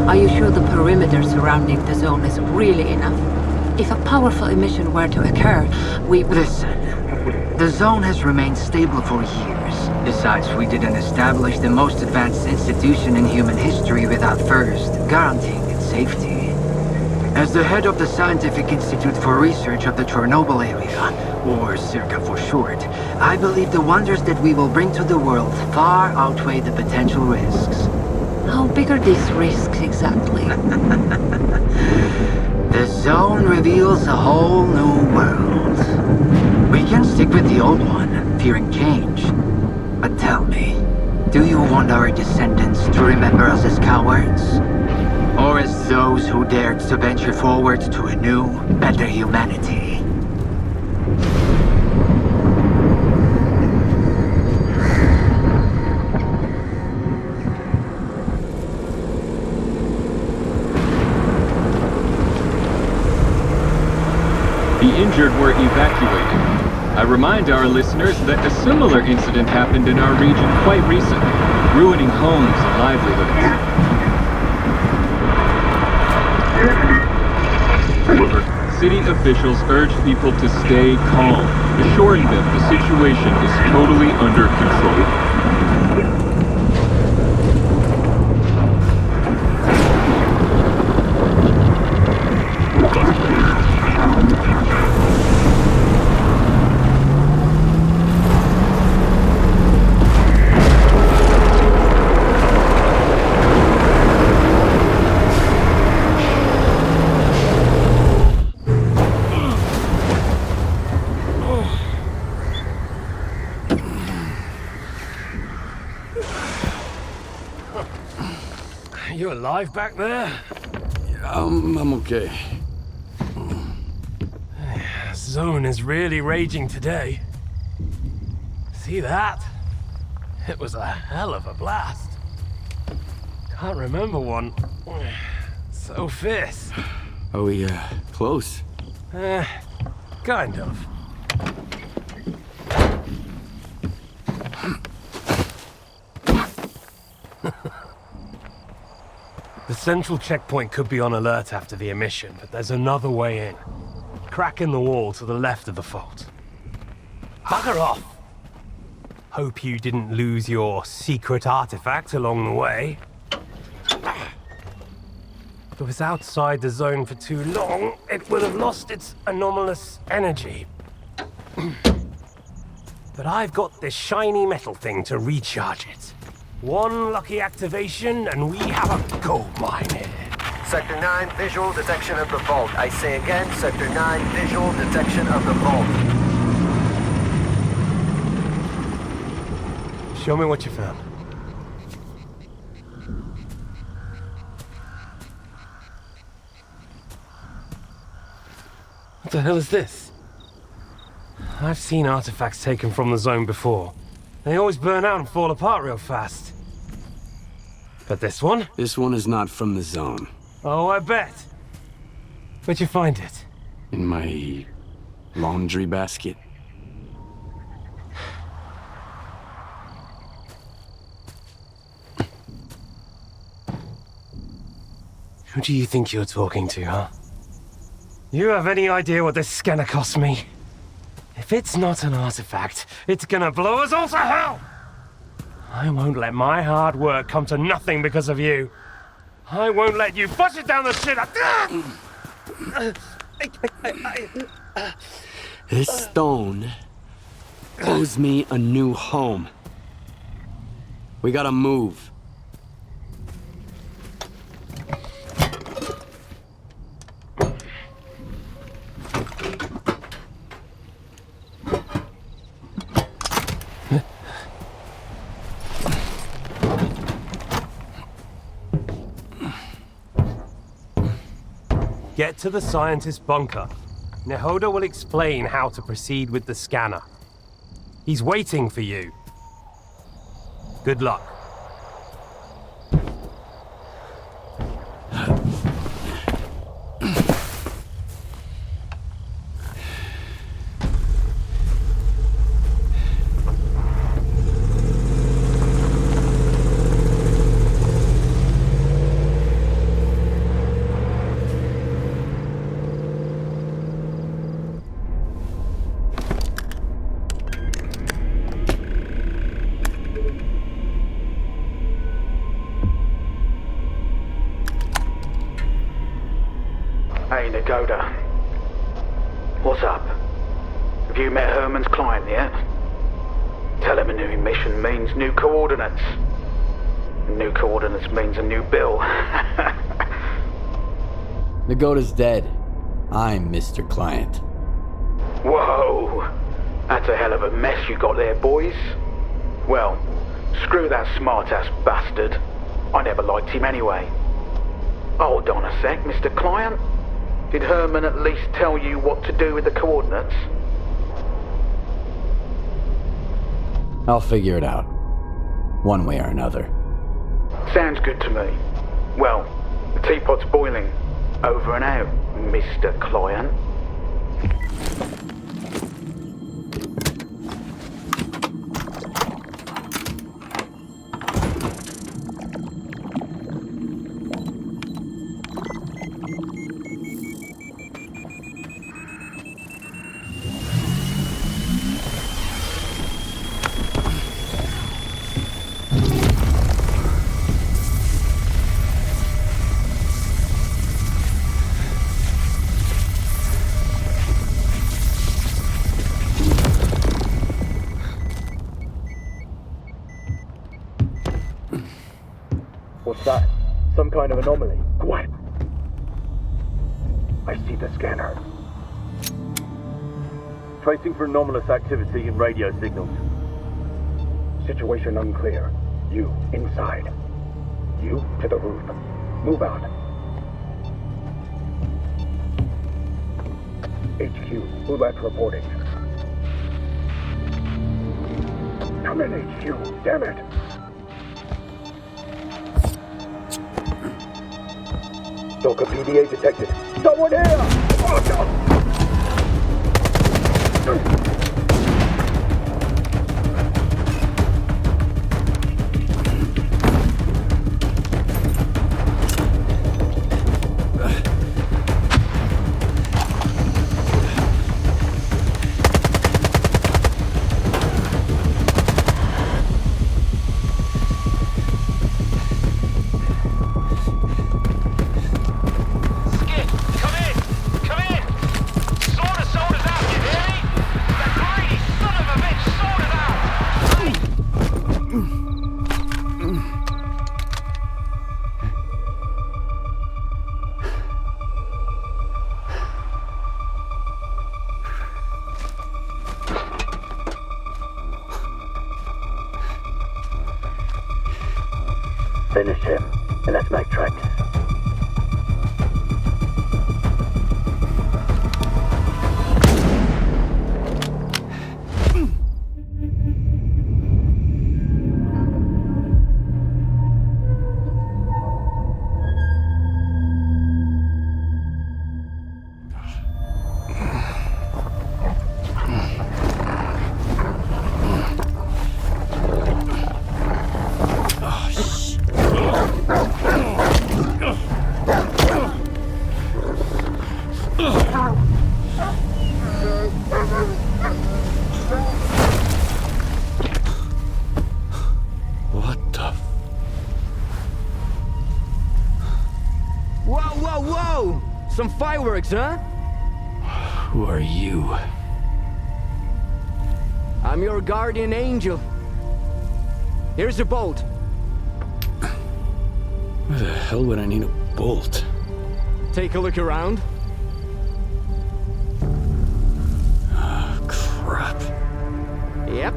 Are you sure the perimeter surrounding the zone is really enough? If a powerful emission were to occur, we would... Listen, the zone has remained stable for years. Besides, we didn't establish the most advanced institution in human history without first guaranteeing its safety. As the head of the Scientific Institute for Research of the Chornobyl area, or CIRCA for short, I believe the wonders that we will bring to the world far outweigh the potential risks. How big are these risks exactly? The zone reveals a whole new world. We can stick with the old one, fearing change. But tell me, do you want our descendants to remember us as cowards? Or as those who dared to venture forward to a new, better humanity? The injured were evacuated. I remind our listeners that a similar incident happened in our region quite recently, ruining homes and livelihoods. City officials urge people to stay calm, assuring them the situation is totally under control. You alive back there? I'm okay. Zone is really raging today. See that? It was a hell of a blast. Can't remember one so fierce. Are we, close? Kind of. The central checkpoint could be on alert after the emission, but there's another way in. Crack in the wall to the left of the fault. Bugger off! Hope you didn't lose your secret artifact along the way. If it was outside the zone for too long, it would have lost its anomalous energy. But I've got this shiny metal thing to recharge it. One lucky activation, and we have a gold mine here. Sector 9, visual detection of the vault. I say again, Sector 9, visual detection of the vault. Show me what you found. What the hell is this? I've seen artifacts taken from the zone before. They always burn out and fall apart real fast. But this one? This one is not from the zone. Oh, I bet. Where'd you find it? In my laundry basket. Who do you think you're talking to, huh? You have any idea what this scanner cost me? If it's not an artifact, it's gonna blow us all to hell! I won't let my hard work come to nothing because of you. I won't let you push it down the shit. This stone owes me a new home. We gotta move. Get to the scientist's bunker. Nehoda will explain how to proceed with the scanner. He's waiting for you. Good luck. Pagoda. What's up? Have you met Herman's client yet? Tell him a new mission means new coordinates. New coordinates means a new bill. Pagoda's dead. I'm Mr. Client. Whoa! That's a hell of a mess you got there, boys. Well, screw that smart-ass bastard. I never liked him anyway. Hold on a sec, Mr. Client. Did Herman at least tell you what to do with the coordinates? I'll figure it out. One way or another. Sounds good to me. Well, the teapot's boiling. Over and out, Mr. Client. What's that? Some kind of anomaly. What? I see the scanner. Tracing for anomalous activity in radio signals. Situation unclear. You, inside. You, to the roof. Move out. HQ, move out reporting. Come in, HQ. Damn it. S.T.A.L.K.E.R PDA detected. Someone here! Oh, no. Finish him, and let's make tracks. Some fireworks, huh? Who are you? I'm your guardian angel. Here's a bolt. Why the hell would I need a bolt? Take a look around. Oh, crap. Yep.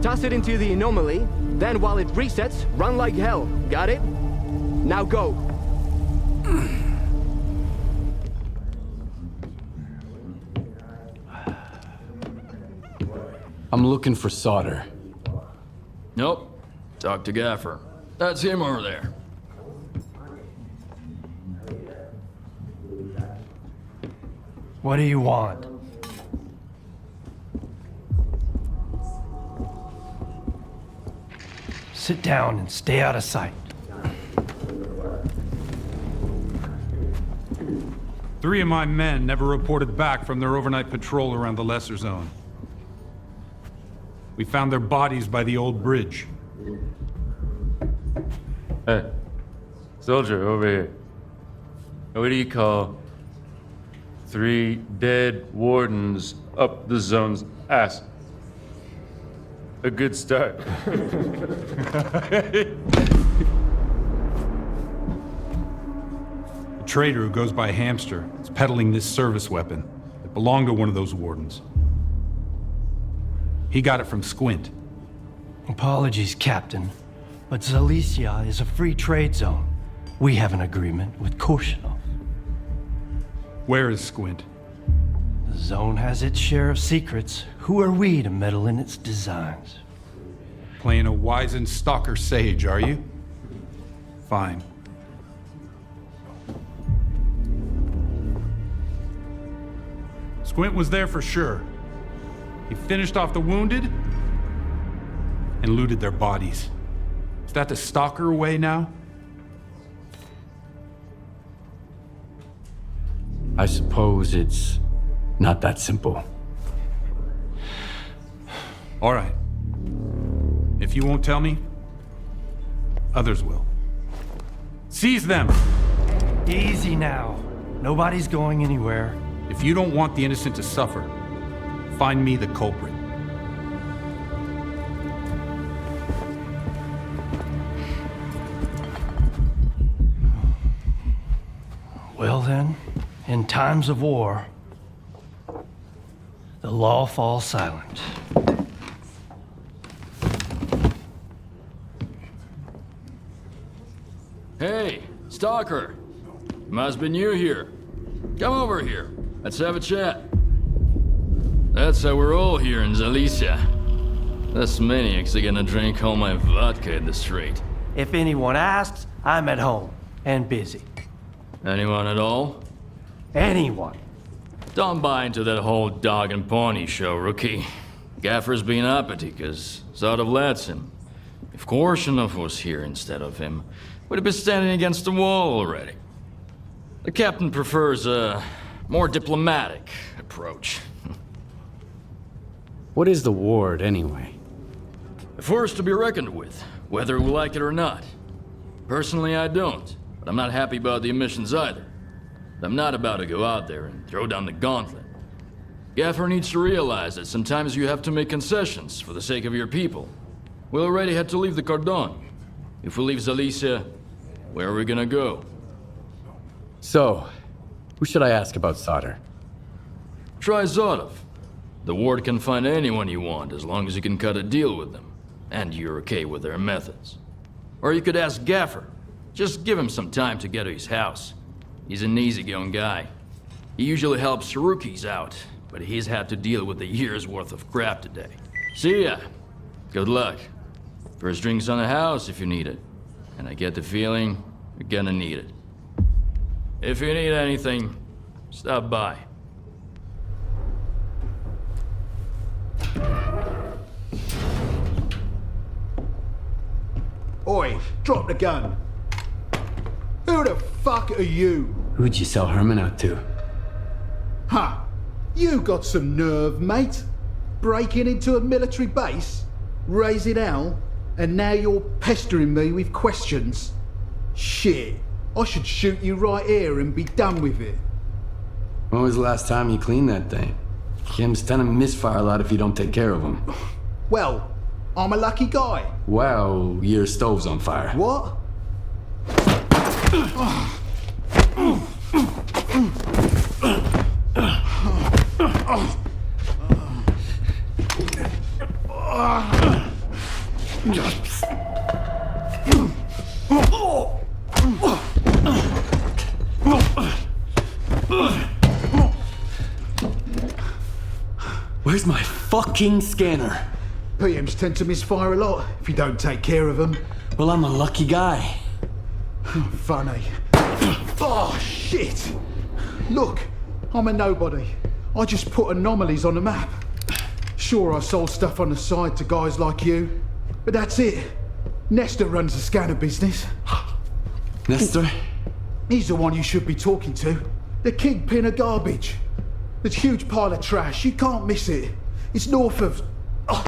Toss it into the anomaly, then while it resets, run like hell. Got it? Now go. I'm looking for Solder. Nope. Talk to Gaffer. That's him over there. What do you want? Sit down and stay out of sight. 3 of my men never reported back from their overnight patrol around the Lesser Zone. We found their bodies by the old bridge. Hey, soldier over here. What do you call 3 dead wardens up the zone's ass. A good start. A trader who goes by Hamster is peddling this service weapon. It belonged to one of those wardens. He got it from Squint. Apologies, Captain, but Zalicia is a free trade zone. We have an agreement with Korshunov. Where is Squint? The zone has its share of secrets. Who are we to meddle in its designs? Playing a wizened stalker sage, are you? Fine. Squint was there for sure. He finished off the wounded and looted their bodies. Is that the stalker way now? I suppose it's not that simple. All right. If you won't tell me, others will. Seize them! Easy now. Nobody's going anywhere. If you don't want the innocent to suffer, find me the culprit. Well then, in times of war, the law falls silent. Hey, Stalker. Must be new here. Come over here. Let's have a chat. That's how we're all here in Zalicia. This maniac's are gonna drink all my vodka in the street. If anyone asks, I'm at home and busy. Anyone at all? Anyone. Don't buy into that whole dog and pony show, rookie. Gaffer's been uppity, cause sort of lets him. If Korshunov was here instead of him, we'd have been standing against the wall already. The captain prefers a more diplomatic approach. What is the ward, anyway? A force to be reckoned with, whether we like it or not. Personally, I don't, but I'm not happy about the emissions either. I'm not about to go out there and throw down the gauntlet. Gaffer needs to realize that sometimes you have to make concessions for the sake of your people. We already had to leave the Cordon. If we leave Zalicia, where are we gonna go? So, who should I ask about solder? Try Zotov. The ward can find anyone you want as long as you can cut a deal with them, and you're okay with their methods. Or you could ask Gaffer. Just give him some time to get to his house. He's an easygoing guy. He usually helps rookies out, but he's had to deal with a year's worth of crap today. See ya. Good luck. First drinks on the house if you need it. And I get the feeling you're gonna need it. If you need anything, stop by. Oi, drop the gun. Who the fuck are you? Who'd you sell Herman out to? Huh. You got some nerve, mate. Breaking into a military base, raising hell, and now you're pestering me with questions. Shit. I should shoot you right here and be done with it. When was the last time you cleaned that thing? Kim's tend to misfire a lot if you don't take care of them. Well, I'm a lucky guy. Well, your stove's on fire. What? Where's my fucking scanner? PMs tend to misfire a lot if you don't take care of them. Well, I'm a lucky guy. Funny. Oh, shit! Look, I'm a nobody. I just put anomalies on the map. Sure, I sold stuff on the side to guys like you, but that's it. Nestor runs the scanner business. Nestor? He's the one you should be talking to. The kingpin of garbage. That huge pile of trash, you can't miss it. It's north of... Oh,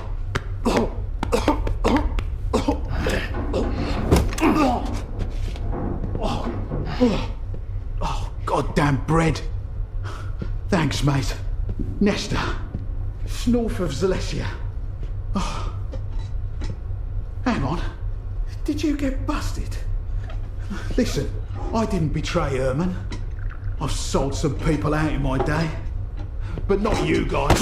goddamn bread. Thanks, mate. Nesta. It's north of Zalesia. Oh. Hang on. Did you get busted? Listen, I didn't betray Herman. I've sold some people out in my day. But not you guys.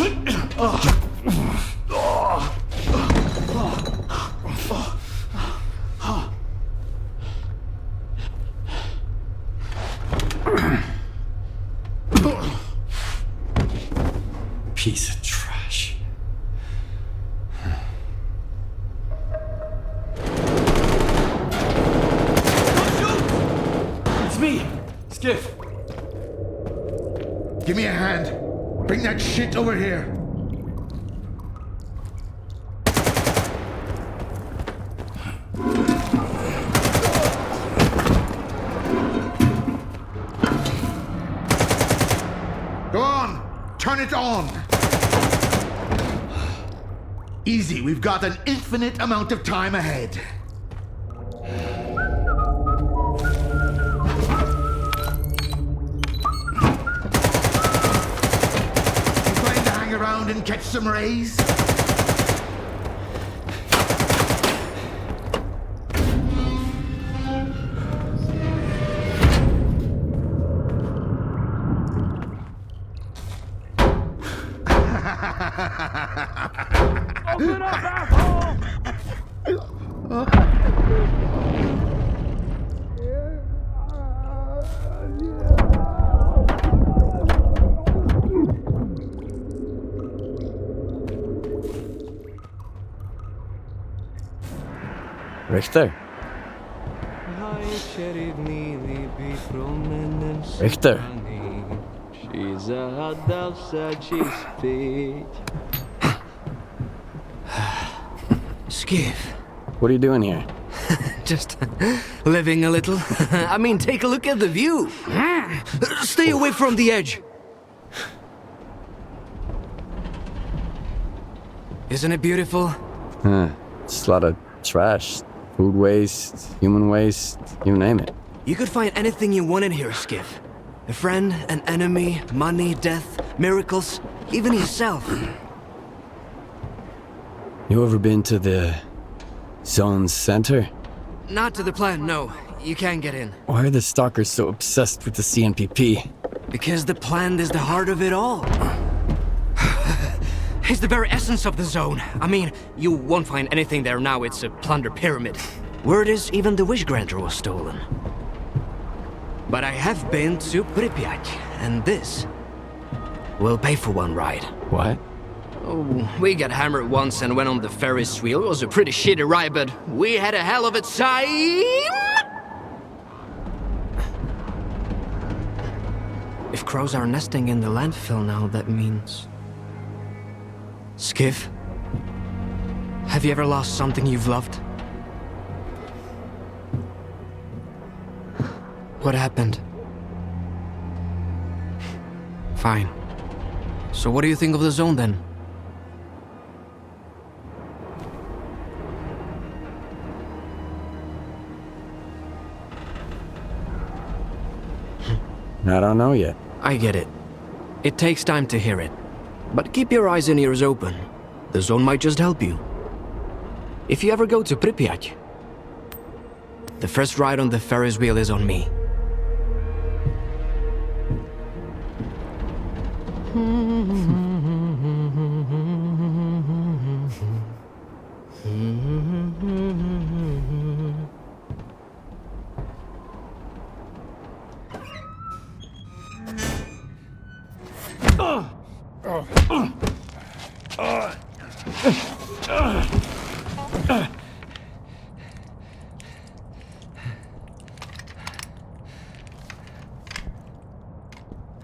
Piece of trash. It's me, Skiff. Give me a hand. Bring that shit over here. Go on. Turn it on. Easy, we've got an infinite amount of time ahead. Around and catch some rays? Open up, asshole! Richter. Richter. Skiff. What are you doing here? Just living a little. I mean, take a look at the view. Stay away from the edge. Isn't it beautiful? Just a lot of trash. Food waste, human waste, you name it. You could find anything you wanted here, Skiff. A friend, an enemy, money, death, miracles, even yourself. You ever been to the zone's center? Not to the plant, no. You can't get in. Why are the stalkers so obsessed with the CNPP? Because the plant is the heart of it all. It's the very essence of the zone. I mean, you won't find anything there now. It's a plunder pyramid. Word is even the wish granter was stolen. But I have been to Pripyat, and this will pay for one ride. What? Oh, we got hammered once and went on the Ferris wheel. It was a pretty shitty ride, but we had a hell of a time! If crows are nesting in the landfill now, that means... Skiff? Have you ever lost something you've loved? What happened? Fine. So what do you think of the zone then? I don't know yet. I get it. It takes time to hear it. But keep your eyes and ears open. The zone might just help you. If you ever go to Pripyat, the first ride on the Ferris wheel is on me.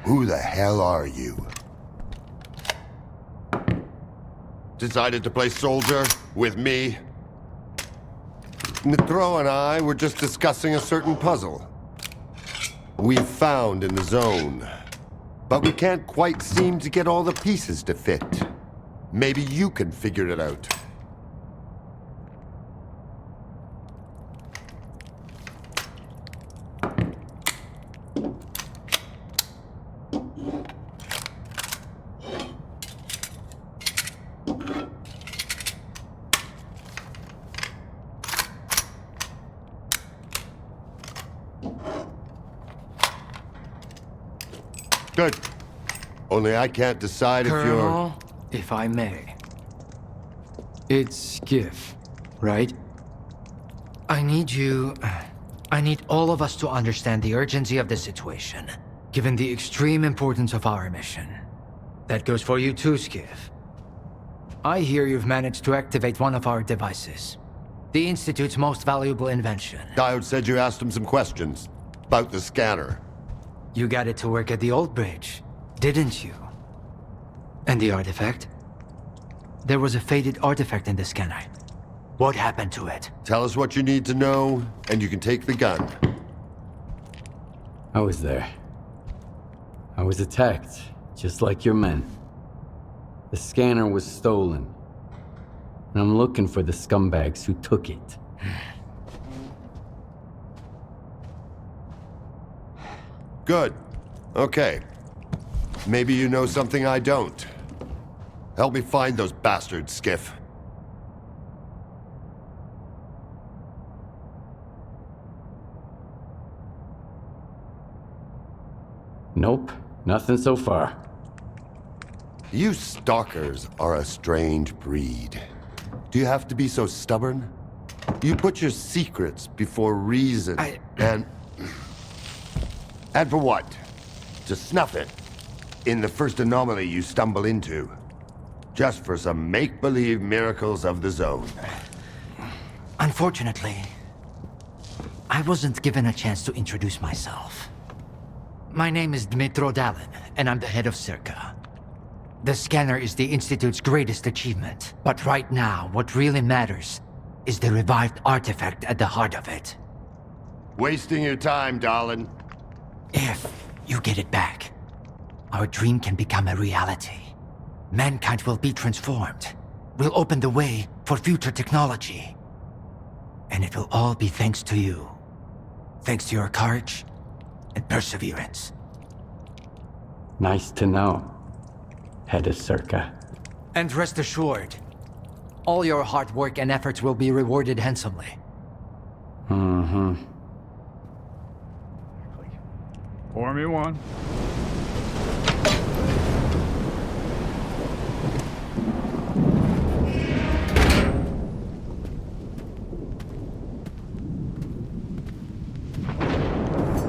Who the hell are you? Decided to play soldier with me? Nitro and I were just discussing a certain puzzle we found in the zone. But we can't quite seem to get all the pieces to fit. Maybe you can figure it out. Good. Only I can't decide if you're... Colonel, if I may. It's Skiff, right? I need all of us to understand the urgency of the situation, given the extreme importance of our mission. That goes for you too, Skiff. I hear you've managed to activate one of our devices. The Institute's most valuable invention. Diode said you asked him some questions about the scanner. You got it to work at the old bridge, didn't you? And the artifact? There was a faded artifact in the scanner. What happened to it? Tell us what you need to know, and you can take the gun. I was there. I was attacked, just like your men. The scanner was stolen. And I'm looking for the scumbags who took it. Good. Okay. Maybe you know something I don't. Help me find those bastards, Skiff. Nope, nothing so far. You stalkers are a strange breed. Do you have to be so stubborn? You put your secrets before reason, and for what? To snuff it in the first anomaly you stumble into. Just for some make-believe miracles of the zone. Unfortunately, I wasn't given a chance to introduce myself. My name is Dmitro Dalin, and I'm the head of S.T.A.L.K.E.R. The scanner is the Institute's greatest achievement, but right now, what really matters is the revived artifact at the heart of it. Wasting your time, darling. If you get it back, our dream can become a reality. Mankind will be transformed. We'll open the way for future technology. And it will all be thanks to you. Thanks to your courage and perseverance. Nice to know, head of S.T.A.L.K.E.R. And rest assured, all your hard work and efforts will be rewarded handsomely. Mm-hmm. Pour me one.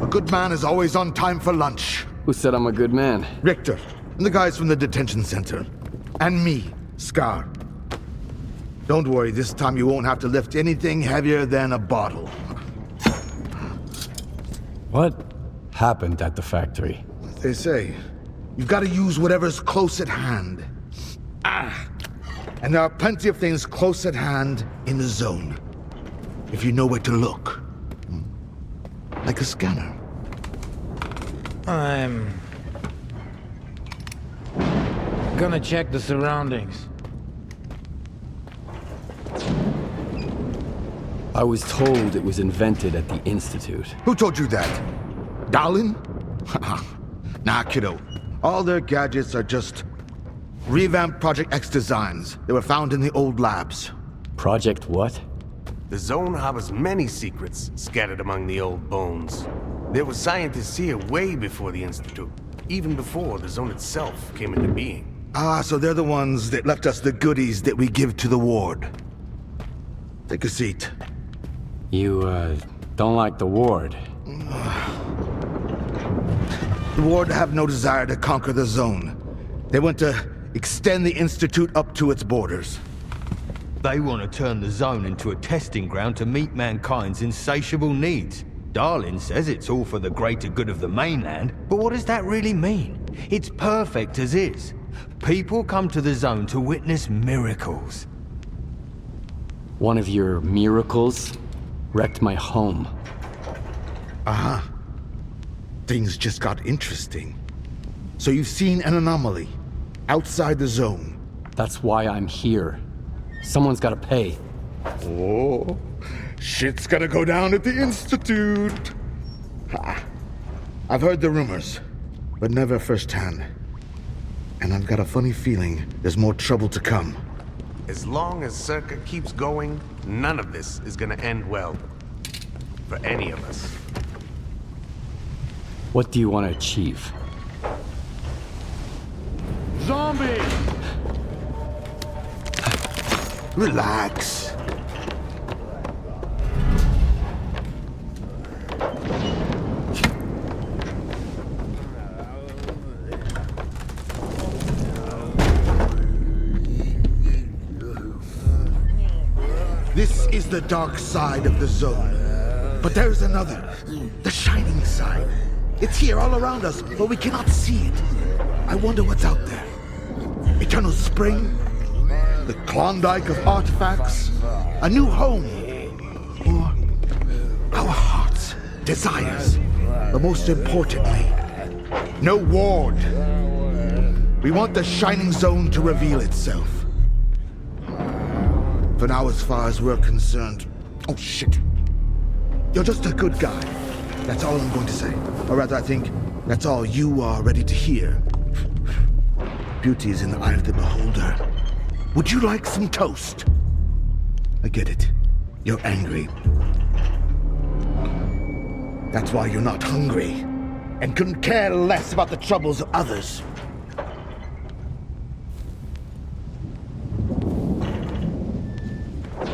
A good man is always on time for lunch. Who said I'm a good man? Richter, and the guys from the detention center. And me, Scar. Don't worry, this time you won't have to lift anything heavier than a bottle. What happened at the factory? As they say, you've got to use whatever's close at hand. And there are plenty of things close at hand in the zone. If you know where to look. Like a scanner. I'm gonna check the surroundings. I was told it was invented at the Institute. Who told you that? Dalin? Nah, kiddo. All their gadgets are just revamped Project X designs. They were found in the old labs. Project what? The zone harbors many secrets scattered among the old bones. There were scientists here way before the Institute, even before the zone itself came into being. Ah, so they're the ones that left us the goodies that we give to the ward. Take a seat. You, don't like the ward? The ward have no desire to conquer the zone. They want to extend the Institute up to its borders. They want to turn the zone into a testing ground to meet mankind's insatiable needs. Darlin says it's all for the greater good of the mainland, but what does that really mean? It's perfect as is. People come to the zone to witness miracles. One of your miracles wrecked my home. Uh-huh. Things just got interesting. So you've seen an anomaly outside the zone. That's why I'm here. Someone's gotta pay. Oh, shit's gonna go down at the Institute. I've heard the rumors, but never firsthand. And I've got a funny feeling there's more trouble to come. As long as S.T.A.L.K.E.R keeps going, none of this is gonna end well. For any of us. What do you want to achieve? Relax. This is the dark side of the zone. But there's another. The shining side. It's here all around us, but we cannot see it. I wonder what's out there. Eternal spring? The Klondike of artifacts? A new home? Or our hearts, desires? But most importantly, no ward. We want the shining zone to reveal itself. For now, as far as we're concerned... Oh, shit. You're just a good guy. That's all I'm going to say. Or rather, I think that's all you are ready to hear. Beauty is in the eye of the beholder. Would you like some toast? I get it. You're angry. That's why you're not hungry. And couldn't care less about the troubles of others.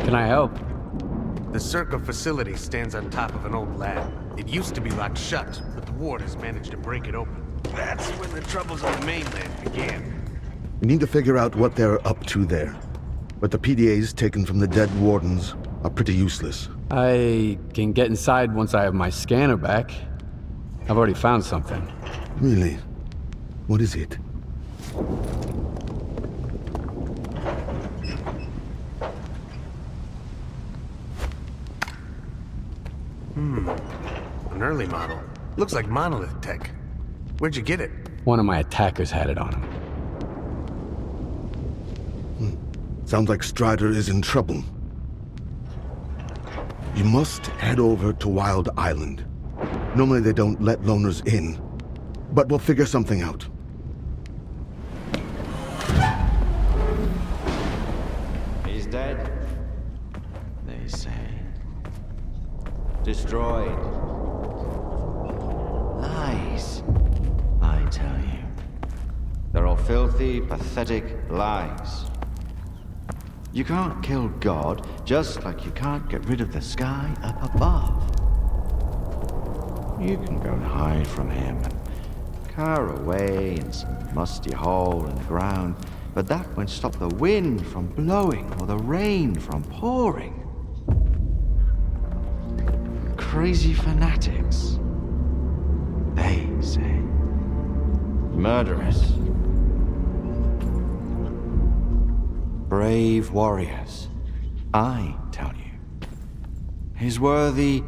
Can I help? The Circa facility stands on top of an old lab. It used to be locked shut, but the ward has managed to break it open. That's when the troubles on the mainland began. We need to figure out what they're up to there. But the PDAs taken from the dead wardens are pretty useless. I can get inside once I have my scanner back. I've already found something. Really? What is it? An early model. Looks like monolith tech. Where'd you get it? One of my attackers had it on him. Sounds like Strider is in trouble. You must head over to Wild Island. Normally they don't let loners in, but we'll figure something out. He's dead, they say. Destroyed. Lies, I tell you. They're all filthy, pathetic lies. You can't kill God, just like you can't get rid of the sky up above. You can go and hide from him and cower away in some musty hole in the ground, but that won't stop the wind from blowing or the rain from pouring. Crazy fanatics, they say. Murderers. Brave warriors, I tell you. His worthy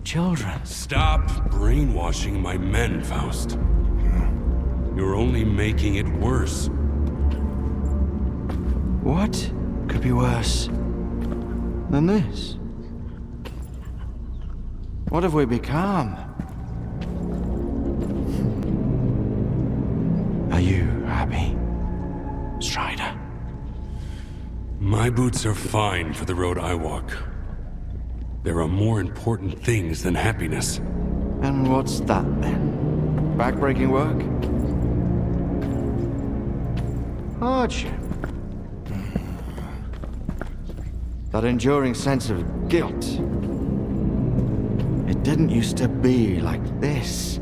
children. Stop brainwashing my men, Faust. You're only making it worse. What could be worse than this? What have we become? Are you happy, Strider? My boots are fine for the road I walk. There are more important things than happiness. And what's that then? Backbreaking work? Hardship? That enduring sense of guilt? It didn't used to be like this.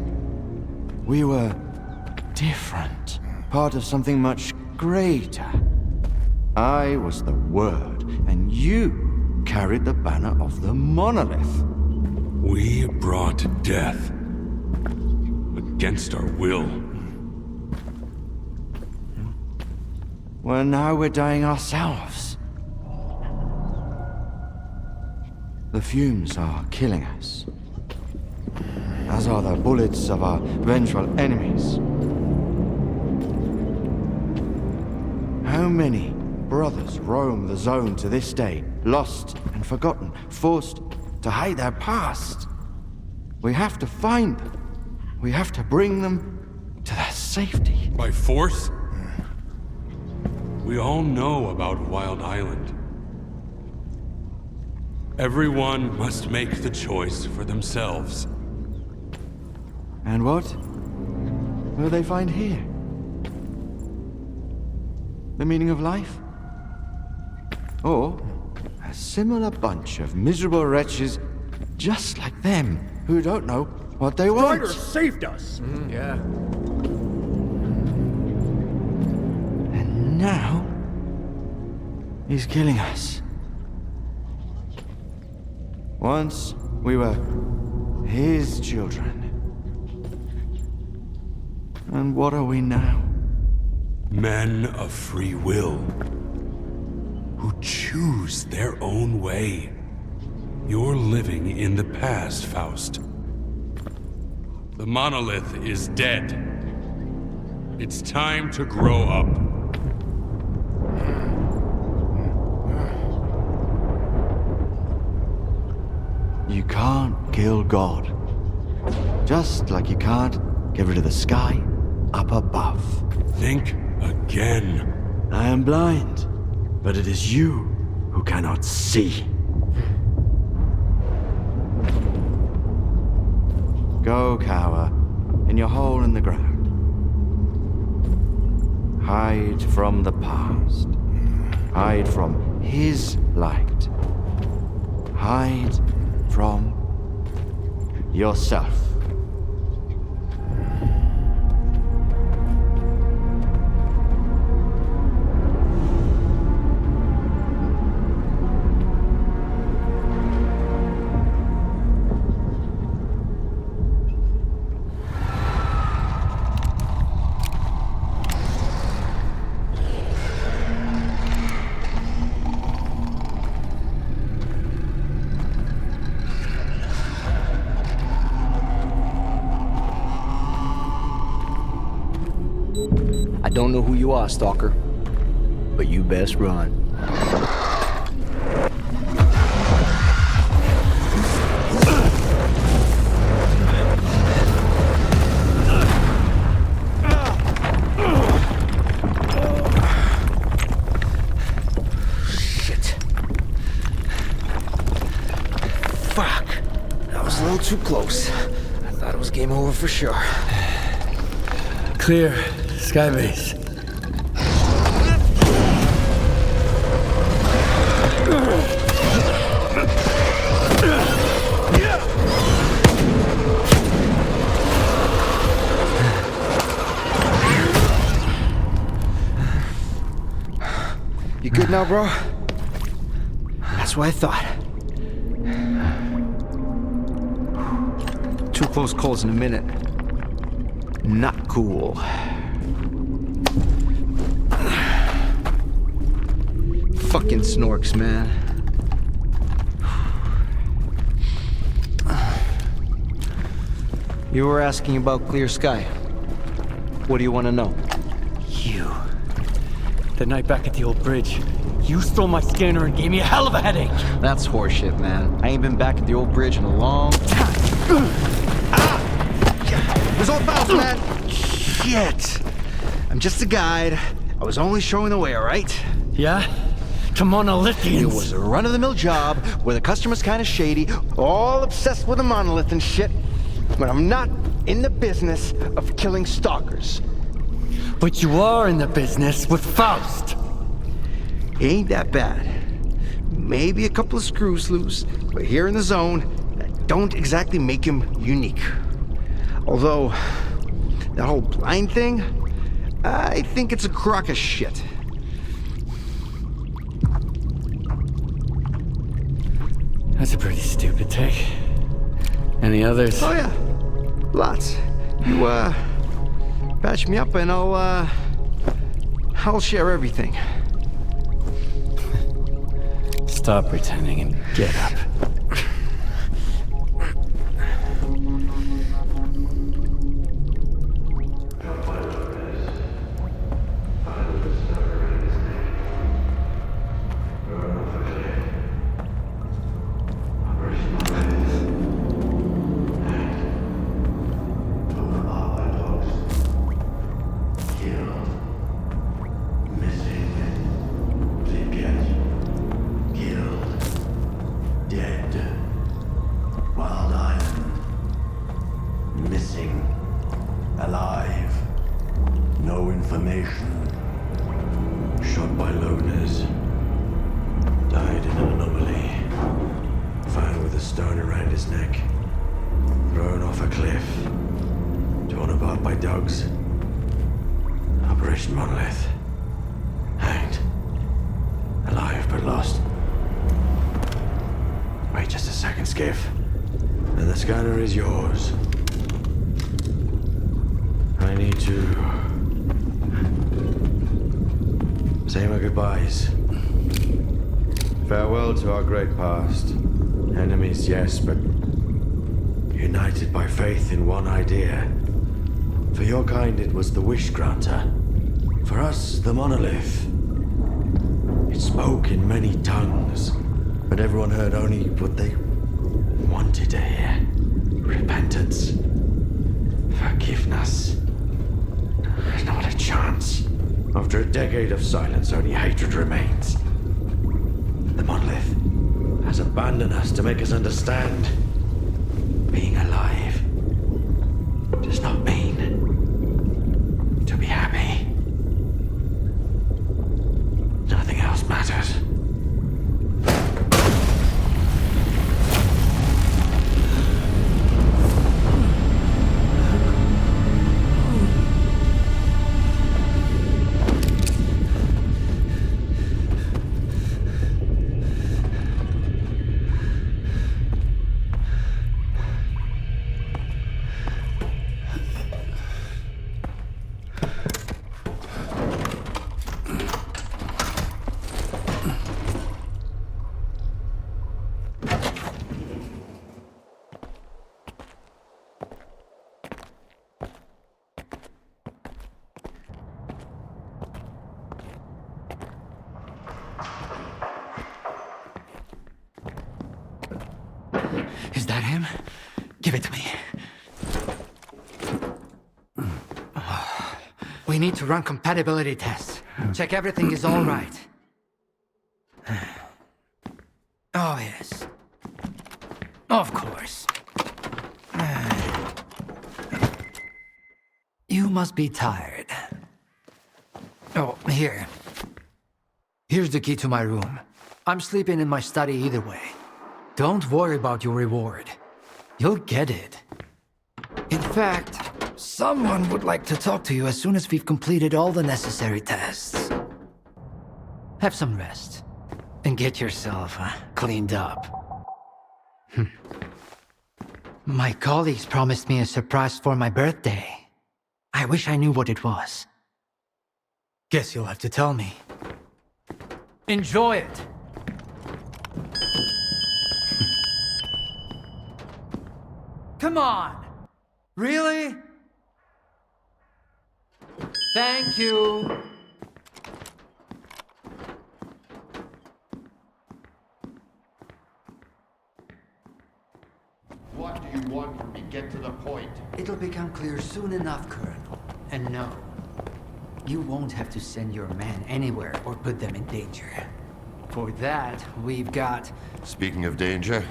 We were different, part of something much greater. I was the Word, and you carried the banner of the monolith. We brought death. Against our will. Well, now we're dying ourselves. The fumes are killing us, as are the bullets of our vengeful enemies. How many brothers roam the zone to this day, lost and forgotten, forced to hide their past? We have to find them. We have to bring them to their safety. By force? We all know about Wild Island. Everyone must make the choice for themselves. And what will they find here? The meaning of life? Or a similar bunch of miserable wretches just like them who don't know what they want. Strider saved us! Yeah. And now, he's killing us. Once we were his children. And what are we now? Men of free will, who choose their own way. You're living in the past, Faust. The monolith is dead. It's time to grow up. You can't kill God. Just like you can't get rid of the sky up above. Think again. I am blind, but it is you who cannot see. Go cower in your hole in the ground. Hide from the past. Hide from his light. Hide from yourself. I don't know who you are, Stalker, but you best run. Shit. Fuck. That was a little too close. I thought it was game over for sure. Clear. Skybase. You good now, bro? That's what I thought. Two close calls in a minute. Not cool. Fucking snorks, man. You were asking about clear sky. What do you want to know? You. The night back at the old bridge, you stole my scanner and gave me a hell of a headache. That's horseshit, man. I ain't been back at the old bridge in a long time. It was all Faust, man. Shit. I'm just a guide. I was only showing the way, all right? Yeah? To monolithians. It was a run-of-the-mill job where the customer's kind of shady, all obsessed with a monolith and shit. But I'm not in the business of killing stalkers. But you are in the business with Faust. He ain't that bad. Maybe a couple of screws loose, but here in the zone, that don't exactly make him unique. Although, that whole blind thing, I think it's a crock of shit. That's a pretty stupid take. Any others? Oh yeah, lots. You, patch me up and I'll share everything. Stop pretending and get up. Died in an anomaly. Found with a stone around his neck. Thrown off a cliff. Torn apart by dogs. Operation Monolith. Hanged. Alive but lost. Wait just a second, Skiff. And the scanner is yours. I need to say my goodbyes. Farewell to our great past. Enemies, yes, but united by faith in one idea. For your kind, it was the Wish Granter. For us, the Monolith. It spoke in many tongues, but everyone heard only what they wanted to hear. Repentance. Forgiveness. Not a chance. After a decade of silence, only hatred remains. The Monolith has abandoned us to make us understand. Being alive does not mean to be happy. Nothing else matters. Is that him? Give it to me. We need to run compatibility tests. Check everything is all right. Oh, yes. Of course. You must be tired. Oh, here. Here's the key to my room. I'm sleeping in my study either way. Don't worry about your reward. You'll get it. In fact, someone would like to talk to you as soon as we've completed all the necessary tests. Have some rest. And get yourself cleaned up. My colleagues promised me a surprise for my birthday. I wish I knew what it was. Guess you'll have to tell me. Enjoy it! Come on! Really? Thank you! What do you want from me? Get to the point. It'll become clear soon enough, Colonel. And no, you won't have to send your men anywhere or put them in danger. For that, we've got... Speaking of danger...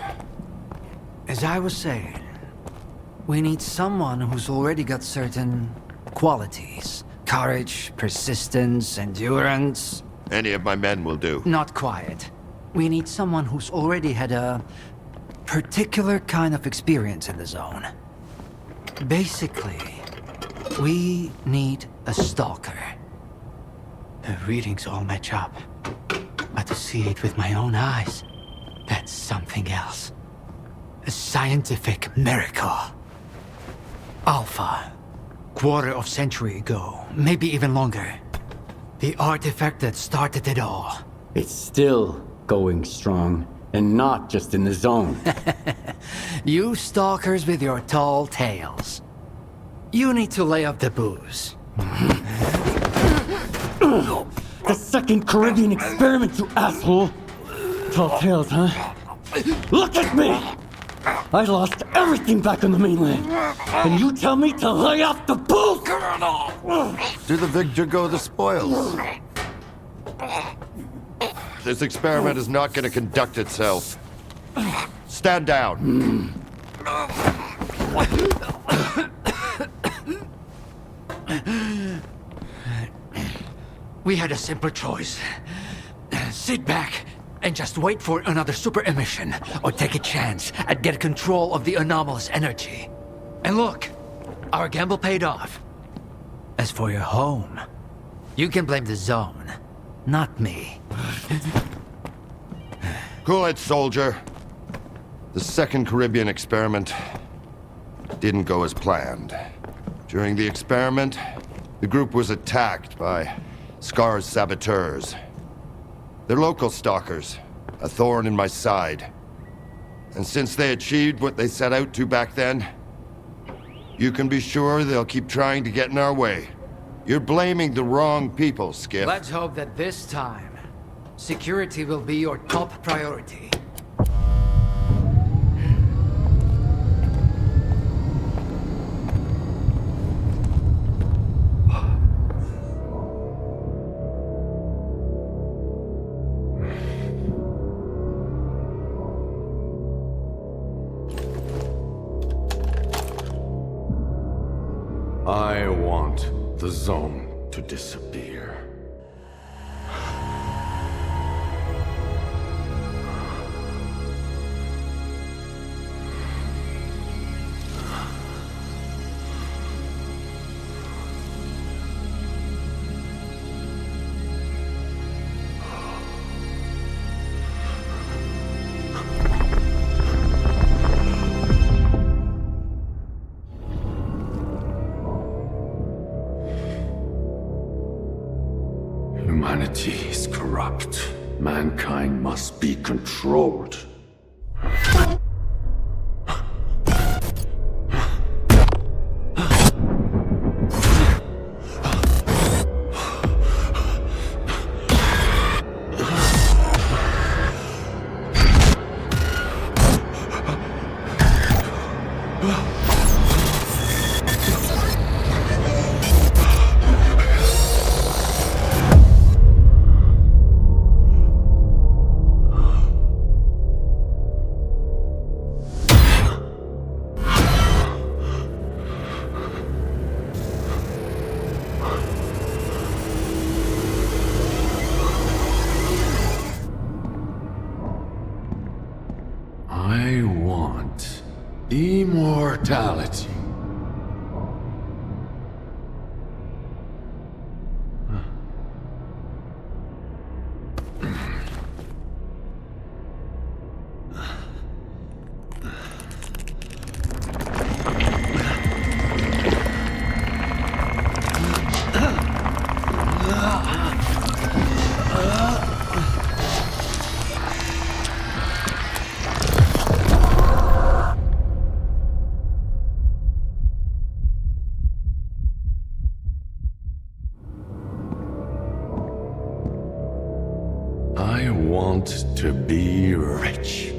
As I was saying, we need someone who's already got certain qualities. Courage, persistence, endurance. Any of my men will do. Not quite. We need someone who's already had a particular kind of experience in the zone. Basically, we need a stalker. The readings all match up. But to see it with my own eyes, that's something else. A scientific miracle. Alpha. Quarter of century ago, maybe even longer. The artifact that started it all. It's still going strong, and not just in the zone. You stalkers with your tall tales. You need to lay off the booze. The second Caribbean experiment, you asshole! Tall tales, huh? Look at me! I lost everything back on the mainland. And you tell me to lay off the booze? To the victor go the spoils. This experiment is not going to conduct itself. Stand down. We had a simple choice. Sit back and just wait for another super emission, or take a chance at get control of the anomalous energy. And look, our gamble paid off. As for your home, you can blame the zone, not me. Cool it, soldier. The second Caribbean experiment didn't go as planned. During the experiment, the group was attacked by S.T.A.L.K.E.R's saboteurs. They're local stalkers, a thorn in my side. And since they achieved what they set out to back then, you can be sure they'll keep trying to get in our way. You're blaming the wrong people, Skiff. Let's hope that this time, security will be your top priority. I want the zone to disappear. Humanity is corrupt. Mankind must be controlled. I want immortality. I want to be rich.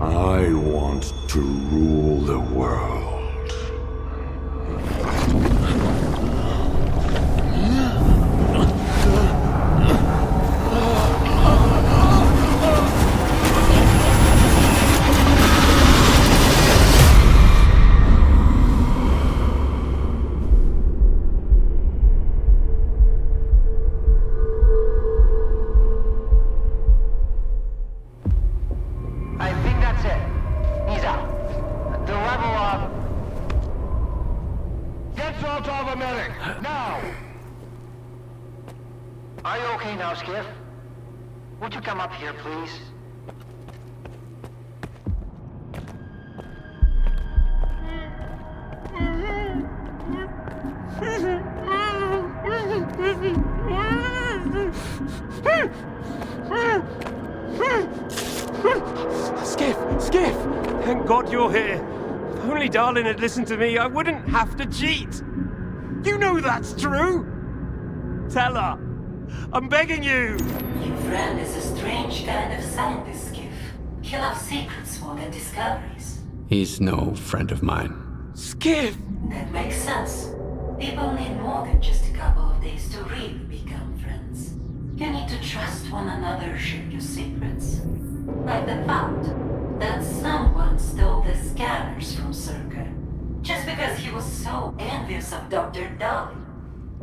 I want to rule the world. I think that's it. He's out. The level of... Get salt over medic, now! Are you okay now, Skiff? Would you come up here, please? Skiff! Thank God you're here. If only Darlin had listened to me, I wouldn't have to cheat. You know that's true. Tell her. I'm begging you. Your friend is a strange kind of scientist, Skiff. He loves secrets more than discoveries. He's no friend of mine. Skip! That makes sense. People need more than just a couple of days to really become friends. You need to trust one another, share your secrets. Like the fact that someone stole the scanners from S.T.A.L.K.E.R. just because he was so envious of Dr. Darlin.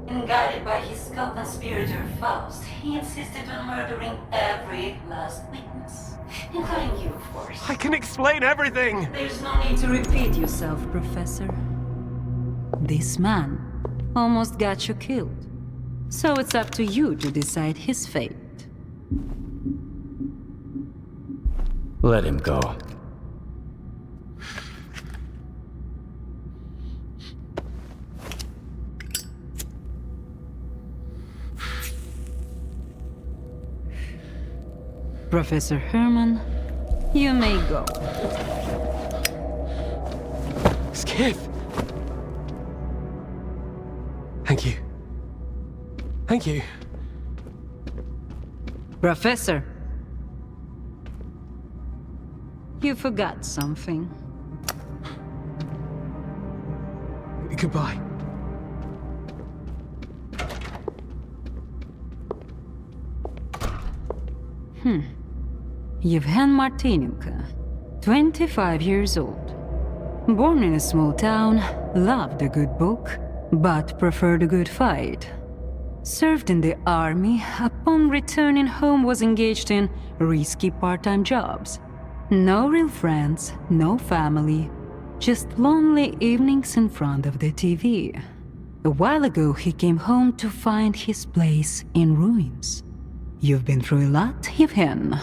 And guided by his co-conspirator Faust, he insisted on murdering every last witness. Including you, of course. I can explain everything! There's no need to repeat yourself, Professor. This man almost got you killed. So it's up to you to decide his fate. Let him go. Professor Herman, you may go. Skip! Thank you. Thank you. Professor, you forgot something. Goodbye. Yevhen Martinenko, 25 years old. Born in a small town, loved a good book, but preferred a good fight. Served in the army, upon returning home was engaged in risky part-time jobs. No real friends, no family, just lonely evenings in front of the TV. A while ago he came home to find his place in ruins. You've been through a lot, Yevhen.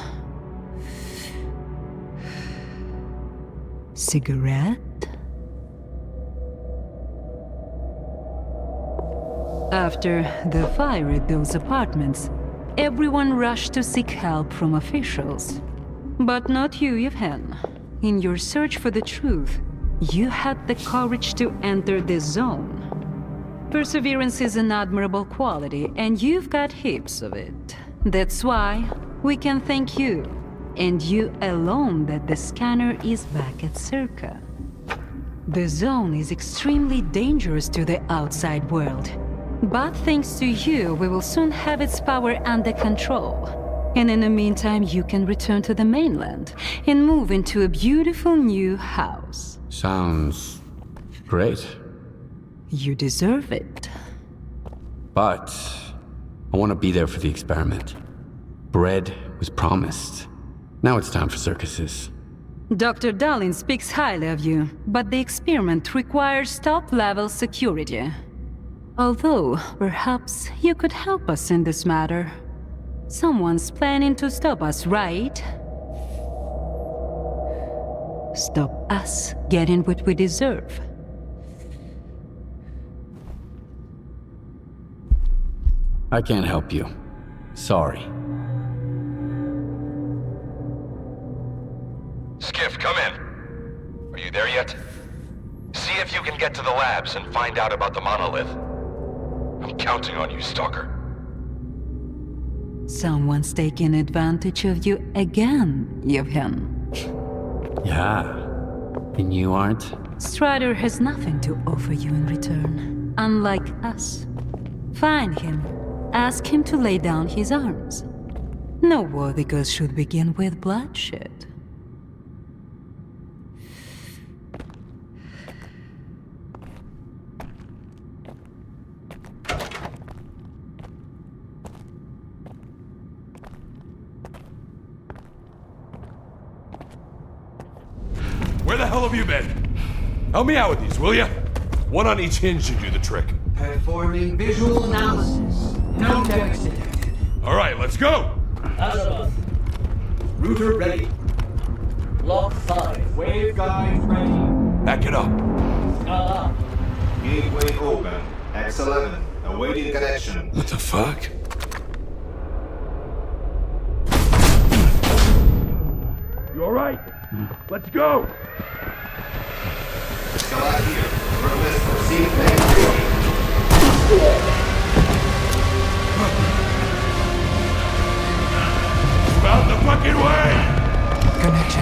Cigarette? After the fire at those apartments, everyone rushed to seek help from officials. But not you, Yevhen. In your search for the truth, you had the courage to enter the zone. Perseverance is an admirable quality, and you've got heaps of it. That's why we can thank you, and you alone, that the scanner is back at S.T.A.L.K.E.R. The zone is extremely dangerous to the outside world. But thanks to you, we will soon have its power under control. And in the meantime, you can return to the mainland and move into a beautiful new house. Sounds great. You deserve it. But I want to be there for the experiment. Bread was promised. Now it's time for circuses. Dr. Darlin speaks highly of you, but the experiment requires top-level security. Although, perhaps you could help us in this matter. Someone's planning to stop us, right? Stop us getting what we deserve. I can't help you. Sorry. Skiff, come in. Are you there yet? See if you can get to the labs and find out about the monolith. I'm counting on you, Stalker. Someone's taking advantage of you again, Yevhen. Yeah. And you aren't? Strider has nothing to offer you in return, unlike us. Find him. Ask him to lay down his arms. No worthy cause should begin with bloodshed. Where the hell have you been? Help me out with these, will ya? One on each hinge should do the trick. Performing visual analysis. No damage detected. All right, let's go! Azabeth. Router ready. Lock 5. Waveguide ready. Back it up. Up. Gateway open. X11. Awaiting connection. What the fuck? You alright? Let's go! Still out here. Request proceed phase 3. Move out the fucking way! Connection.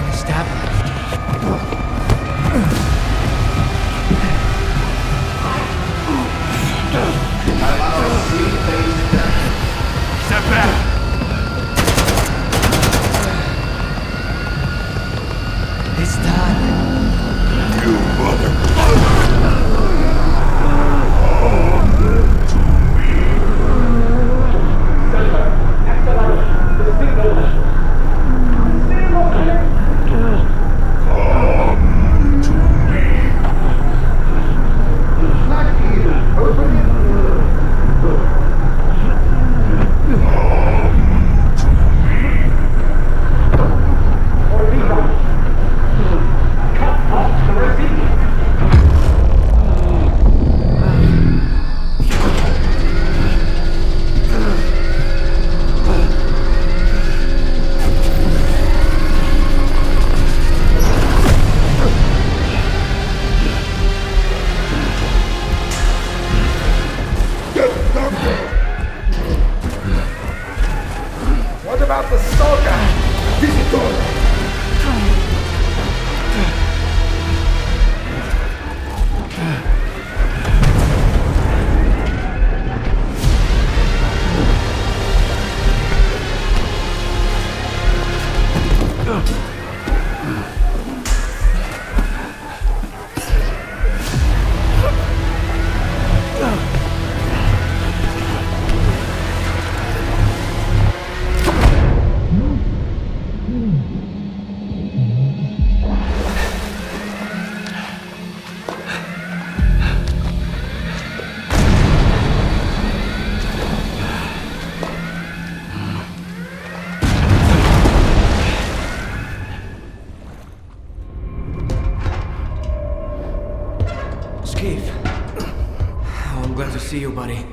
you, buddy.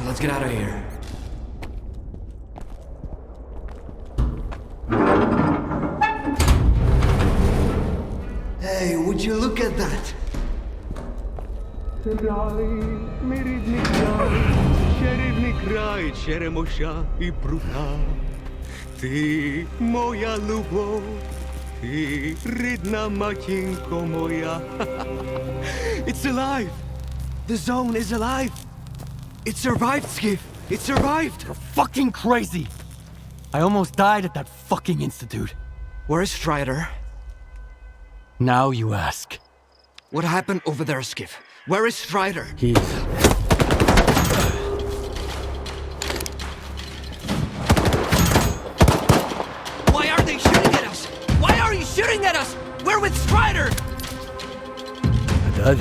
Let's get out of here. Hey, would you look at that? Ty moja любов, ty rydna macinko moja. It's alive! The zone is alive! It survived, Skiff! It survived! You're fucking crazy! I almost died at that fucking institute. Where is Strider? Now you ask. What happened over there, Skiff? Where is Strider? He's... Why are they shooting at us? Why are you shooting at us? We're with Strider! Dad?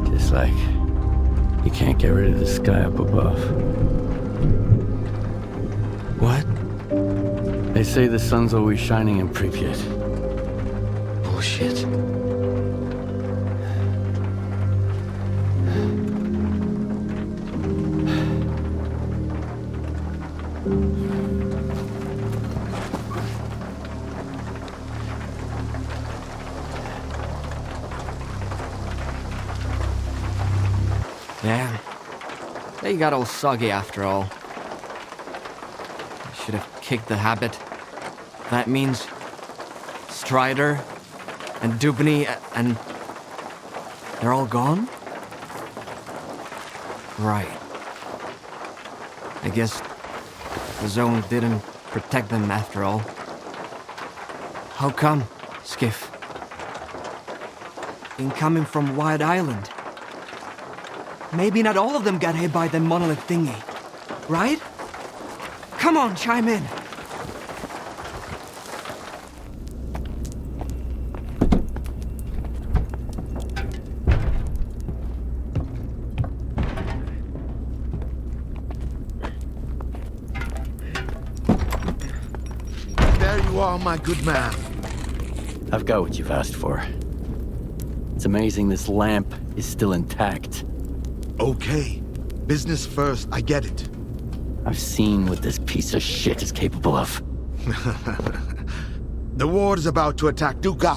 Just like you can't get rid of the sky up above. What? They say the sun's always shining in Pripyat. Bullshit. Damn. They got all soggy after all. I should have kicked the habit. That means Strider and Dubny and they're all gone? Right. I guess the zone didn't protect them after all. How come, Skiff? Incoming from White Island. Maybe not all of them got hit by the monolith thingy, right? Come on, chime in. There you are, my good man. I've got what you've asked for. It's amazing this lamp is still intact. Okay. Business first, I get it. I've seen what this piece of shit is capable of. The war is about to attack Duga.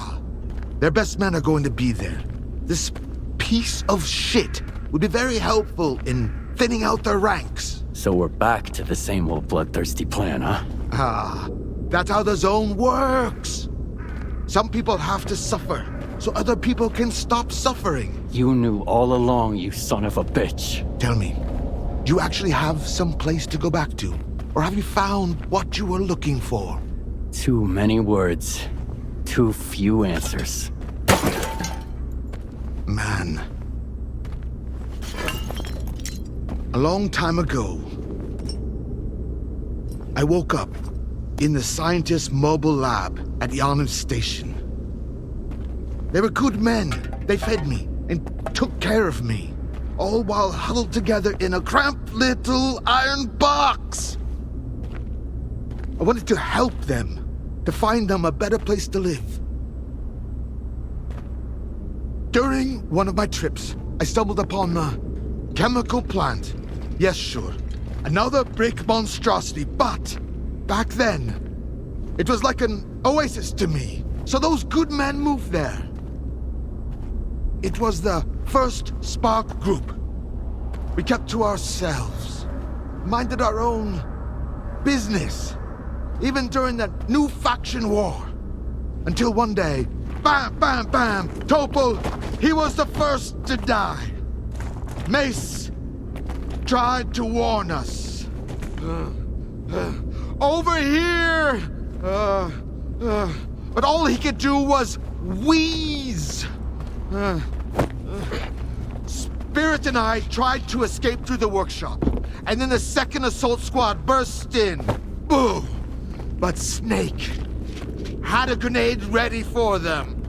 Their best men are going to be there. This piece of shit would be very helpful in thinning out their ranks. So we're back to the same old bloodthirsty plan, huh? Ah, that's how the zone works. Some people have to suffer, so other people can stop suffering. You knew all along, you son of a bitch. Tell me, do you actually have some place to go back to? Or have you found what you were looking for? Too many words, too few answers. Man. A long time ago, I woke up in the scientist's mobile lab at Yonov Station. They were good men. They fed me and took care of me, all while huddled together in a cramped little iron box. I wanted to help them, to find them a better place to live. During one of my trips, I stumbled upon a chemical plant. Yes, sure, another brick monstrosity, but back then, it was like an oasis to me. So those good men moved there. It was the first Spark group. We kept to ourselves, minded our own business, even during the new faction war. Until one day, bam, bam, bam, Topol, he was the first to die. Mace tried to warn us. Over here! But all he could do was wheeze. Spirit and I tried to escape through the workshop, and then the second assault squad burst in. Boom! But Snake had a grenade ready for them.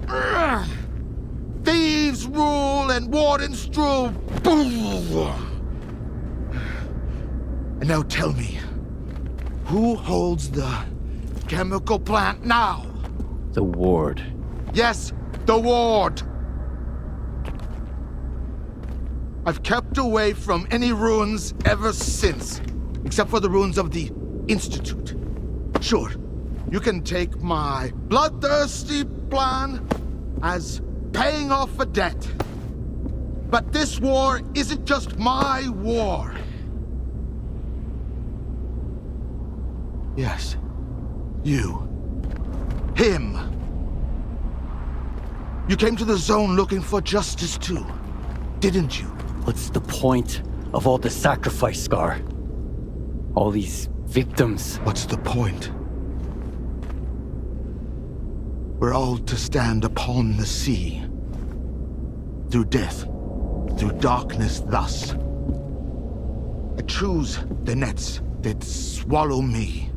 Thieves rule and wardens rule. Boom! And now tell me, who holds the chemical plant now? The ward. Yes, the ward. I've kept away from any ruins ever since, except for the ruins of the Institute. Sure, you can take my bloodthirsty plan as paying off a debt. But this war isn't just my war. Yes, you. Him. You came to the zone looking for justice too, didn't you? What's the point of all the sacrifice, Scar? All these victims. What's the point? We're all to stand upon the sea. Through death, through darkness thus. I choose the nets that swallow me.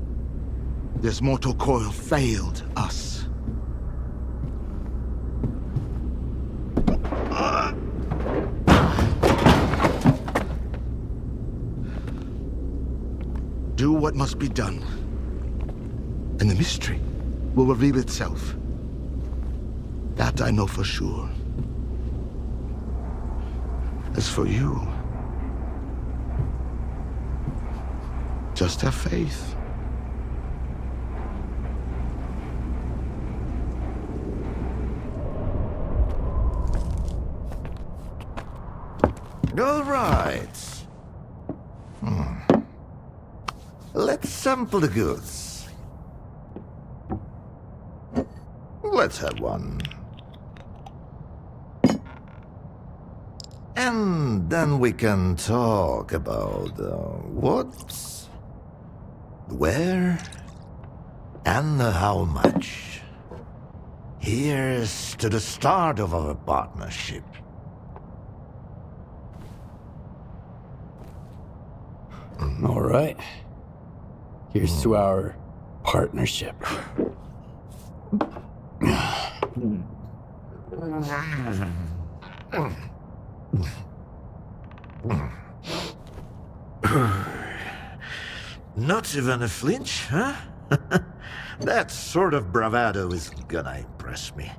This mortal coil failed us. Do what must be done, and the mystery will reveal itself. That I know for sure. As for you, just have faith. All right. Let's sample the goods. Let's have one. And then we can talk about what, where, and how much. Here's to the start of our partnership. All right. Here's to our partnership. Not even a flinch, huh? That sort of bravado isn't gonna impress me.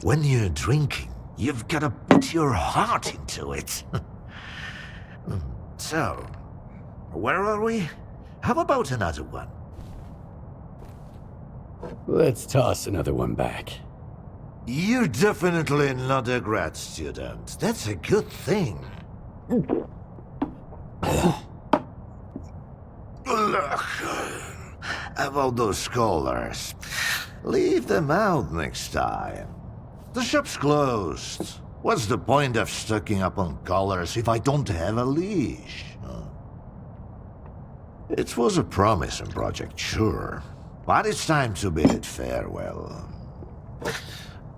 When you're drinking, you've gotta put your heart into it. So, where are we? How about another one? Let's toss another one back. You're definitely not a grad student. That's a good thing. Look, about those scholars. Leave them out next time. The shop's closed. What's the point of stocking up on collars if I don't have a leash? It was a promising project, sure. But it's time to bid it farewell.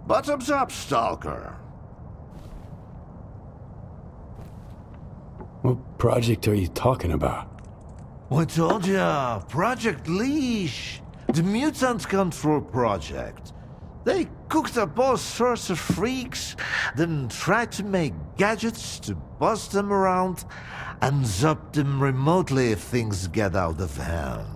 Bottoms up, Stalker. What project are you talking about? I told ya, Project Leash. The mutant control project. They cooked up all sorts of freaks, then tried to make gadgets to bust them around and zap them remotely if things get out of hand.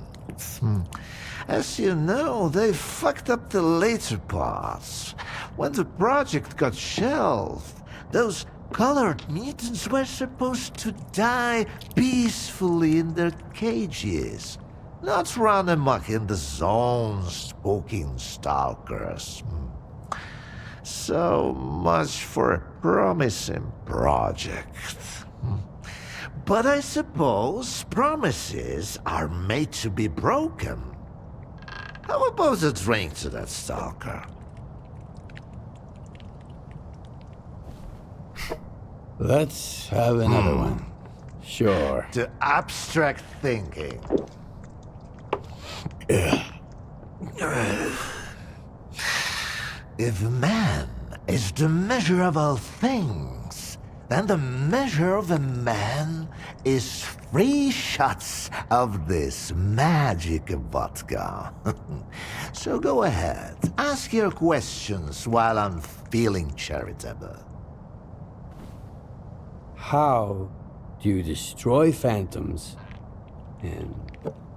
As you know, they fucked up the later parts. When the project got shelved, those colored mutants were supposed to die peacefully in their cages, not run amok in the zone, spooking stalkers. So much for a promising project. But I suppose promises are made to be broken. How about a drink to that stalker? Let's have another one. Sure. To abstract thinking. If man is the measure of all things, then the measure of a man is 3 shots of this magic vodka. So go ahead, ask your questions while I'm feeling charitable. How do you destroy phantoms and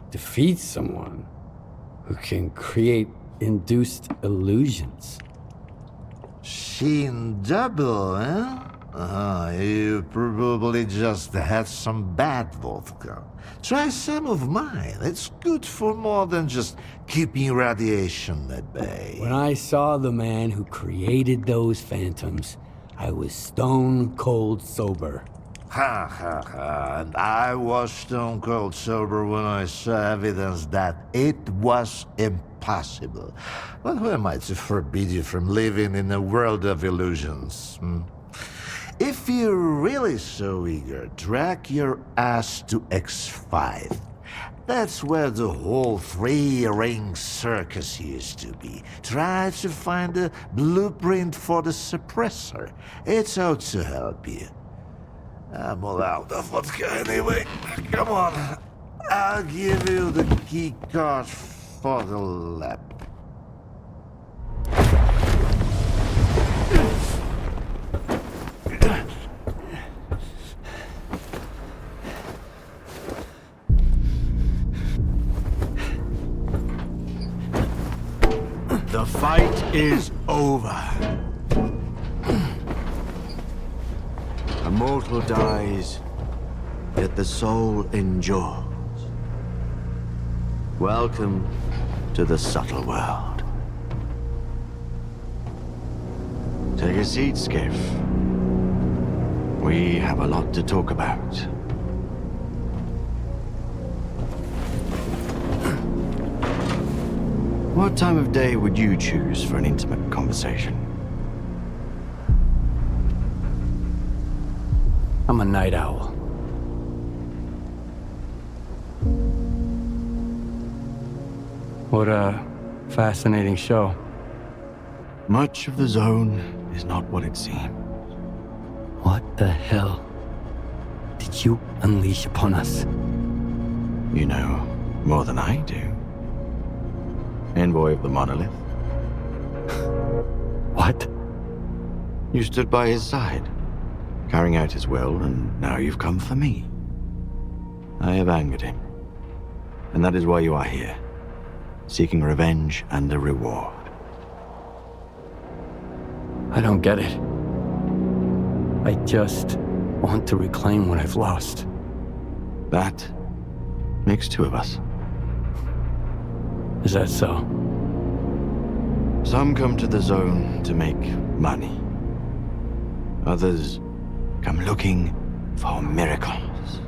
defeat someone who can create induced illusions? Sheen double, eh? You probably just had some bad vodka. Try some of mine. It's good for more than just keeping radiation at bay. When I saw the man who created those phantoms, I was stone cold sober. Ha ha ha, and I was stone cold sober when I saw evidence that it was impossible. But who am I to forbid you from living in a world of illusions? If you're really so eager, drag your ass to X5. That's where the whole 3-ring circus used to be. Try to find a blueprint for the suppressor. It's out to help you. I'm all out of vodka anyway. Come on. I'll give you the key card for the lab. The fight is over. A mortal dies, yet the soul endures. Welcome to the subtle world. Take a seat, Skiff. We have a lot to talk about. What time of day would you choose for an intimate conversation? I'm a night owl. What a fascinating show. Much of the zone is not what it seems. What the hell did you unleash upon us? You know more than I do. Envoy of the Monolith. What? You stood by his side, carrying out his will, and now you've come for me. I have angered him, and that is why you are here, seeking revenge and a reward. I don't get it. I just want to reclaim what I've lost. That makes 2 of us. Is that so? Some come to the zone to make money. Others come looking for miracles.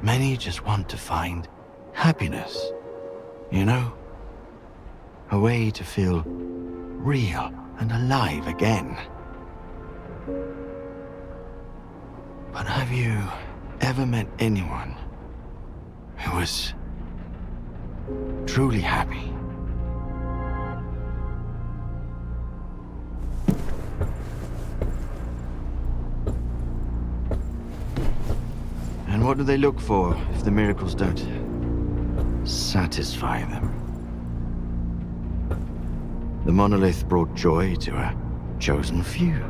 Many just want to find happiness. You know? A way to feel real and alive again. But have you ever met anyone who was truly happy? And what do they look for if the miracles don't satisfy them? The monolith brought joy to a chosen few.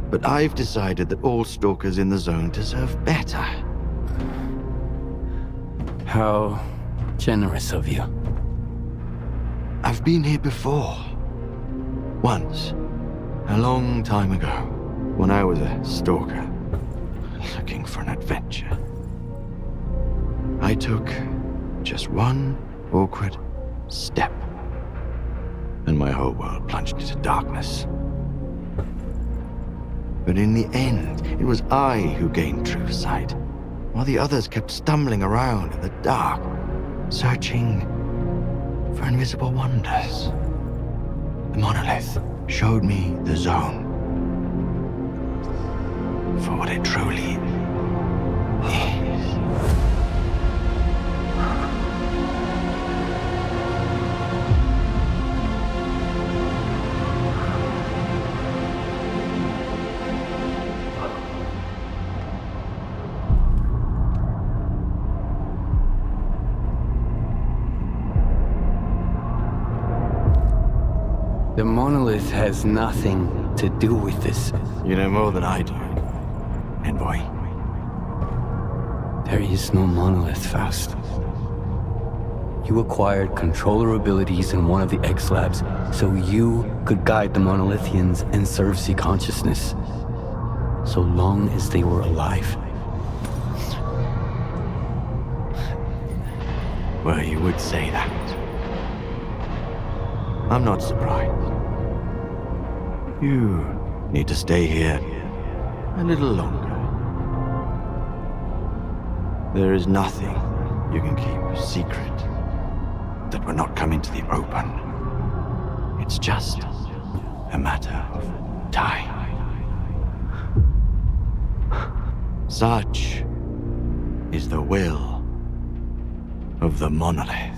But I've decided that all stalkers in the zone deserve better. How generous of you. I've been here before. Once. A long time ago. When I was a stalker. Looking for an adventure. I took just one awkward step. and my whole world plunged into darkness. But in the end, it was I who gained true sight, while the others kept stumbling around in the dark, searching for invisible wonders. The monolith showed me the zone for what it truly is. The monolith has nothing to do with this. You know more than I do, envoy. There is no monolith, Faust. You acquired controller abilities in one of the X-Labs so you could guide the Monolithians and serve C consciousness. So long as they were alive. Well, you would say that. I'm not surprised. You need to stay here a little longer. There is nothing you can keep secret that will not come into the open. It's just a matter of time. Such is the will of the monolith.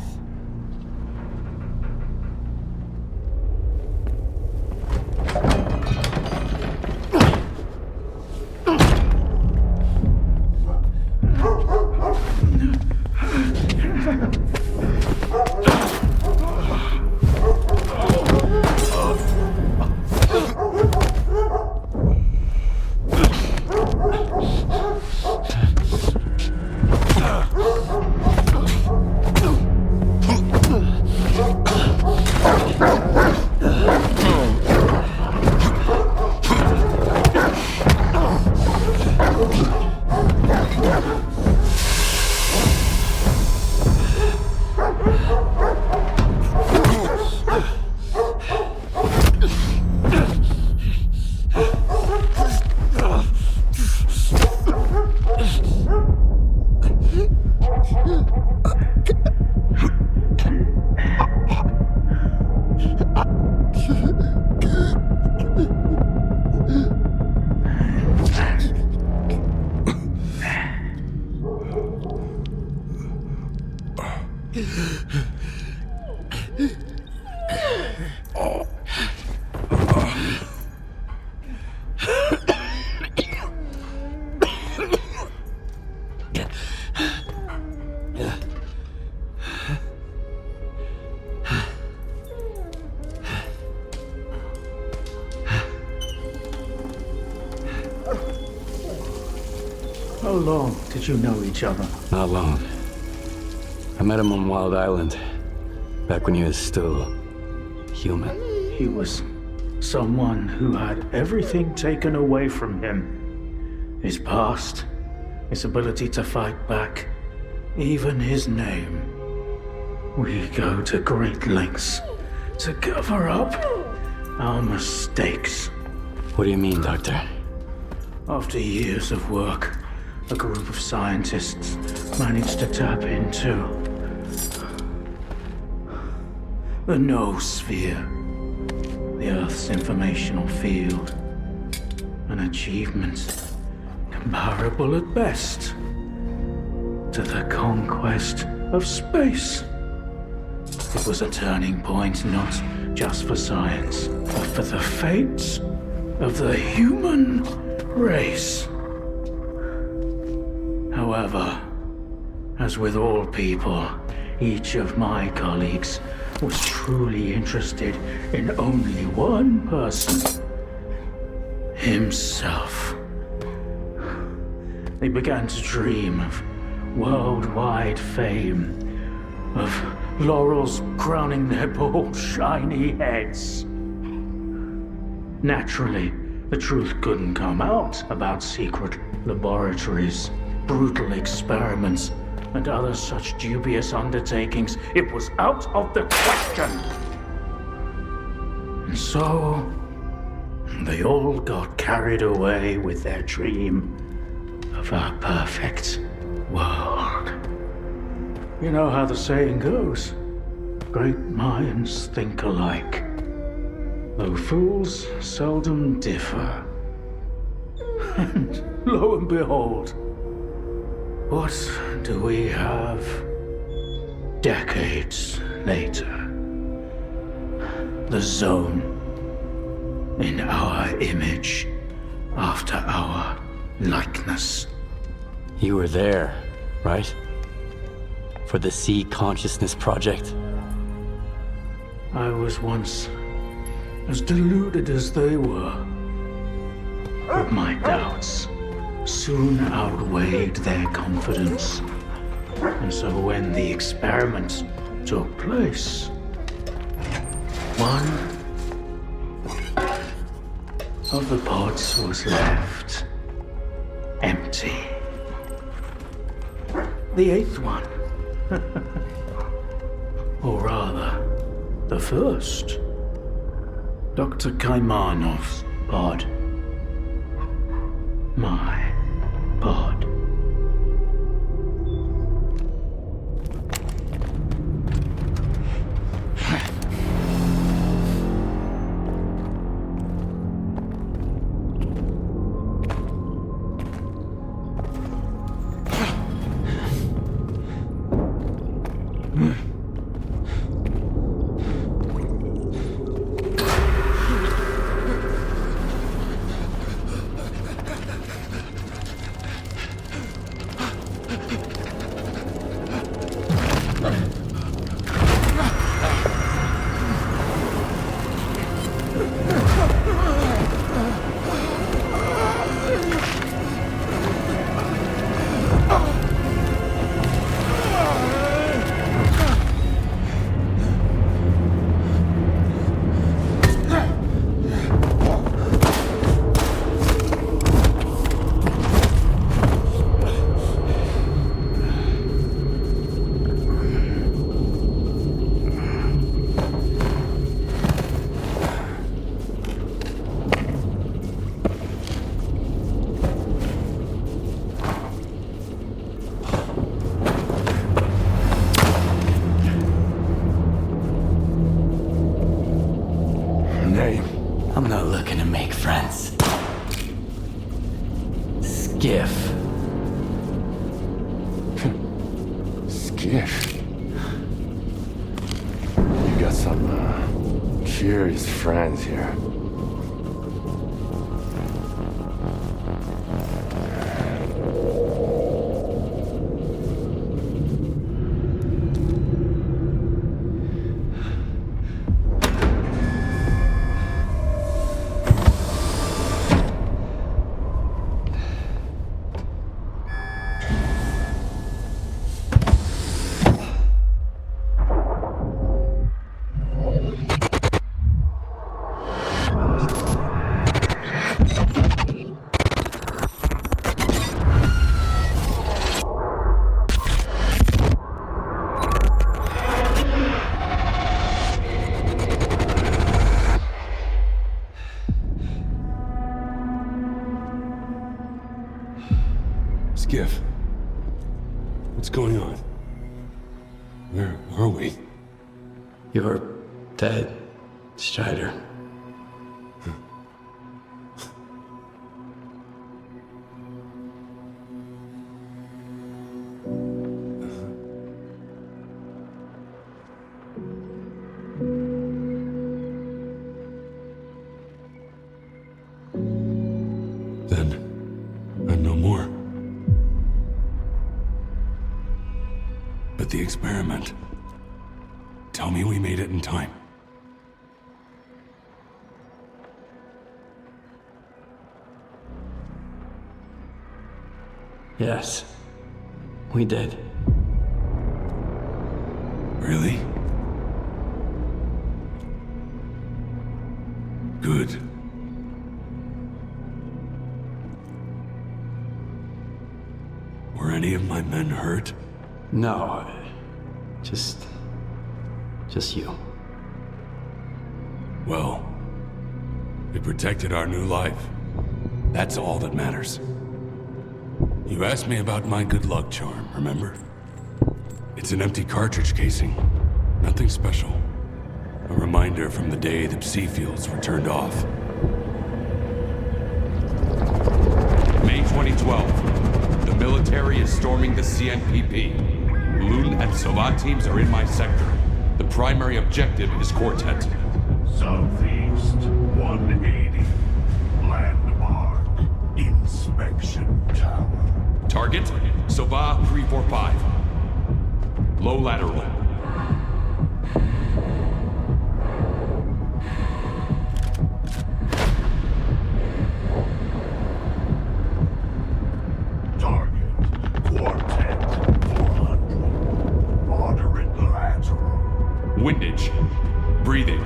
How long did you know each other? Not long. I met him on Wild Island, back when he was still human. He was someone who had everything taken away from him. His past, his ability to fight back, even his name. We go to great lengths to cover up our mistakes. What do you mean, Doctor? After years of work, a group of scientists managed to tap into the noosphere, the Earth's informational field. An achievement comparable at best to the conquest of space. It was a turning point not just for science, but for the fates of the human race. However, as with all people, each of my colleagues was truly interested in only one person: himself. They began to dream of worldwide fame, of laurels crowning their bald, shiny heads. Naturally, the truth couldn't come out about secret laboratories, brutal experiments, and other such dubious undertakings. It was out of the question. And so, they all got carried away with their dream of our perfect world. You know how the saying goes, great minds think alike, though fools seldom differ. And lo and behold, what do we have decades later? The Zone, in our image, after our likeness. You were there, right? For the Sea Consciousness Project? I was once as deluded as they were. But my doubts soon outweighed their confidence. And so when the experiment took place, one of the pods was left empty. The eighth one, or rather, the first, Dr. Kaimanov's pod. My pod. I'm not looking to make friends. Skiff. Skiff? You got some, curious friends here. Skiff. What's going on? Where are we? You're dead, Strider. Then, I'm no more. But the experiment. Tell me we made it in time. Yes, we did. Really? Good. Were any of my men hurt? No, just you. Well, We protected our new life. That's all that matters. You asked me about my good luck charm, remember? It's an empty cartridge casing. Nothing special. A reminder from the day the psi fields were turned off. May 2012. The military is storming the CNPP. Loon and Sovat teams are in my sector. The primary objective is Quartet. Southeast 180. Landmark. Inspection tower. Target, Sova 345. Low lateral. Target, Quartet 400. Moderate lateral. Windage. Breathing.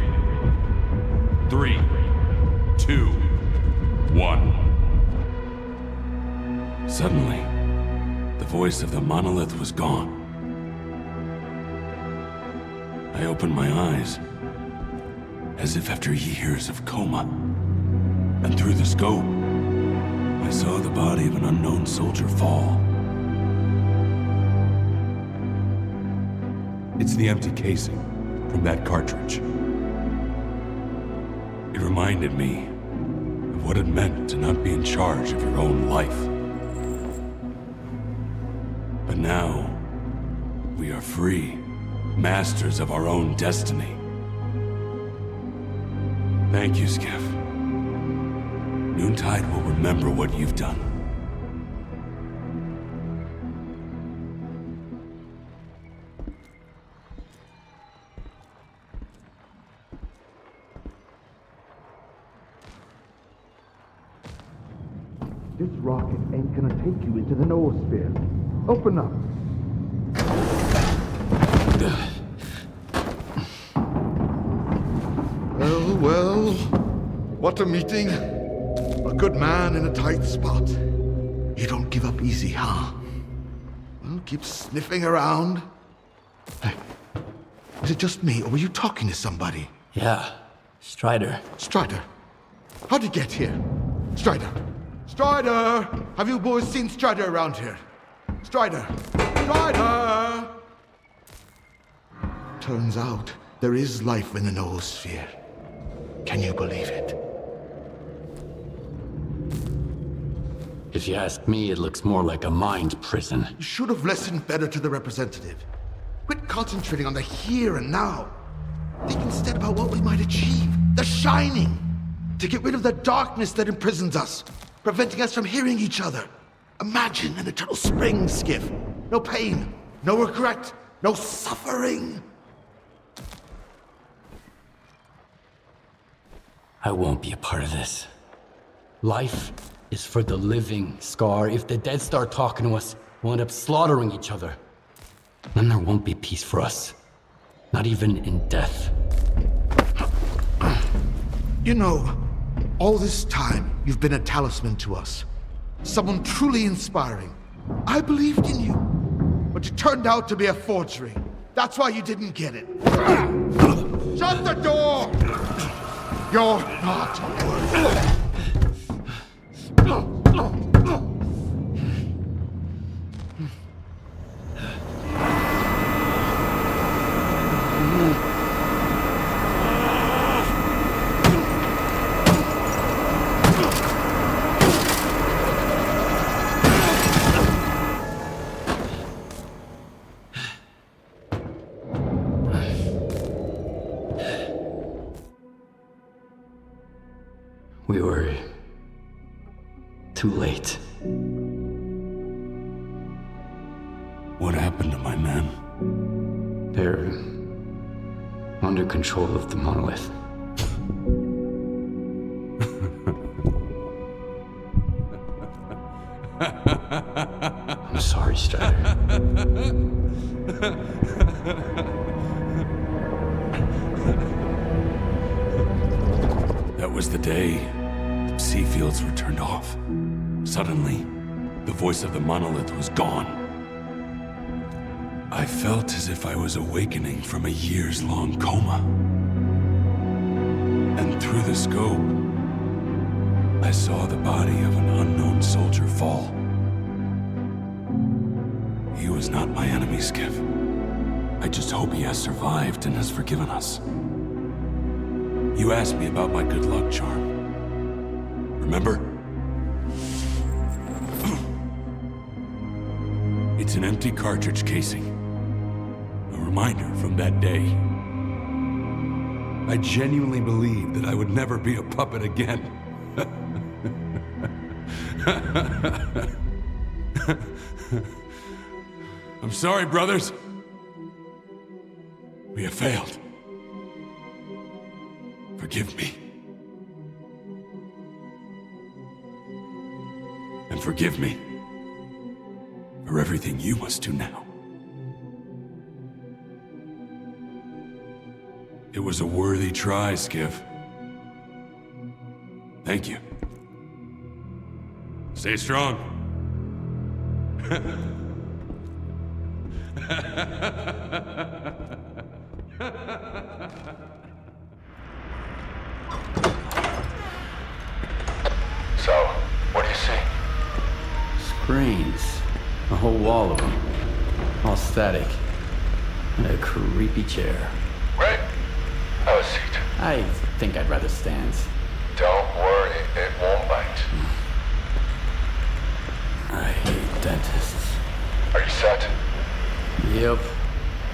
3, 2, 1. Suddenly, the voice of the monolith was gone. I opened my eyes, as if after years of coma. And through the scope, I saw the body of an unknown soldier fall. It's the empty casing from that cartridge. It reminded me of what it meant to not be in charge of your own life. But now, we are free, masters of our own destiny. Thank you, Skiff. Noontide will remember what you've done. This rocket ain't gonna take you into the noosphere. Open up. Well, what a meeting. A good man in a tight spot. You don't give up easy, huh? Well, keep sniffing around. Hey, is it just me, or were you talking to somebody? Yeah, Strider. Strider? How'd you get here? Strider! Strider! Have you boys seen Strider around here? Strider! Strider! Turns out there is life in the noosphere. Can you believe it? If you ask me, it looks more like a mind prison. You should have listened better to the representative. Quit concentrating on the here and now. Think instead about what we might achieve. The shining! To get rid of the darkness that imprisons us, preventing us from hearing each other. Imagine an eternal spring, Skiff. No pain, no regret, no suffering. I won't be a part of this. Life is for the living, Scar. If the dead start talking to us, we'll end up slaughtering each other. Then there won't be peace for us. Not even in death. You know, all this time, you've been a talisman to us. Someone truly inspiring. I believed in you. But you turned out to be a forgery. That's why you didn't get it. Shut the door! You're not worthy. We were too late. What happened to my men? They're under control of the monolith. I'm sorry, Strider. That was the day the psi fields were turned off. Suddenly, the voice of the monolith was gone. I felt as if I was awakening from a years-long coma. And through the scope, I saw the body of an unknown soldier fall. He was not my enemy, Skiff. I just hope he has survived and has forgiven us. You asked me about my good luck charm. Remember? It's an empty cartridge casing. A reminder from that day. I genuinely believed that I would never be a puppet again. I'm sorry, brothers. We have failed. Forgive me. And forgive me for everything you must do now. It was a worthy try, Skiff. Thank you. Stay strong. So, what do you see? Screens. A whole wall of them. All static. And a creepy chair. Right. Have a seat. I think I'd rather stand. Don't worry, it won't bite. I hate dentists. Are you set? Yep.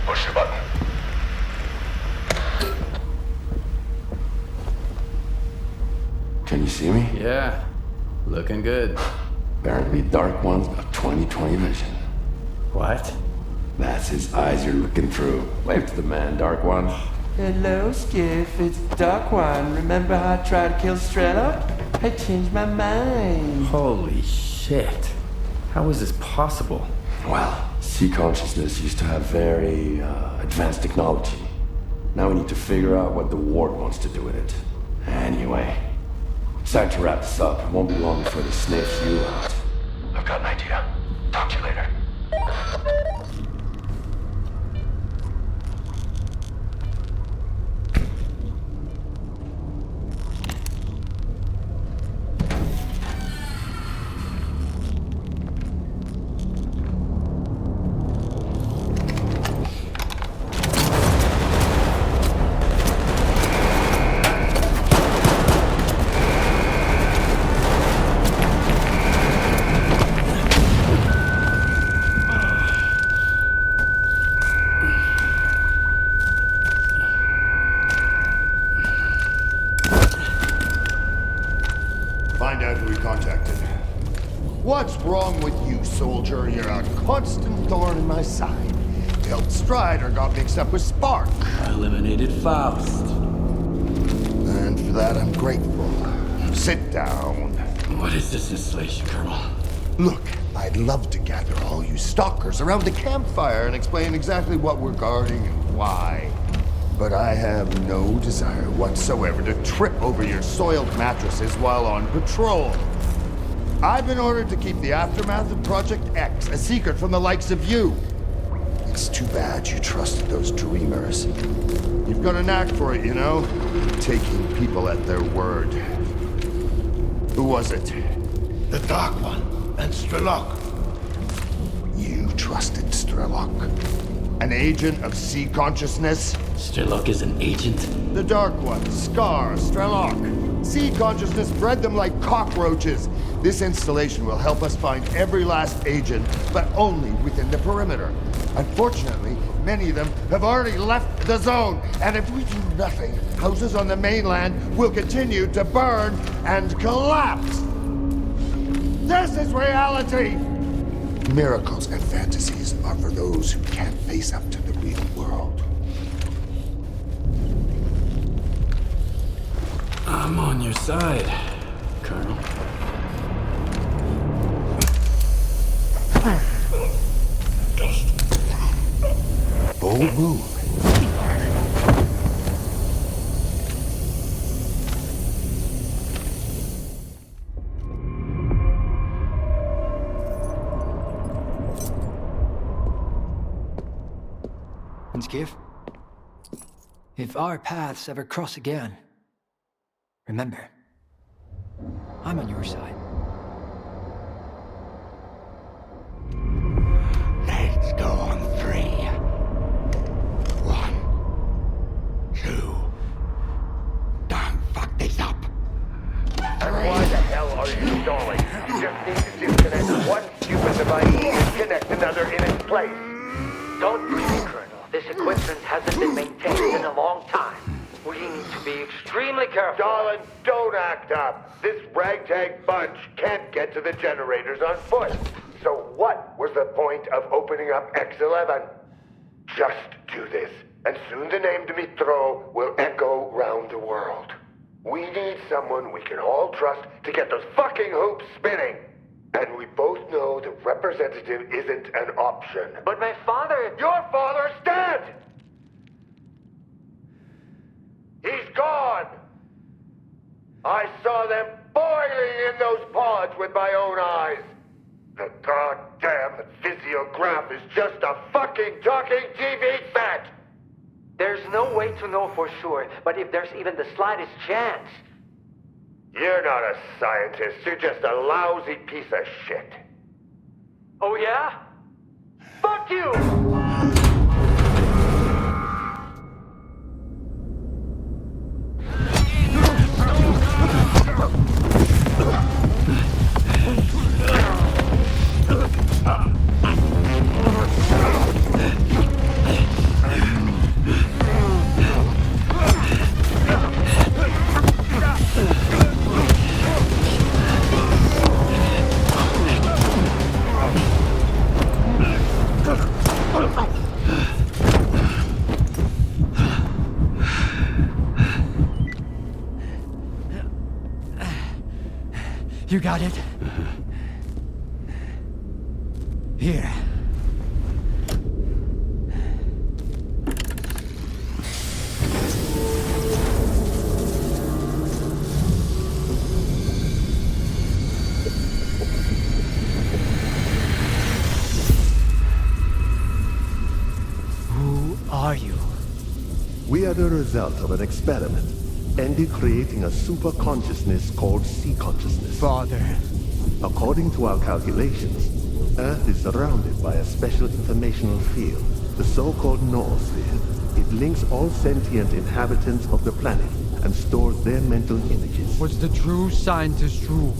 Push the button. Can you see me? Yeah. Looking good. Apparently Dark One's got 20/20 vision. What? That's his eyes you're looking through. Wave to the man, Dark One. Hello, Skiff. It's Dark One. Remember how I tried to kill Strelok? I changed my mind. Holy shit. How is this possible? Well, sea consciousness used to have very advanced technology. Now we need to figure out what the ward wants to do with it. Anyway, it's time to wrap this up. It won't be long before they sniff you out. I've got an idea. Talk to you later. Find out who he contacted. What's wrong with you, soldier? You're a constant thorn in my side. Helped Strider got mixed up with Spark. I eliminated Faust. And for that, I'm grateful. Sit down. What is this installation, Colonel? Look, I'd love to gather all you stalkers around the campfire and explain exactly what we're guarding and why. But I have no desire whatsoever to trip over your soiled mattresses while on patrol. I've been ordered to keep the aftermath of Project X a secret from the likes of you. It's too bad you trusted those dreamers. You've got a knack for it, you know? Taking people at their word. Who was it? The Dark One and Strelok. You trusted Strelok? An agent of sea consciousness? Strelok is an agent? The Dark One, S.T.A.L.K.E.R, Strelok. Sea consciousness bred them like cockroaches. This installation will help us find every last agent, but only within the perimeter. Unfortunately, many of them have already left the zone, and if we do nothing, houses on the mainland will continue to burn and collapse. This is reality! Miracles and fantasies are for those who can't face up to the real world. I'm on your side, Colonel. Bold move. And Skiff, if our paths ever cross again, remember, I'm on your side. Let's go on 3. 1, 2. Don't fuck this up. And why the hell are you stalling? You just need to disconnect one stupid device and connect another in its place. Don't worry, Colonel. This equipment hasn't been maintained in a long time. We need to be extremely careful. Darling, don't act up. This ragtag bunch can't get to the generators on foot. So what was the point of opening up X11? Just do this, and soon the name Dmitro will echo round the world. We need someone we can all trust to get those fucking hoops spinning. And we both know the representative isn't an option. But my father... Your father's dead! He's gone! I saw them boiling in those pods with my own eyes. The goddamn physiograph is just a fucking talking TV set! There's no way to know for sure, but if there's even the slightest chance... You're not a scientist, you're just a lousy piece of shit. Oh yeah? Fuck you! You got it? Here. Who are you? We are the result of an experiment, ended creating a super consciousness called sea consciousness. Father. According to our calculations, Earth is surrounded by a special informational field, the so-called noosphere. It links all sentient inhabitants of the planet and stores their mental images. What's the true scientist rule?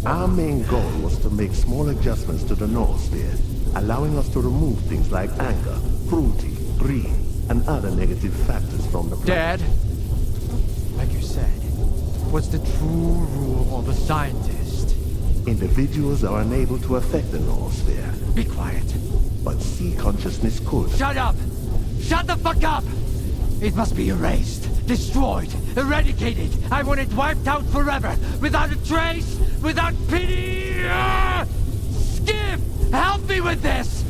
Our main goal was to make small adjustments to the noosphere, allowing us to remove things like anger, cruelty, greed, and other negative factors from the planet. Dad? Like you said, what's the true rule of a scientist? Individuals are unable to affect the noosphere. Be quiet. But sea consciousness could. Shut up! Shut the fuck up! It must be erased, destroyed, eradicated. I want it wiped out forever, without a trace, without pity! Skip! Help me with this!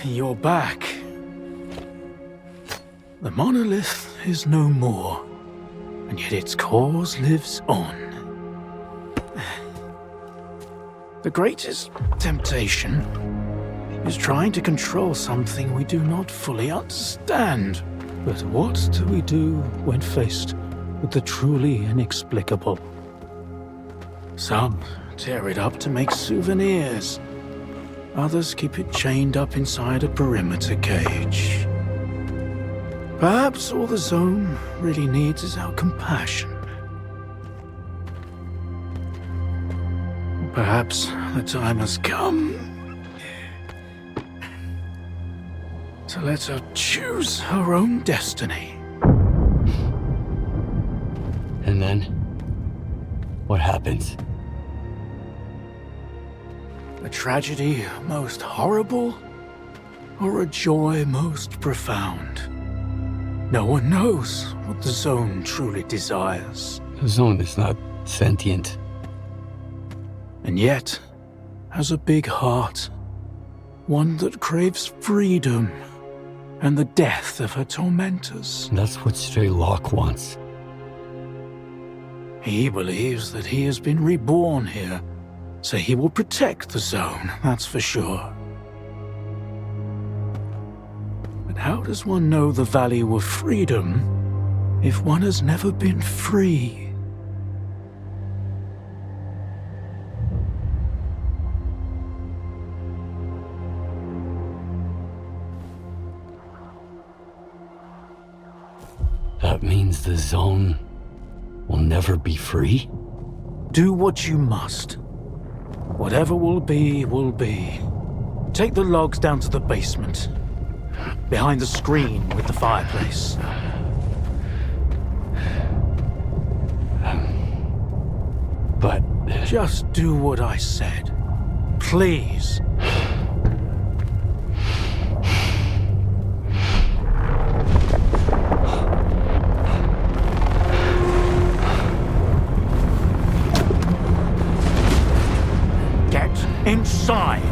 You're back. The monolith is no more, and yet its cause lives on. The greatest temptation is trying to control something we do not fully understand. But what do we do when faced with the truly inexplicable? Some tear it up to make souvenirs. Others keep it chained up inside a perimeter cage. Perhaps all the zone really needs is our compassion. Perhaps the time has come to let her choose her own destiny. And then, what happens? A tragedy most horrible, or a joy most profound? No one knows what the Zone truly desires. The Zone is not sentient. And yet, has a big heart. One that craves freedom and the death of her tormentors. That's what Strelok wants. He believes that he has been reborn here, so he will protect the Zone, that's for sure. But how does one know the value of freedom if one has never been free? That means the Zone will never be free? Do what you must. Whatever will be, will be. Take the logs down to the basement. Behind the screen with the fireplace. But... Just do what I said. Please. Inside!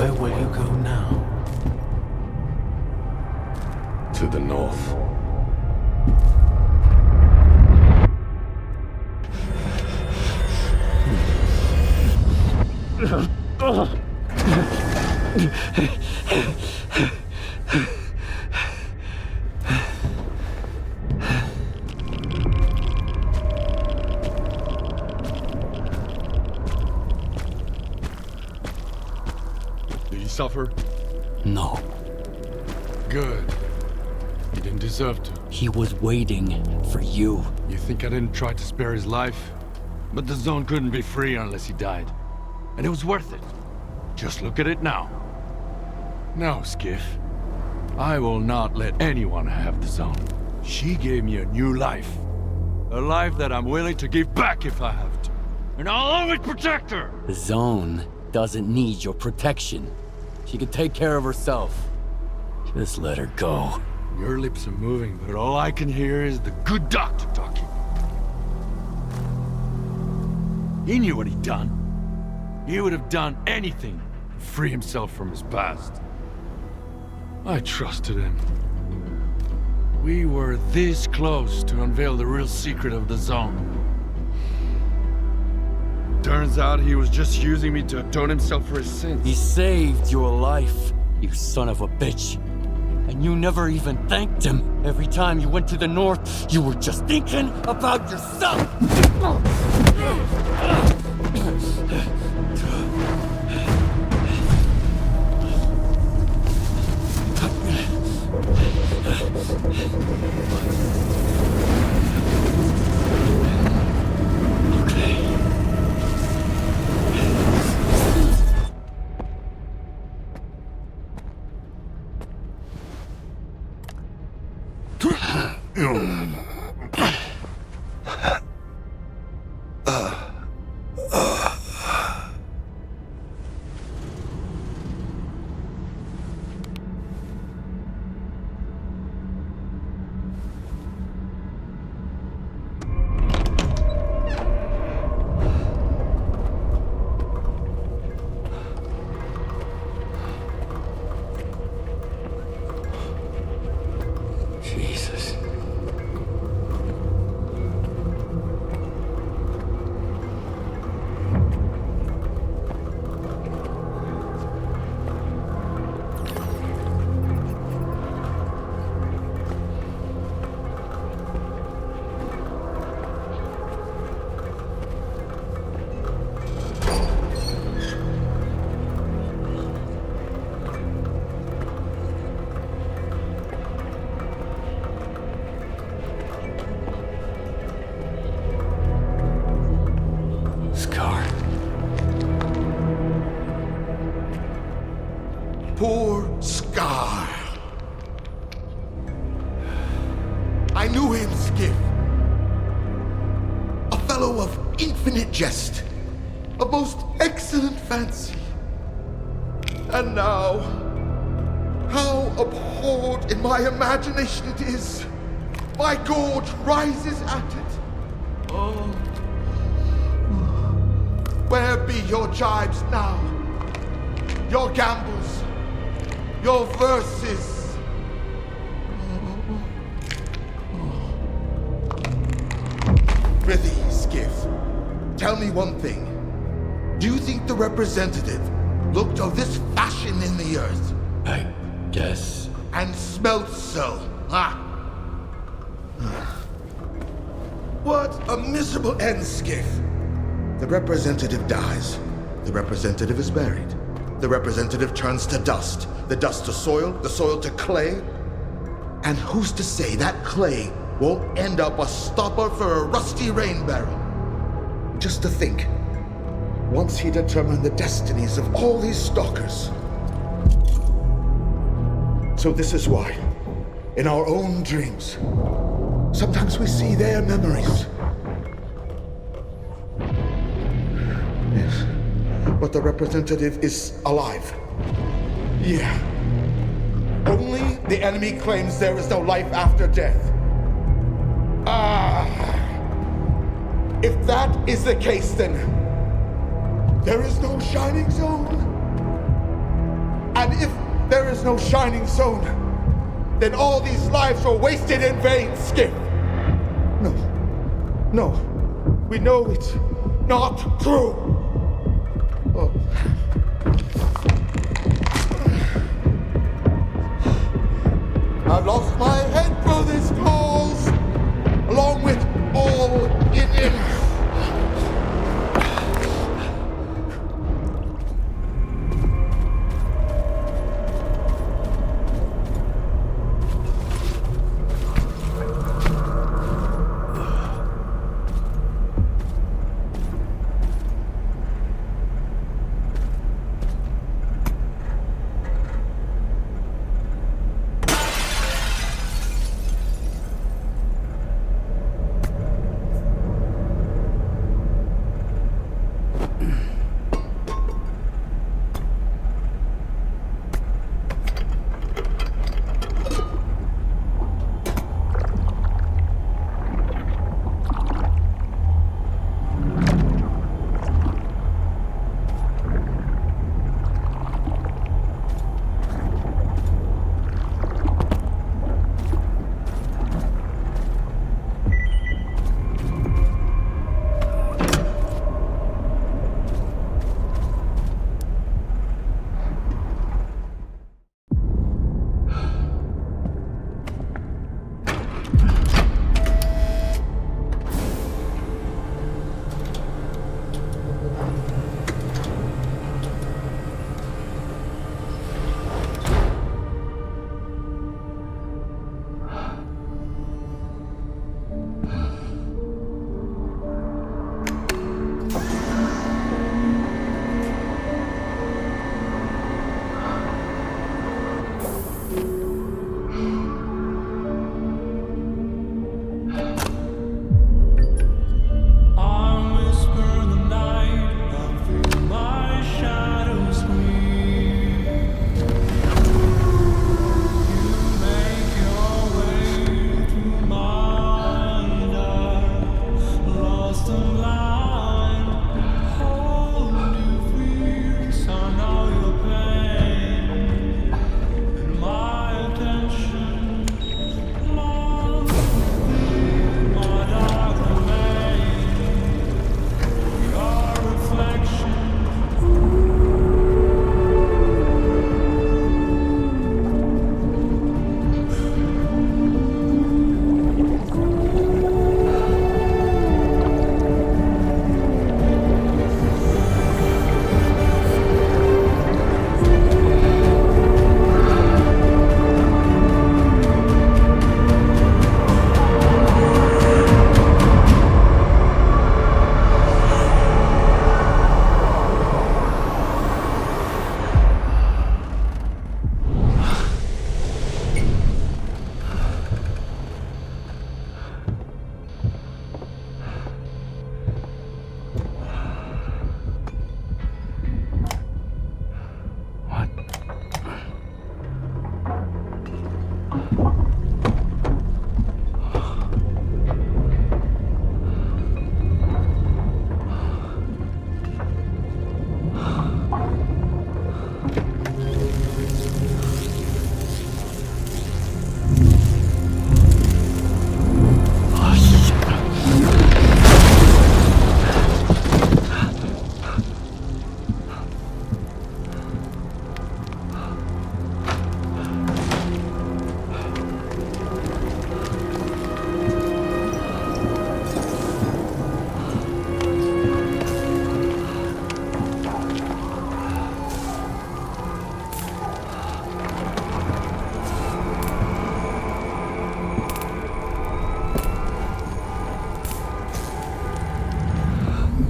Where will you go now? To the north. Did he suffer? No. Good. He didn't deserve to. He was waiting for you. You think I didn't try to spare his life? But the zone couldn't be free unless he died. And it was worth it. Just look at it now. No, Skiff. I will not let anyone have the zone. She gave me a new life. A life that I'm willing to give back if I have to. And I'll always protect her! The zone doesn't need your protection. She can take care of herself. Just let her go. Your lips are moving, but all I can hear is the good doctor talking. He knew what he'd done. He would have done anything to free himself from his past. I trusted him. We were this close to unveil the real secret of the zone. Turns out he was just using me to atone himself for his sins. He saved your life, you son of a bitch. And you never even thanked him. Every time you went to the north, you were just thinking about yourself! Poor Scar. I knew him, Skiff. A fellow of infinite jest, of most excellent fancy. And now, how abhorred in my imagination it is. My gorge rises at it. Oh. Where be your jibes now? Your gambles? Your verses? Prithee, Skiff, tell me one thing. Do you think the representative looked of this fashion in the earth? I guess. And smelt so, huh? What a miserable end, Skiff. The representative dies. The representative is buried. The representative turns to dust. The dust to soil, the soil to clay. And who's to say that clay won't end up a stopper for a rusty rain barrel? Just to think, once he determined the destinies of all these stalkers. So this is why, in our own dreams, sometimes we see their memories. Yes, but the representative is alive. Yeah. Only the enemy claims there is no life after death. If that is the case, then there is no shining zone. And if there is no shining zone, then all these lives were wasted in vain, Skip. No, we know it's not true. Oh. I've lost my head for this cause, along with all in it.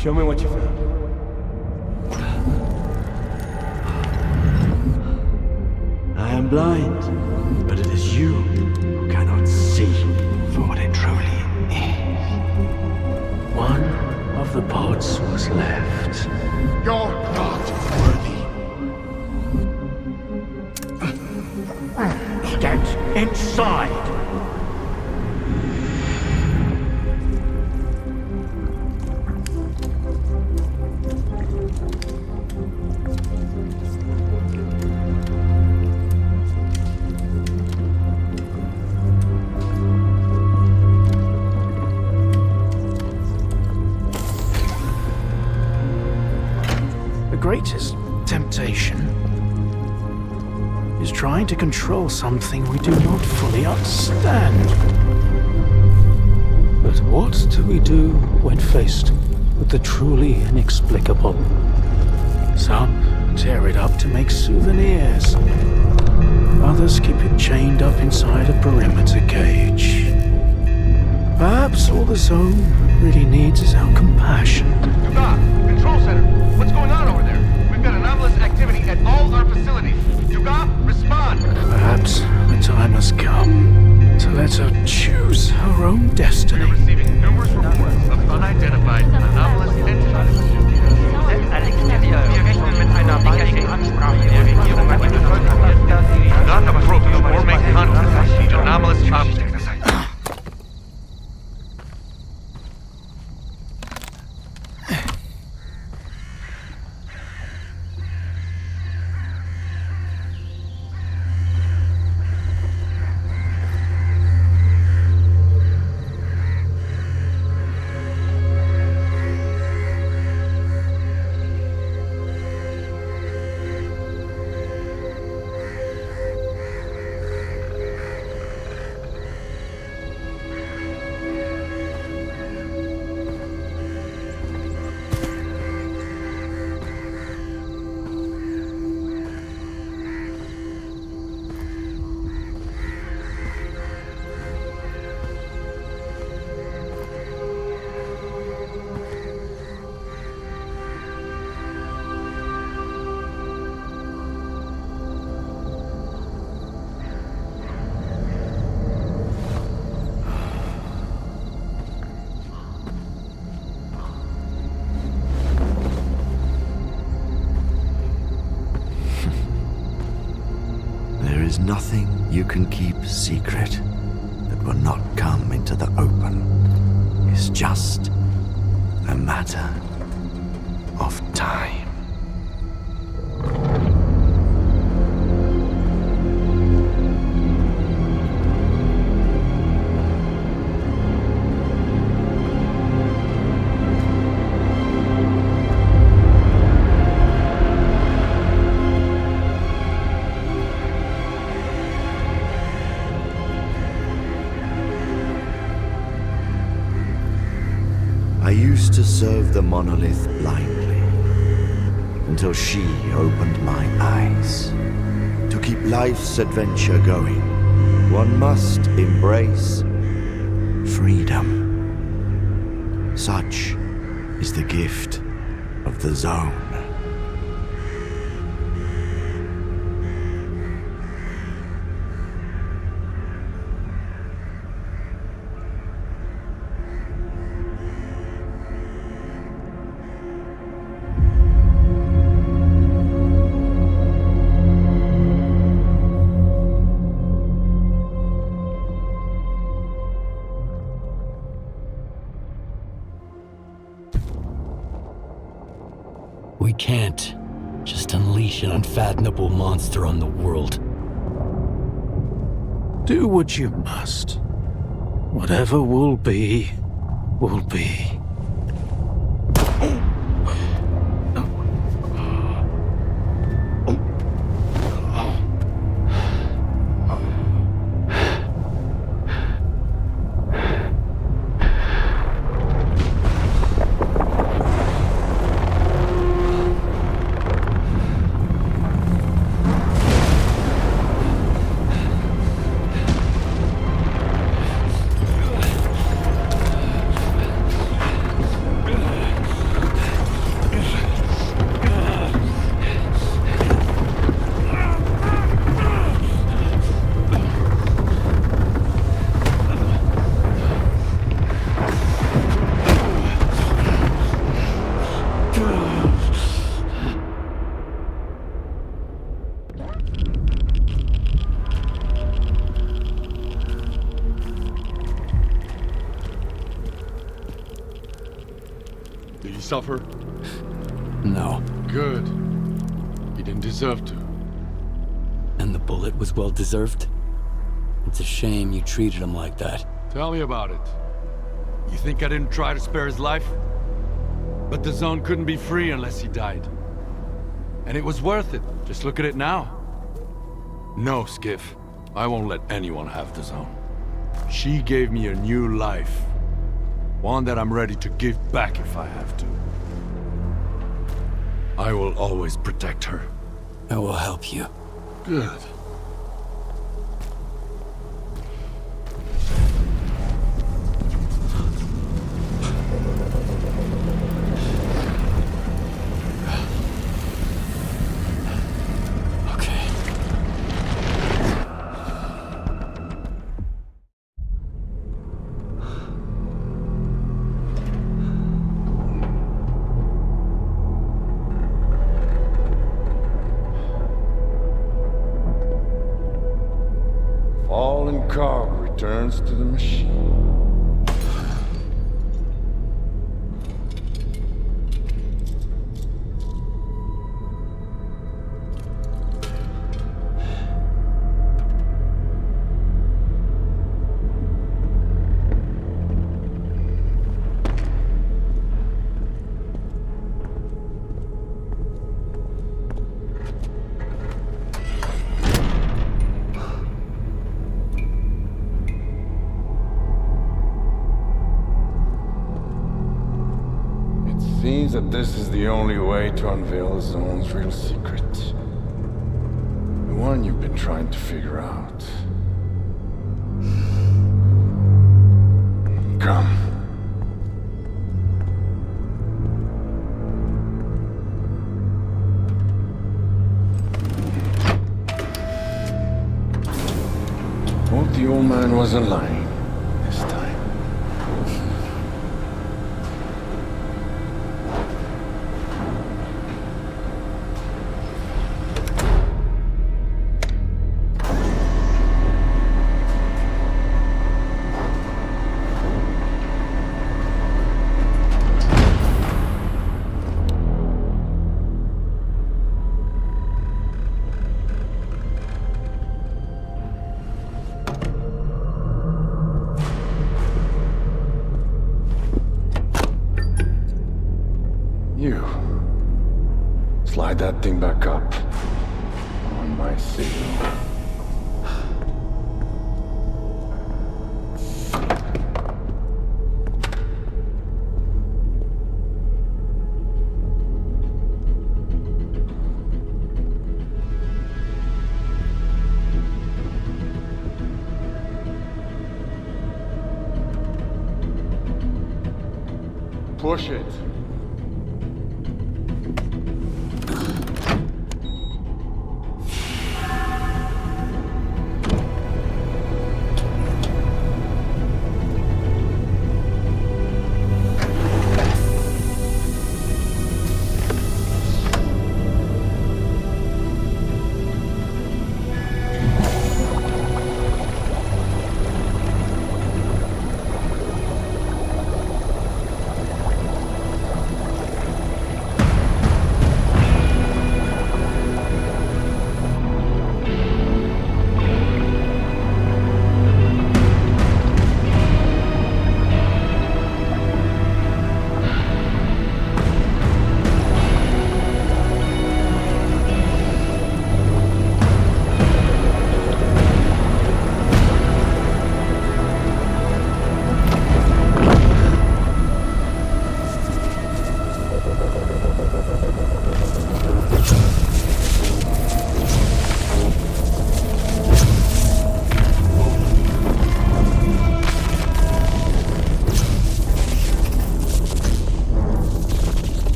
Show me what you found. I am blind, but it is you who cannot see for what it truly is. One of the pods was left. You're not worthy. Get inside! The greatest temptation is trying to control something we do not fully understand. But what do we do when faced with the truly inexplicable? Some tear it up to make souvenirs. Others keep it chained up inside a perimeter cage. Perhaps all the zone really needs is our compassion. Dugas, Control Center, what's going on over there? We've got anomalous activity at all our facilities. Dugas, respond! Perhaps the time has come to let her choose her own destiny. We're receiving numerous reports of unidentified anomalous entities. Do not approach or make contact with anomalous objects. There is nothing you can keep secret that will not come into the open. It's just a matter of time. I used to serve the monolith blindly, until she opened my eyes. To keep life's adventure going, one must embrace freedom. Such is the gift of the zone. We can't just unleash an unfathomable monster on the world. Do what you must. Whatever will be, will be. Did he suffer? No. Good. He didn't deserve to. And the bullet was well deserved? It's a shame you treated him like that. Tell me about it. You think I didn't try to spare his life? But the zone couldn't be free unless he died. And it was worth it. Just look at it now. No, Skiff. I won't let anyone have the zone. She gave me a new life. One that I'm ready to give back if I have to. I will always protect her. I will help you. Good. Fallen cargo returns to the machine. Seems that this is the only way to unveil the zone's real secret. The one you've been trying to figure out. Come. Hope the old man wasn't lying this time. You. Slide that thing back up. On my signal. Push it.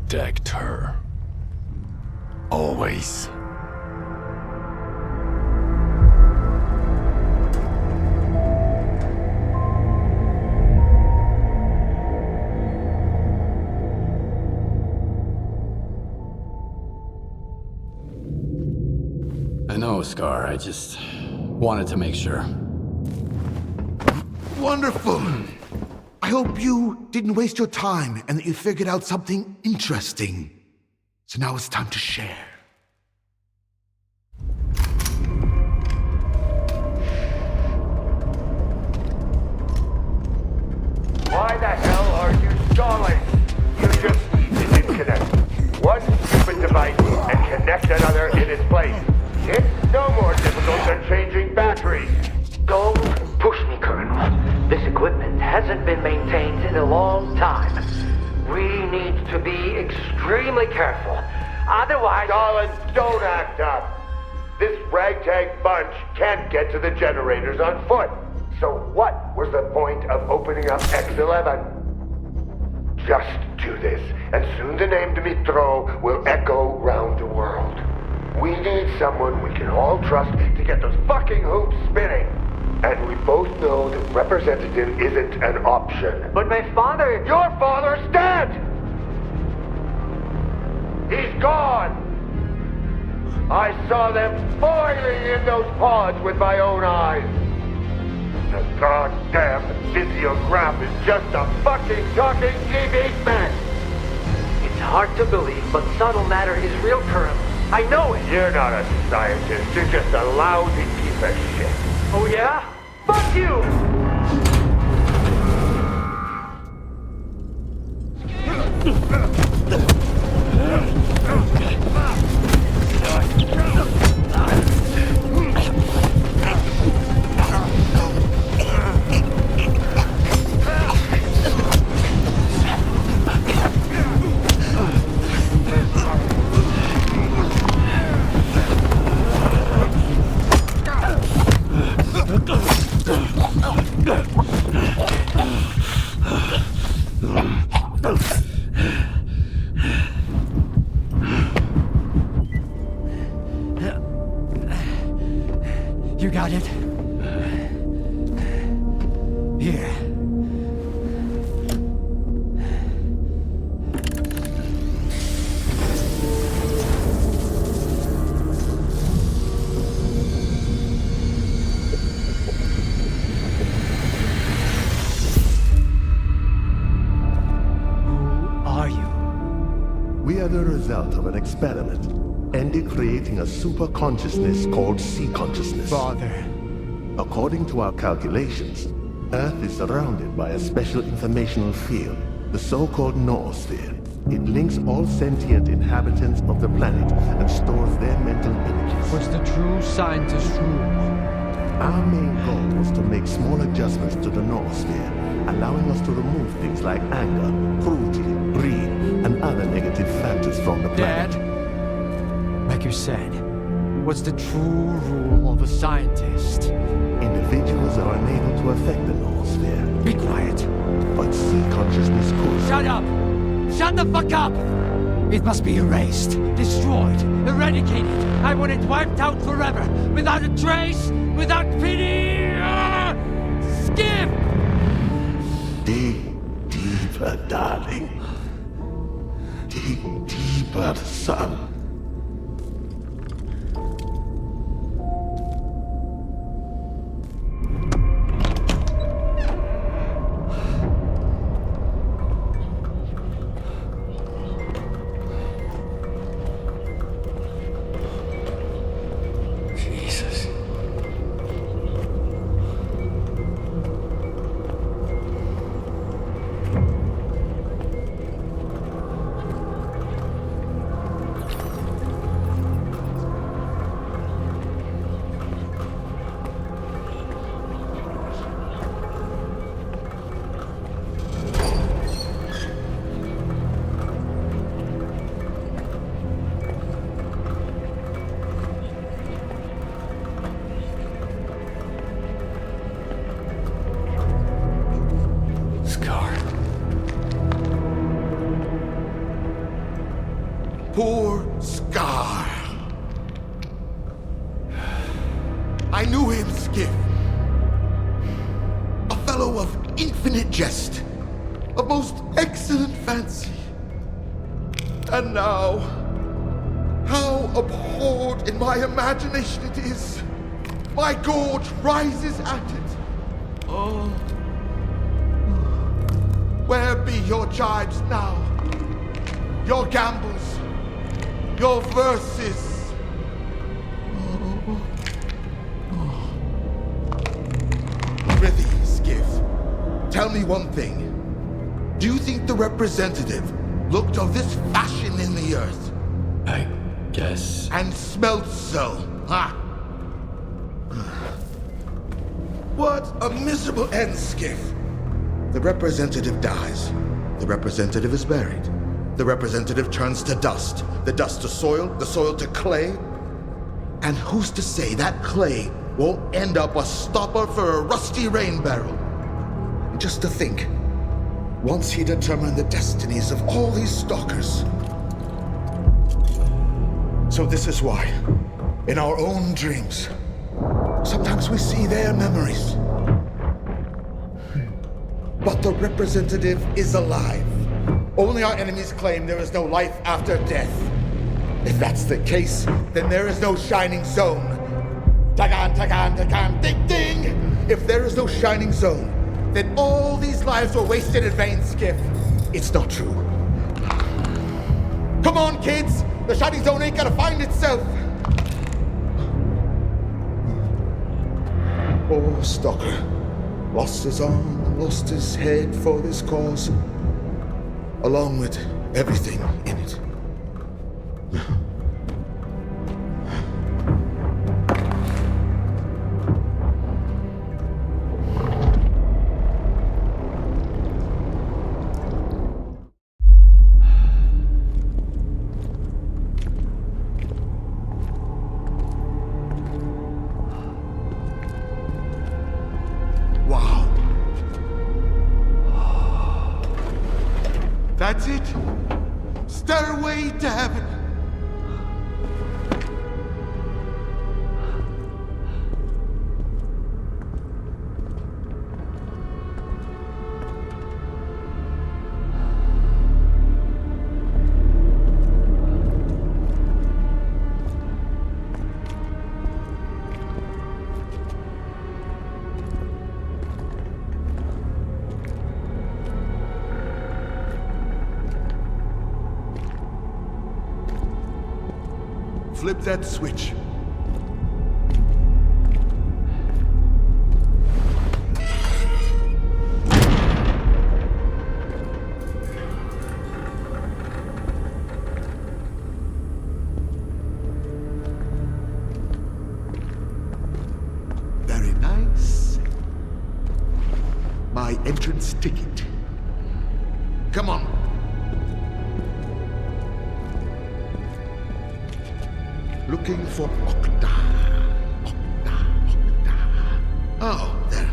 protect her. Always. I know, Scar. I just wanted to make sure. Wonderful! I hope you didn't waste your time and that you figured out something interesting. So now it's time to share. Why the hell are you stalling? You just disconnect one stupid device and connect another in its place. It's no more difficult than changing batteries. Don't push me, Colonel. This equipment hasn't been maintained in a long time. We need to be extremely careful. Otherwise... Stalin, don't act up. This ragtag bunch can't get to the generators on foot. So what was the point of opening up X11? Just do this, and soon the name Dmitro will echo round the world. We need someone we can all trust to get those fucking hoops spinning. And we both know that representative isn't an option. But my father... Your father's dead! He's gone! I saw them boiling in those pods with my own eyes. The goddamn physiograph is just a fucking talking TV mess! It's hard to believe, but subtle matter is real, Colonel. I know it! You're not a scientist, you're just a lousy piece of shit. Oh yeah? Fuck you! You got it? Here. Who are you? We are the result of an experiment, ended creating a super consciousness called C-consciousness. Father. According to our calculations, Earth is surrounded by a special informational field, the so-called noosphere. It links all sentient inhabitants of the planet and stores their mental images. What's the true scientist rule? Our main goal was to make small adjustments to the noosphere, allowing us to remove things like anger, cruelty, greed, and other negative factors from the planet. Dad, like you said, what's the true rule of a scientist? Individuals are unable to affect the noosphere. Be quiet. But C-consciousness could. Shut up! Shut the fuck up! It must be erased, destroyed, eradicated. I want it wiped out forever, without a trace, without pity! Skip! Dig deeper, darling. Dig deeper, son. I knew him, Skiff. A fellow of infinite jest, of most excellent fancy. And now, how abhorred in my imagination it is. My gorge rises at it. Oh. Where be your jibes now? Your gambles? Your verses? Prithee, Skiff, tell me one thing. Do you think the representative looked of this fashion in the earth? I guess. And smelt so, huh? What a miserable end, Skiff. The representative dies. The representative is buried. The representative turns to dust. The dust to soil, the soil to clay. And who's to say that clay won't end up a stopper for a rusty rain barrel? And just to think, once he determined the destinies of all these stalkers. So this is why, in our own dreams, sometimes we see their memories. But the representative is alive. Only our enemies claim there is no life after death. If that's the case, then there is no shining zone. Tagan, tagan, tagan, ding, ding! If there is no shining zone, then all these lives were wasted in vain, Skiff. It's not true. Come on, kids! The shining zone ain't gonna find itself! Poor stalker. Lost his arm, lost his head for this cause. Along with everything in it. That's it. Stairway to heaven. Flip that switch. Very nice. My entrance ticket. Come on. Looking for Okta. Okta. Oh, there.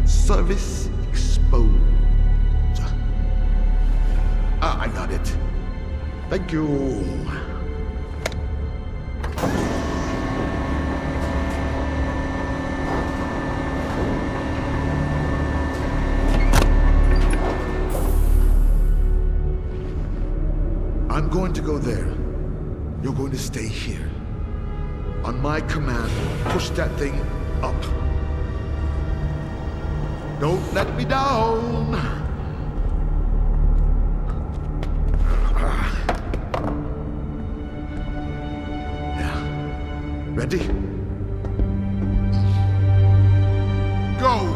Service exposed. Ah, I got it. Thank you. I'm going to go there. You're going to stay here. On my command, push that thing up. Don't let me down. Yeah. Ready? Go!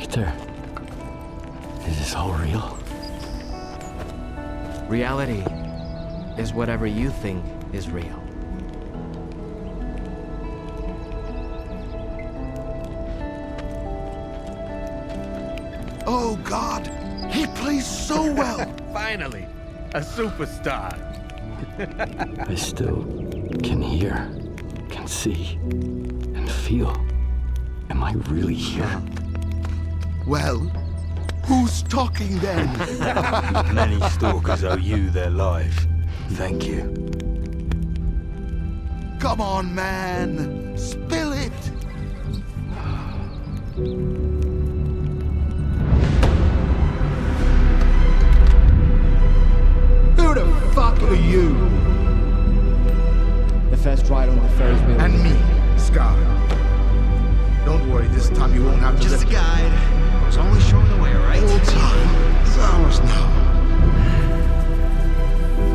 Hector, is this all real? Reality is whatever you think is real. Oh God, he plays so well. Finally, a superstar. I still can hear, can see, and feel. Am I really here? Well, who's talking then? Many stalkers owe you their life. Thank you. Come on, man. Spill it. Who the fuck are you? The first ride on the Ferris wheel. And me, Scar. Don't worry, this time you won't have to. Just a guide. I was only showing the way, right? Hold on. It's ours now.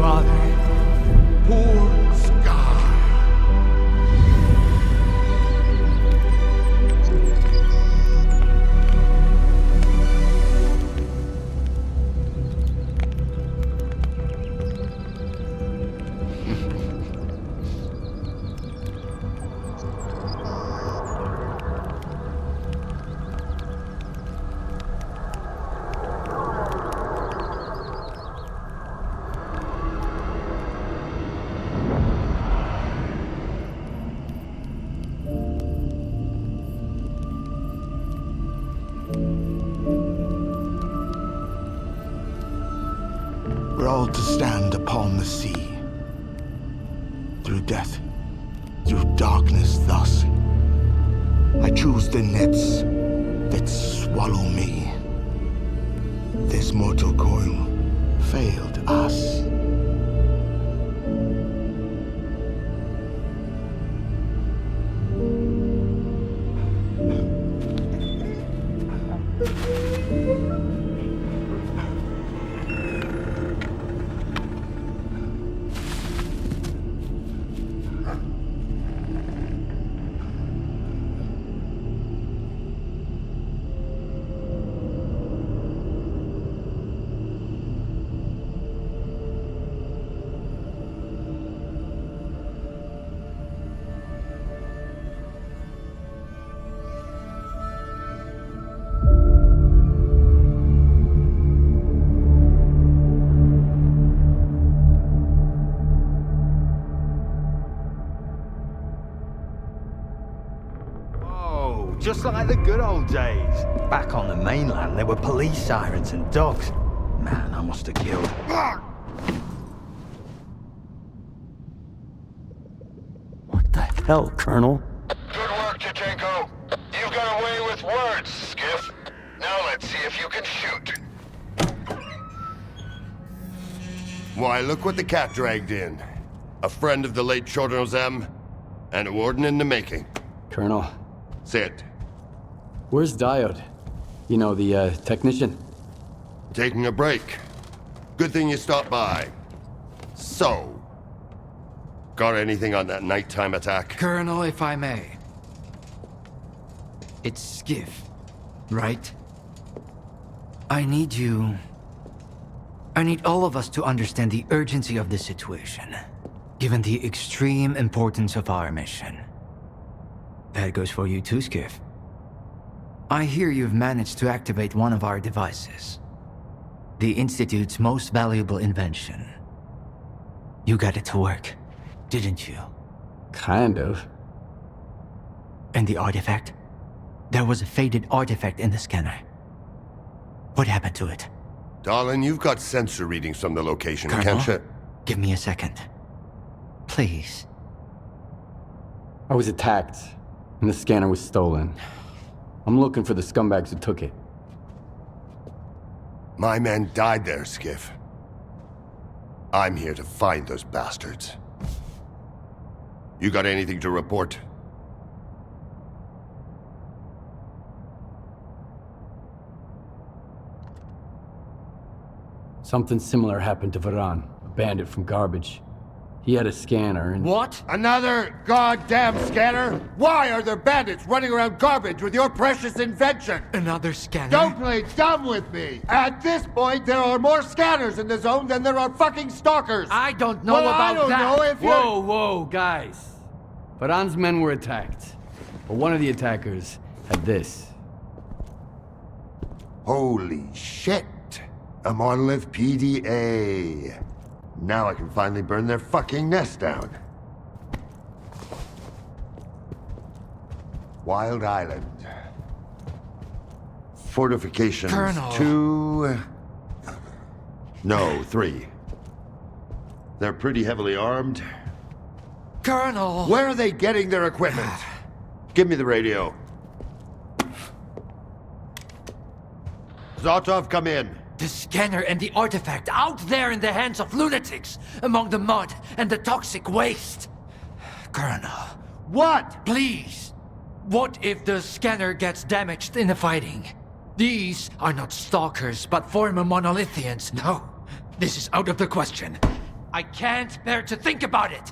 Father. Poor Scar. We're all to stand upon the sea. Through death, through darkness thus. I choose the nets that swallow me. This mortal coil failed us. Just like the good old days. Back on the mainland, there were police sirens and dogs. Man, I must have killed. What the hell, Colonel? Good work, Chichenko. You got away with words, Skiff. Now let's see if you can shoot. Why, look what the cat dragged in. A friend of the late Chornobyl M, and a warden in the making. Colonel. Sit. Where's Diode? You know, the, technician? Taking a break. Good thing you stopped by. So, got anything on that nighttime attack? Colonel, if I may. It's Skiff, right? I need all of us to understand the urgency of the situation, given the extreme importance of our mission. That goes for you too, Skiff. I hear you've managed to activate one of our devices. The Institute's most valuable invention. You got it to work, didn't you? Kind of. And the artifact? There was a faded artifact in the scanner. What happened to it? Darling, you've got sensor readings from the location, Colonel, can't you? give me a second. Please. I was attacked, and the scanner was stolen. I'm looking for the scumbags who took it. My men died there, Skiff. I'm here to find those bastards. You got anything to report? Something similar happened to Varan, a bandit from Garbage. He had a scanner and... What? Another goddamn scanner? Why are there bandits running around garbage with your precious invention? Another scanner? Don't play dumb with me! At this point, there are more scanners in the zone than there are fucking stalkers! I don't know about I don't that! know if you're... Whoa, guys. Varan's men were attacked. But one of the attackers had this. Holy shit! A monolith PDA. Now I can finally burn their fucking nest down. Wild Island. Fortifications. Colonel. 2... No, 3. They're pretty heavily armed. Colonel! Where are they getting their equipment? Give me the radio. Zotov, come in. The scanner and the artifact out there in the hands of lunatics, among the mud and the toxic waste. Colonel. What? Please. What if the scanner gets damaged in the fighting? These are not stalkers, but former monolithians. No, this is out of the question. I can't bear to think about it.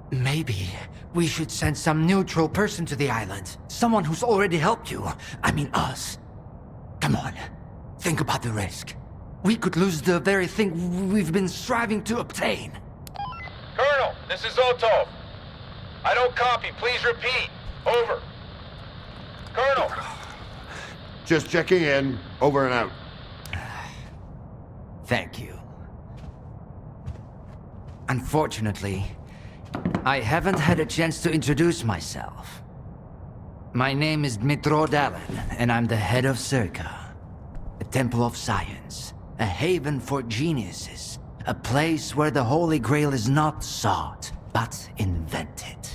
Maybe we should send some neutral person to the island. Someone who's already helped you. I mean us. Come on. Think about the risk. We could lose the very thing we've been striving to obtain. Colonel, this is Otov. I don't copy. Please repeat. Over. Colonel. Just checking in. Over and out. Thank you. Unfortunately, I haven't had a chance to introduce myself. My name is Dmitro Dalin, and I'm the head of S.T.A.L.K.E.R, a temple of science, a haven for geniuses, a place where the Holy Grail is not sought, but invented.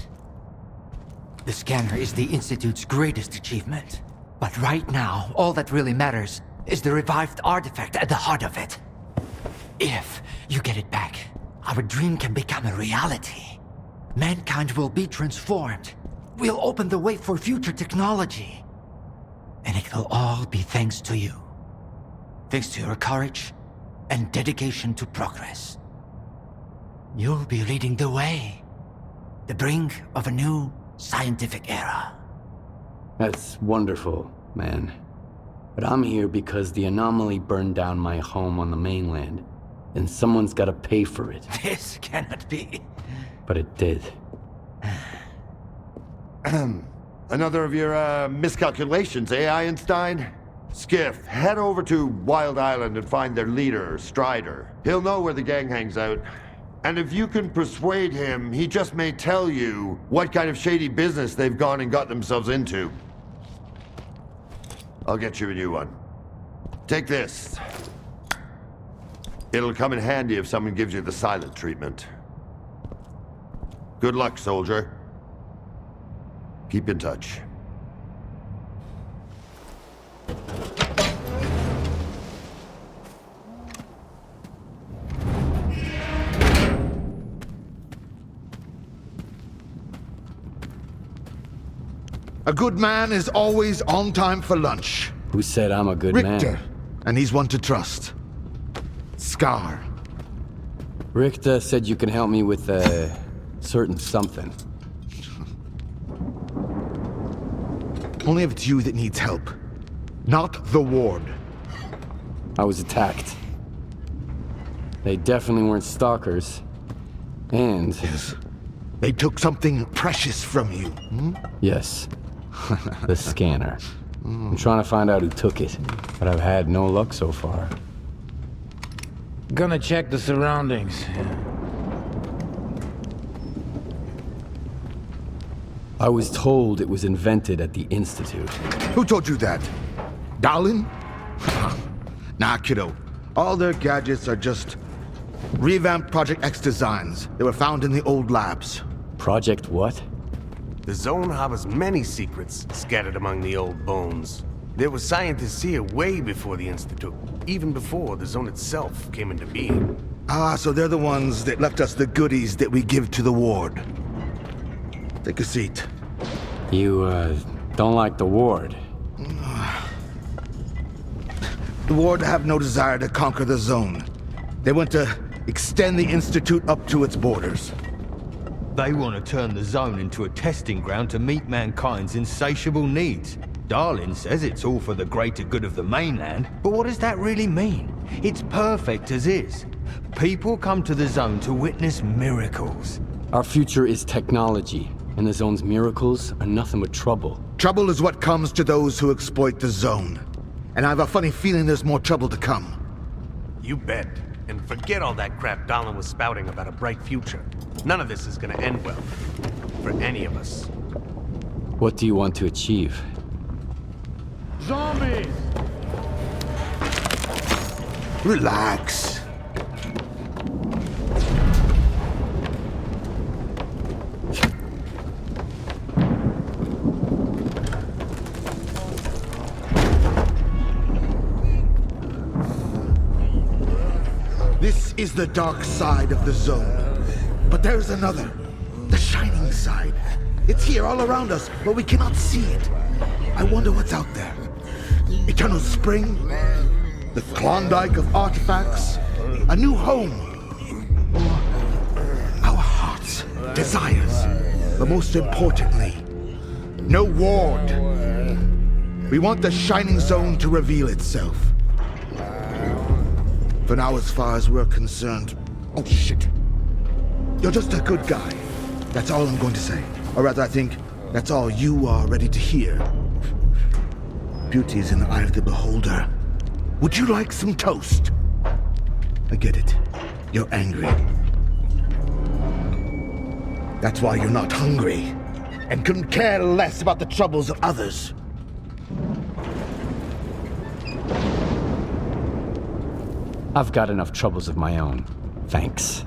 The scanner is the Institute's greatest achievement, but right now, all that really matters is the revived artifact at the heart of it. If you get it back, our dream can become a reality. Mankind will be transformed. We'll open the way for future technology. And it will all be thanks to you. Thanks to your courage and dedication to progress. You'll be leading the way. The brink of a new scientific era. That's wonderful, man. But I'm here because the anomaly burned down my home on the mainland, and someone's gotta pay for it. This cannot be. But it did. Another of your, miscalculations, eh, Einstein? Skiff, head over to Wild Island and find their leader, Strider. He'll know where the gang hangs out. And if you can persuade him, he just may tell you what kind of shady business they've gone and got themselves into. I'll get you a new one. Take this. It'll come in handy if someone gives you the silent treatment. Good luck, soldier. Keep in touch. A good man is always on time for lunch. Who said I'm a good man? Richter, and he's one to trust. Scar. Richter said you can help me with a certain something. Only if it's you that needs help, not the ward. I was attacked. They definitely weren't stalkers. And... Yes. They took something precious from you. Yes. The scanner. I'm trying to find out who took it, but I've had no luck so far. Gonna check the surroundings. I was told it was invented at the Institute. Who told you that? Dalin? Nah, kiddo. All their gadgets are just revamped Project X designs. They were found in the old labs. Project what? The zone harbors many secrets scattered among the old bones. There were scientists here way before the Institute, even before the zone itself came into being. Ah, so they're the ones that left us the goodies that we give to the ward. Take a seat. You, don't like the ward? The ward have no desire to conquer the zone. They want to extend the Institute up to its borders. They want to turn the zone into a testing ground to meet mankind's insatiable needs. Darlin says it's all for the greater good of the mainland, but what does that really mean? It's perfect as is. People come to the zone to witness miracles. Our future is technology, and the zone's miracles are nothing but trouble. Trouble is what comes to those who exploit the zone. And I have a funny feeling there's more trouble to come. You bet. And forget all that crap Darlin was spouting about a bright future. None of this is gonna end well. For any of us. What do you want to achieve? Zombies! Relax. This is the dark side of the zone. But there's another. The shining side. It's here all around us, but we cannot see it. I wonder what's out there. Eternal spring? The Klondike of artifacts? A new home? Or our hearts, desires? But most importantly, no ward. We want the shining zone to reveal itself. For now, as far as we're concerned... Oh, shit. You're just a good guy. That's all I'm going to say. Or rather, I think that's all you are ready to hear. Beauty is in the eye of the beholder. Would you like some toast? I get it. You're angry. That's why you're not hungry. And couldn't care less about the troubles of others. I've got enough troubles of my own. Thanks.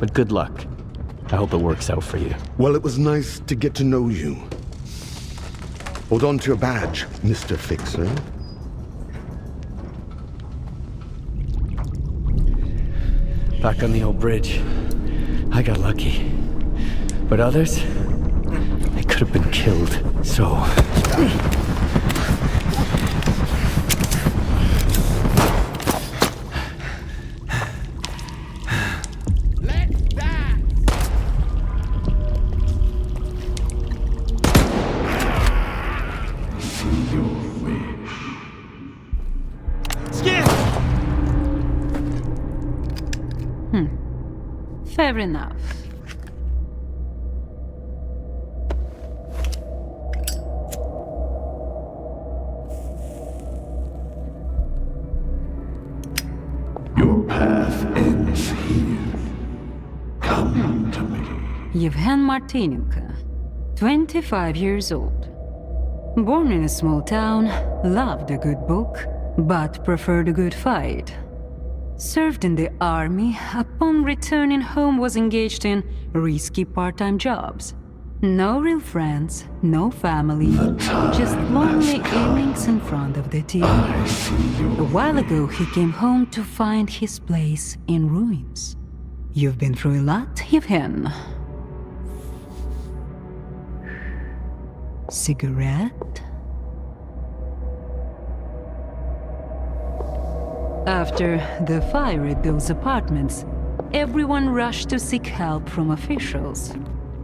But good luck. I hope it works out for you. Well, it was nice to get to know you. Hold on to your badge, Mr. Fixer. Back on the old bridge. I got lucky. But others? They could have been killed, so... Fair enough. Your path ends here. Come to me. Yevhen Martinenko, 25 years old. Born in a small town, loved a good book, but preferred a good fight. Served in the army, upon returning home was engaged in risky part-time jobs. No real friends, no family, just lonely evenings in front of the TV. A while ago he came home to find his place in ruins. You've been through a lot, Yevhen. Cigarette? After the fire at those apartments, everyone rushed to seek help from officials.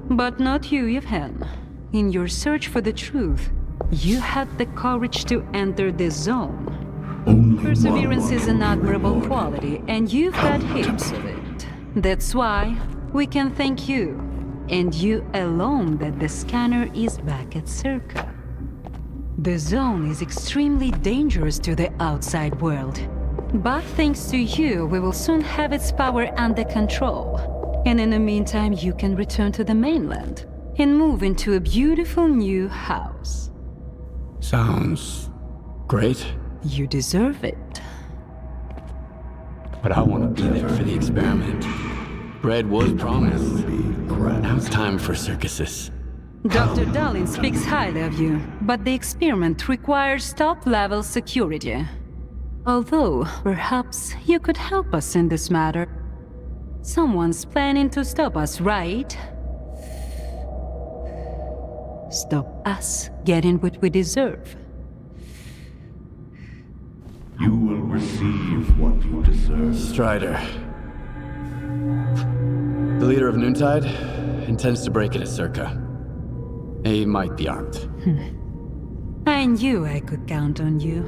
But not you, Yevhen. In your search for the truth, you had the courage to enter the zone. Perseverance is an admirable quality, and you've got heaps of it. That's why we can thank you, and you alone, that the scanner is back at S.T.A.L.K.E.R. The zone is extremely dangerous to the outside world. But thanks to you, we will soon have its power under control. And in the meantime, you can return to the mainland and move into a beautiful new house. Sounds great. You deserve it. But I want to be there for the experiment. Bread was promised. Now it's time for circuses. Dr. Darlin speaks highly of you, but the experiment requires top-level security. Although, perhaps you could help us in this matter. Someone's planning to stop us, right? Stop us getting what we deserve. You will receive what you deserve. Strider, The leader of Noontide intends to break into Circa. He might be armed. I knew I could count on you.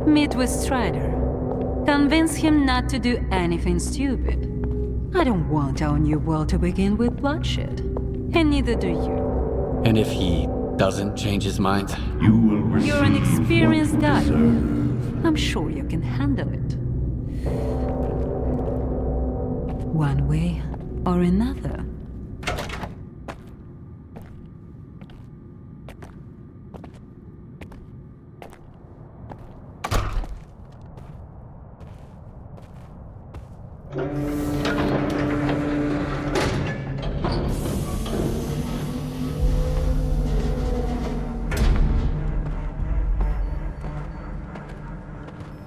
Meet with Strider. Convince him not to do anything stupid. I don't want our new world to begin with bloodshed. And neither do you. And if he doesn't change his mind? You will receive. You're an experienced guy. I'm sure you can handle it. One way or another.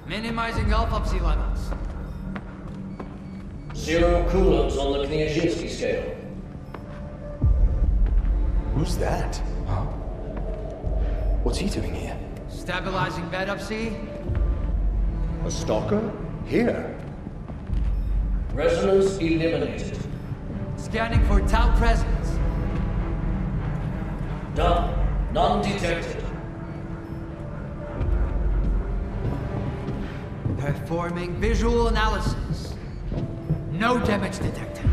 Minimizing autopsy levels. 0 coolants on the Kniazinski scale. Who's that? Huh? What's he doing here? Stabilizing bed up, see? A stalker? Here? Resonance eliminated. Scanning for Tau presence. Done. None detected. Performing visual analysis. No damage detected.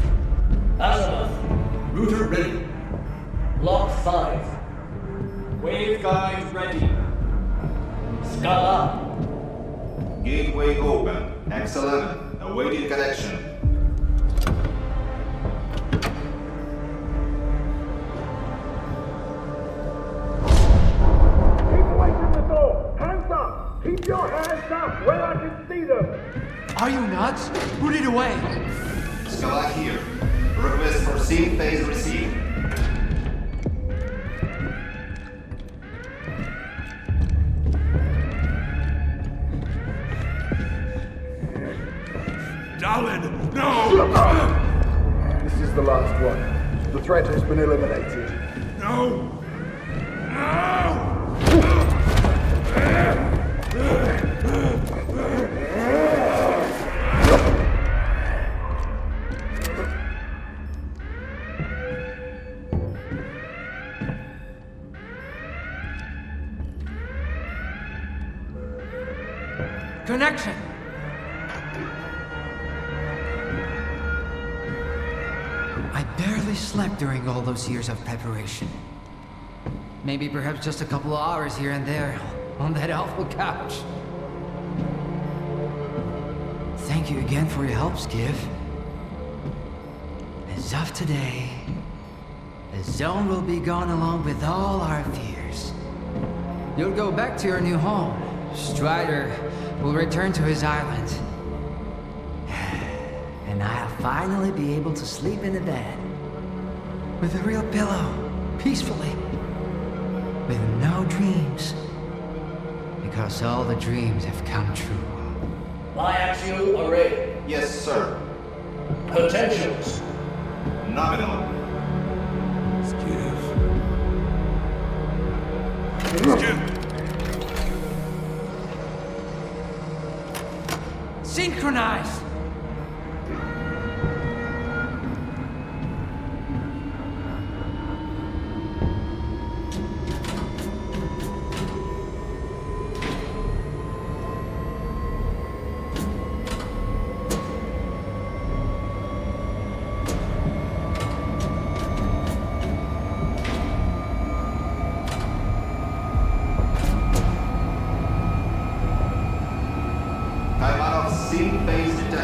Azimuth. Router ready. Block 5. Waveguide ready. Scala. Gateway open. X11. Awaiting connection. Keep away from the door! Hands up! Keep your hands up where I can see them! Are you nuts? Put it away! Scala here. Request for sync phase received. Darlin, no! This is the last one. The threat has been eliminated. No! No! Connection! I barely slept during all those years of preparation. Maybe perhaps just a couple of hours here and there on that awful couch. Thank you again for your help, Skiff. As of today, the zone will be gone along with all our fears. You'll go back to your new home. Strider will return to his island. And I'll finally be able to sleep in a bed. With a real pillow. Peacefully. With no dreams. Because all the dreams have come true. Biaxial array. Yes, sir. Potentials. Nominal. Synchronize! Time out of sync phase detected.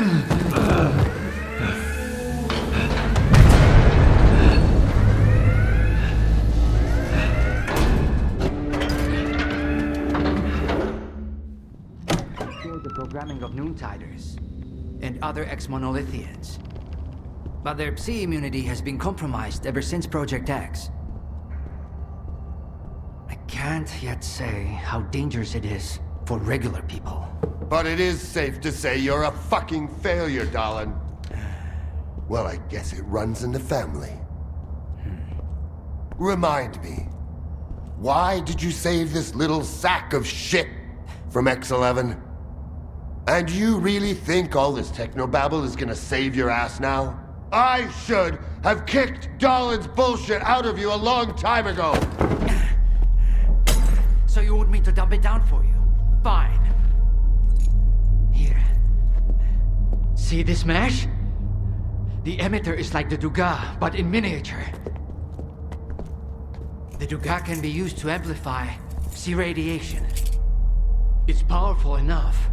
The programming of Noontiders and other ex-Monolithians. But their psi immunity has been compromised ever since Project X. I can't yet say how dangerous it is for regular people. But it is safe to say you're a fucking failure, Dallin. Well, I guess it runs in the family. Remind me, why did you save this little sack of shit from X-11? And you really think all this technobabble is gonna save your ass now? I should have kicked Dallin's bullshit out of you a long time ago! So you want me to dump it down for you? Fine. Here. See this mesh? The emitter is like the Duga, but in miniature. The Duga can be used to amplify psi radiation. It's powerful enough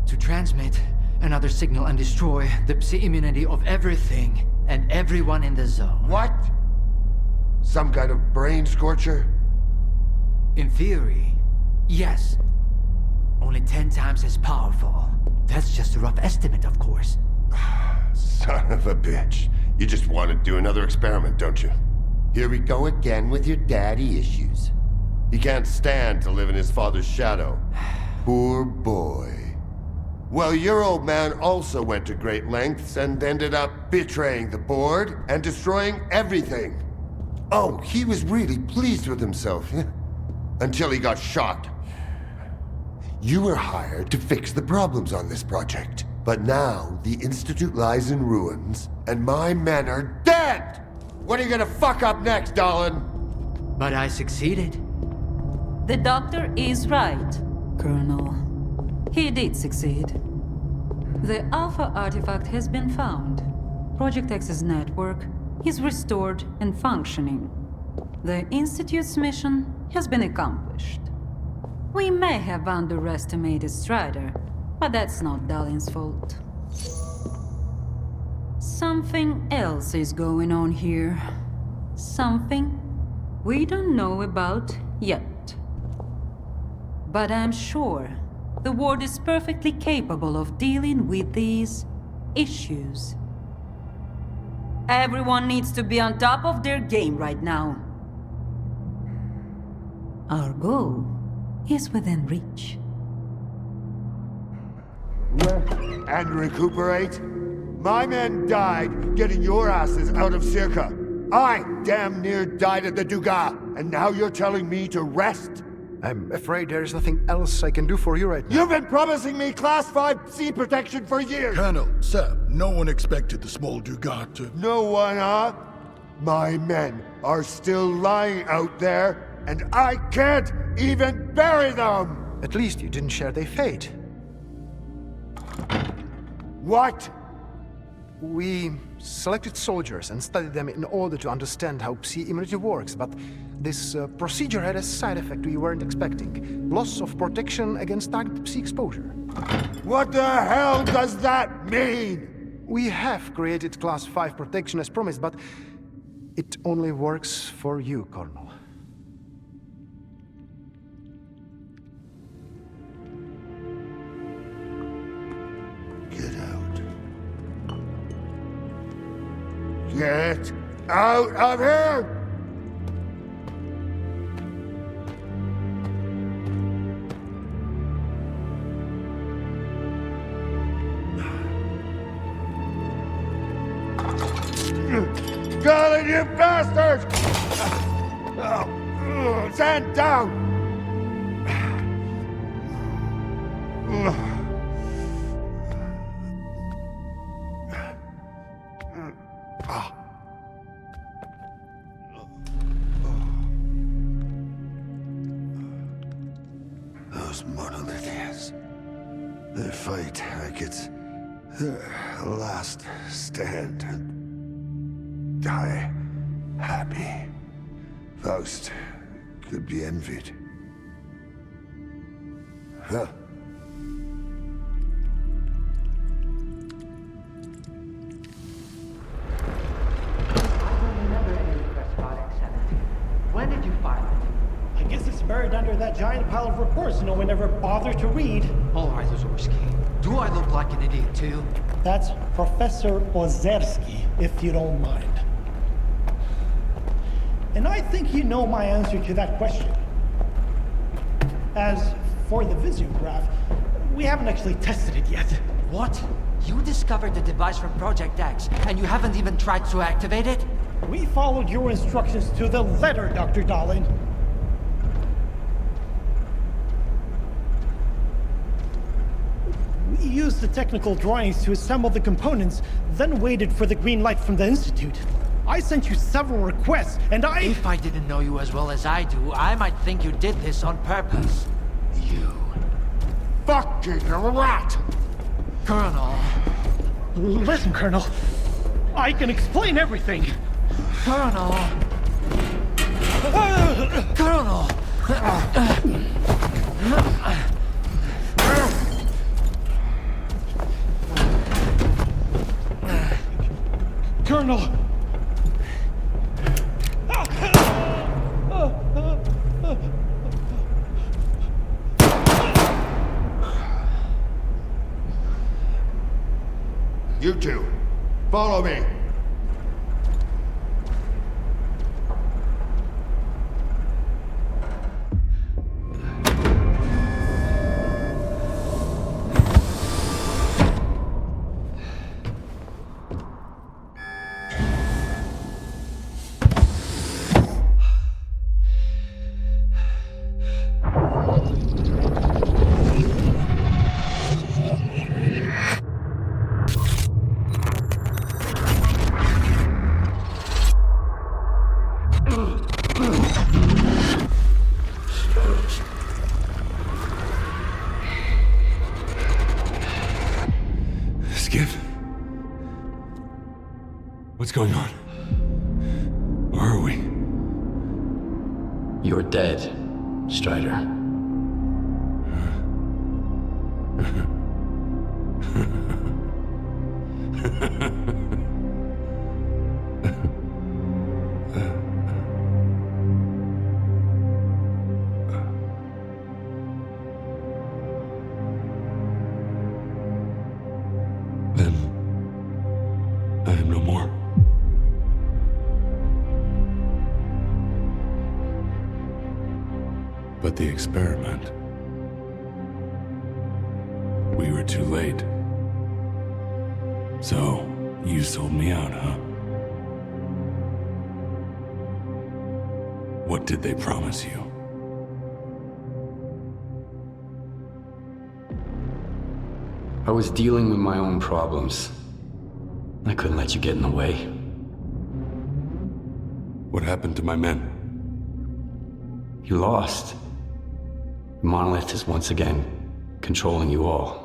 to transmit another signal and destroy the psi immunity of everything and everyone in the zone. What? Some kind of brain scorcher? In theory, yes. Only 10 times as powerful. That's just a rough estimate, of course. Son of a bitch. You just want to do another experiment, don't you? Here we go again with your daddy issues. He can't stand to live in his father's shadow. Poor boy. Well, your old man also went to great lengths and ended up betraying the board and destroying everything. Oh, he was really pleased with himself, until he got shot. You were hired to fix the problems on this project. But now, the Institute lies in ruins, and my men are dead! What are you gonna fuck up next, Dallin? But I succeeded. The doctor is right, Colonel. He did succeed. The Alpha artifact has been found. Project X's network is restored and functioning. The Institute's mission has been accomplished. We may have underestimated Strider, but that's not Dallin's fault. Something else is going on here. Something we don't know about yet. But I'm sure the Ward is perfectly capable of dealing with these issues. Everyone needs to be on top of their game right now. Our goal is within reach. Rest and recuperate? My men died getting your asses out of Circa. I damn near died at the Duga, and now you're telling me to rest? I'm afraid there is nothing else I can do for you right now. You've been promising me Class 5 sea protection for years! Colonel, sir, no one expected the small Dugat to... No one, huh? My men are still lying out there, and I can't even bury them! At least you didn't share their fate. What? We selected soldiers and studied them in order to understand how psi immunity works, but this procedure had a side effect we weren't expecting. Loss of protection against target psi exposure. What the hell does that mean? We have created Class 5 protection as promised, but it only works for you, Colonel. Get out. Get out of here! Colin, you bastard! Stand down! Those monolithians. They fight like it's their last stand and die happy. Faust could be envied. Huh? buried under that giant pile of reports no one ever bothered to read. All right, Ozorski. Do I look like an idiot too? That's Professor Ozerski, if you don't mind. And I think you know my answer to that question. As for the Visiograph, we haven't actually tested it yet. What? You discovered the device from Project X, and you haven't even tried to activate it? We followed your instructions to the letter, Dr. Dahlin. We used the technical drawings to assemble the components, then waited for the green light from the Institute. I sent you several requests, and If I didn't know you as well as I do, I might think you did this on purpose. You... Fucking rat! Colonel... Listen, Colonel. I can explain everything. Colonel... Colonel... Colonel... You two, follow me. What's going on? Where are we? You're dead, Strider. Then I am no more. But the experiment. We were too late. So, you sold me out, huh? What did they promise you? I was dealing with my own problems. I couldn't let you get in the way. What happened to my men? You lost. The monolith is once again controlling you all.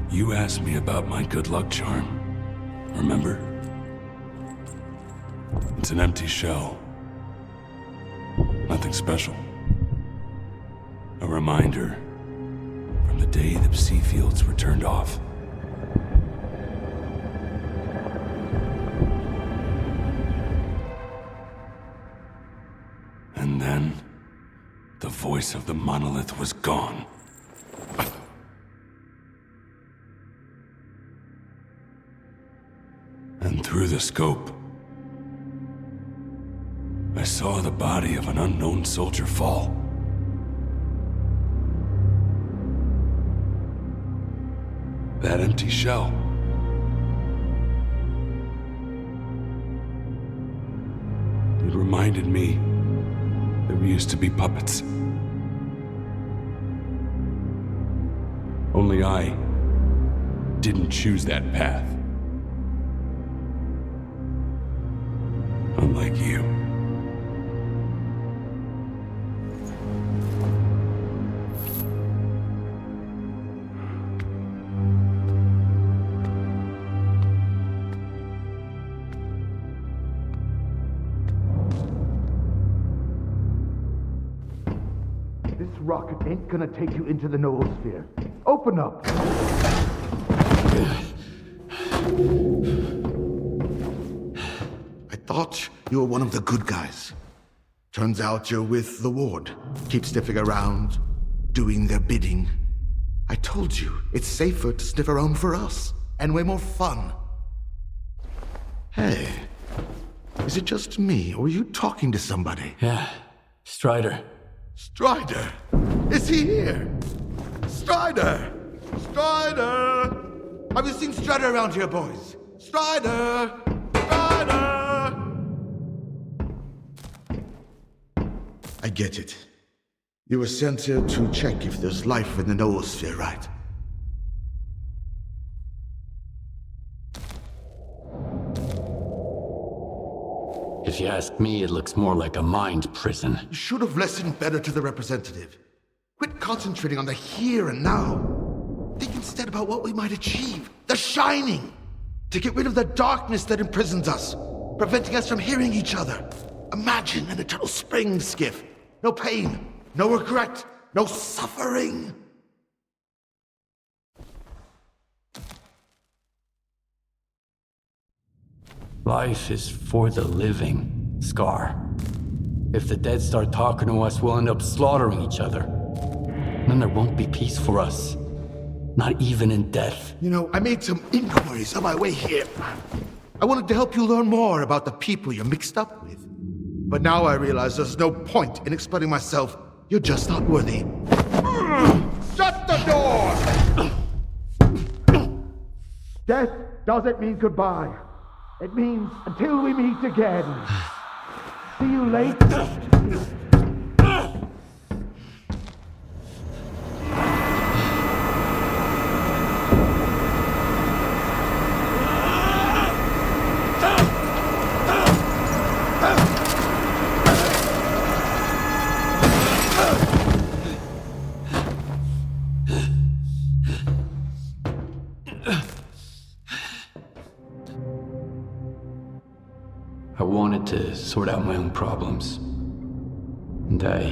You asked me about my good luck charm, remember? It's an empty shell. Nothing special. A reminder from the day the sea fields were turned off. voice of the monolith was gone. And through the scope, I saw the body of an unknown soldier fall. That empty shell. It reminded me that we used to be puppets. Only I didn't choose that path. Unlike you. This rocket ain't gonna take you into the noosphere. Open up! I thought you were one of the good guys. Turns out you're with the ward. Keep sniffing around, doing their bidding. I told you, it's safer to sniff around for us, and way more fun. Hey, is it just me, or are you talking to somebody? Yeah, Strider. Strider? Is he here? Strider! Strider! Have you seen Strider around here, boys? Strider! Strider! I get it. You were sent here to check if there's life in the noosphere, right? If you ask me, it looks more like a mind prison. You should have listened better to the representative. Quit concentrating on the here and now. Think instead about what we might achieve. The Shining! To get rid of the darkness that imprisons us, preventing us from hearing each other. Imagine an eternal spring, Skiff. No pain, no regret, no suffering. Life is for the living, Scar. If the dead start talking to us, we'll end up slaughtering each other. Then there won't be peace for us. Not even in death. You know, I made some inquiries on my way here. I wanted to help you learn more about the people you're mixed up with. But now I realize there's no point in explaining myself. You're just not worthy. Shut the door! Death doesn't mean goodbye. It means until we meet again. See you later. I wanted to sort out my own problems. And I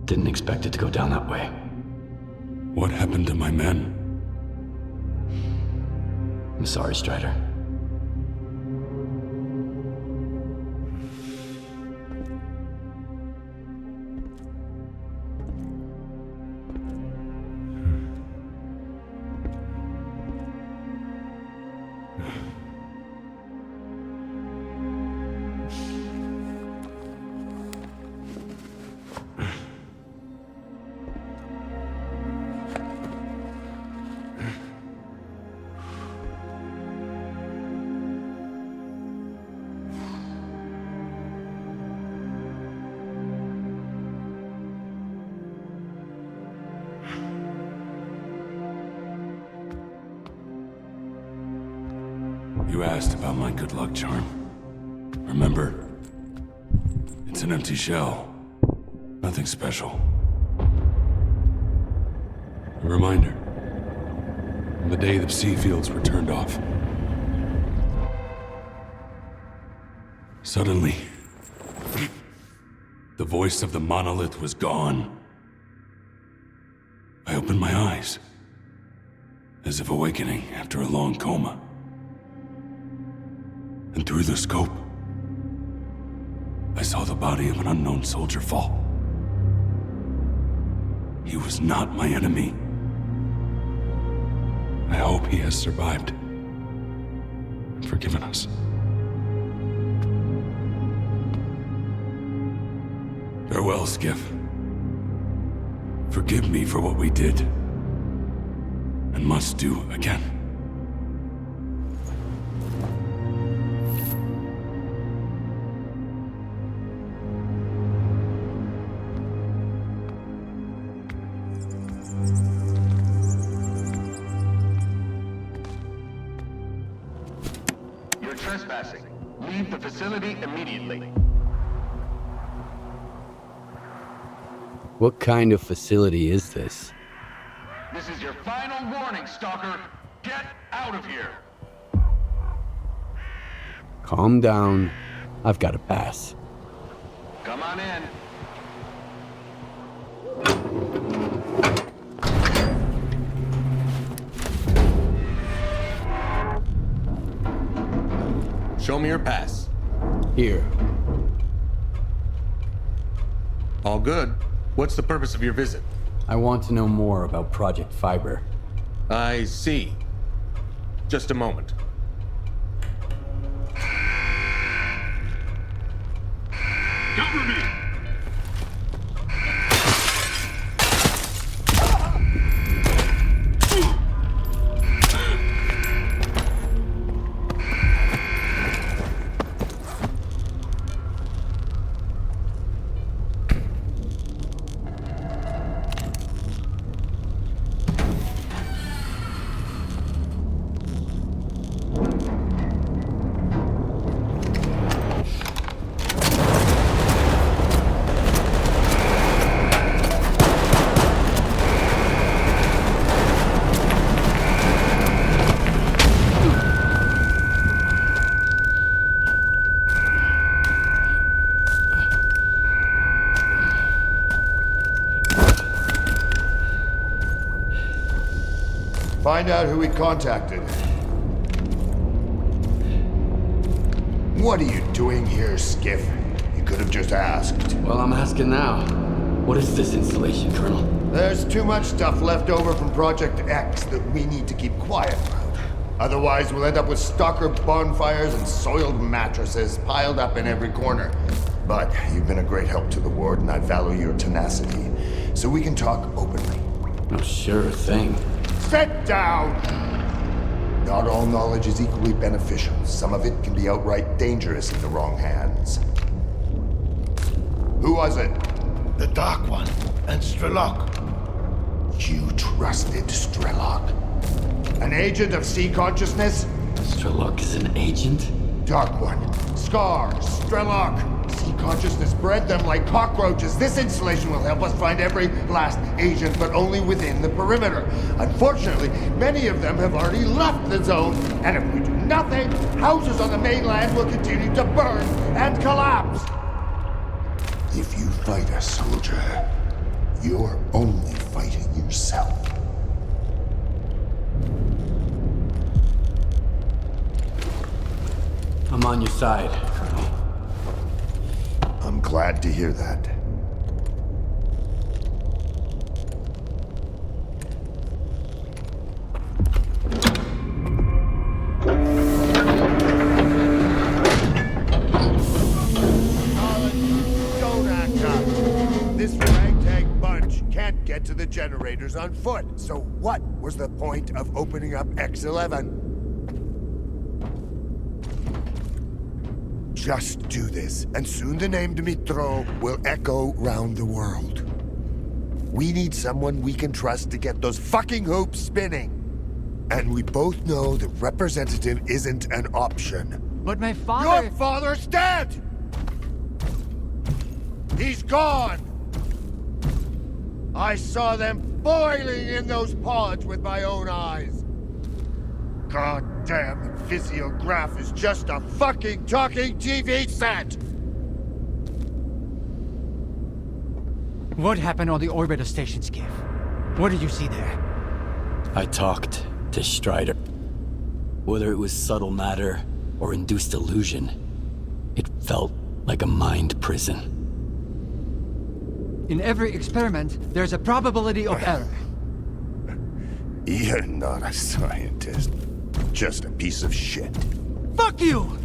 didn't expect it to go down that way. What happened to my men? I'm sorry, Strider. You asked about my good luck charm. Remember? It's an empty shell. Nothing special. A reminder. On the day the sea fields were turned off. Suddenly, the voice of the monolith was gone. I opened my eyes, as if awakening after a long coma. And through the scope, I saw the body of an unknown soldier fall. He was not my enemy. I hope he has survived and forgiven us. Farewell, Skiff. Forgive me for what we did and must do again. You're trespassing. Leave the facility immediately. What kind of facility is this? This is your final warning, Stalker. Get out of here. Calm down. I've got a pass. Come on in. Show me your pass. Here. All good. What's the purpose of your visit? I want to know more about Project Fiber. I see. Just a moment. Cover me! Find out who he contacted. What are you doing here, Skiff? You could have just asked. Well, I'm asking now. What is this installation, Colonel? There's too much stuff left over from Project X that we need to keep quiet about. Otherwise, we'll end up with stalker bonfires and soiled mattresses piled up in every corner. But you've been a great help to the Ward, and I value your tenacity. So we can talk openly. Oh, sure thing. Sit down! Not all knowledge is equally beneficial. Some of it can be outright dangerous in the wrong hands. Who was it? The Dark One and Strelok. You trusted Strelok? An agent of sea consciousness? Strelok is an agent? Dark One, S.T.A.L.K.E.R, Strelok. Sea consciousness bred them like cockroaches. This installation will help us find every last agent, but only within the perimeter. Unfortunately, many of them have already left the zone, and if we do nothing, houses on the mainland will continue to burn and collapse. If you fight a soldier, you're only fighting yourself. I'm on your side, Colonel. I'm glad to hear that. Don't act up. This ragtag bunch can't get to the generators on foot. So what was the point of opening up X11? Just do this, and soon the name Dmitro will echo round the world. We need someone we can trust to get those fucking hoops spinning. And we both know the representative isn't an option. But my father... Your father's dead! He's gone! I saw them boiling in those pods with my own eyes. God damn, the physiograph is just a fucking talking TV set! What happened on the orbiter station, Skiff? What did you see there? I talked to Strider. Whether it was subtle matter or induced illusion, it felt like a mind prison. In every experiment, there's a probability of error. You're not a scientist. Just a piece of shit. Fuck you!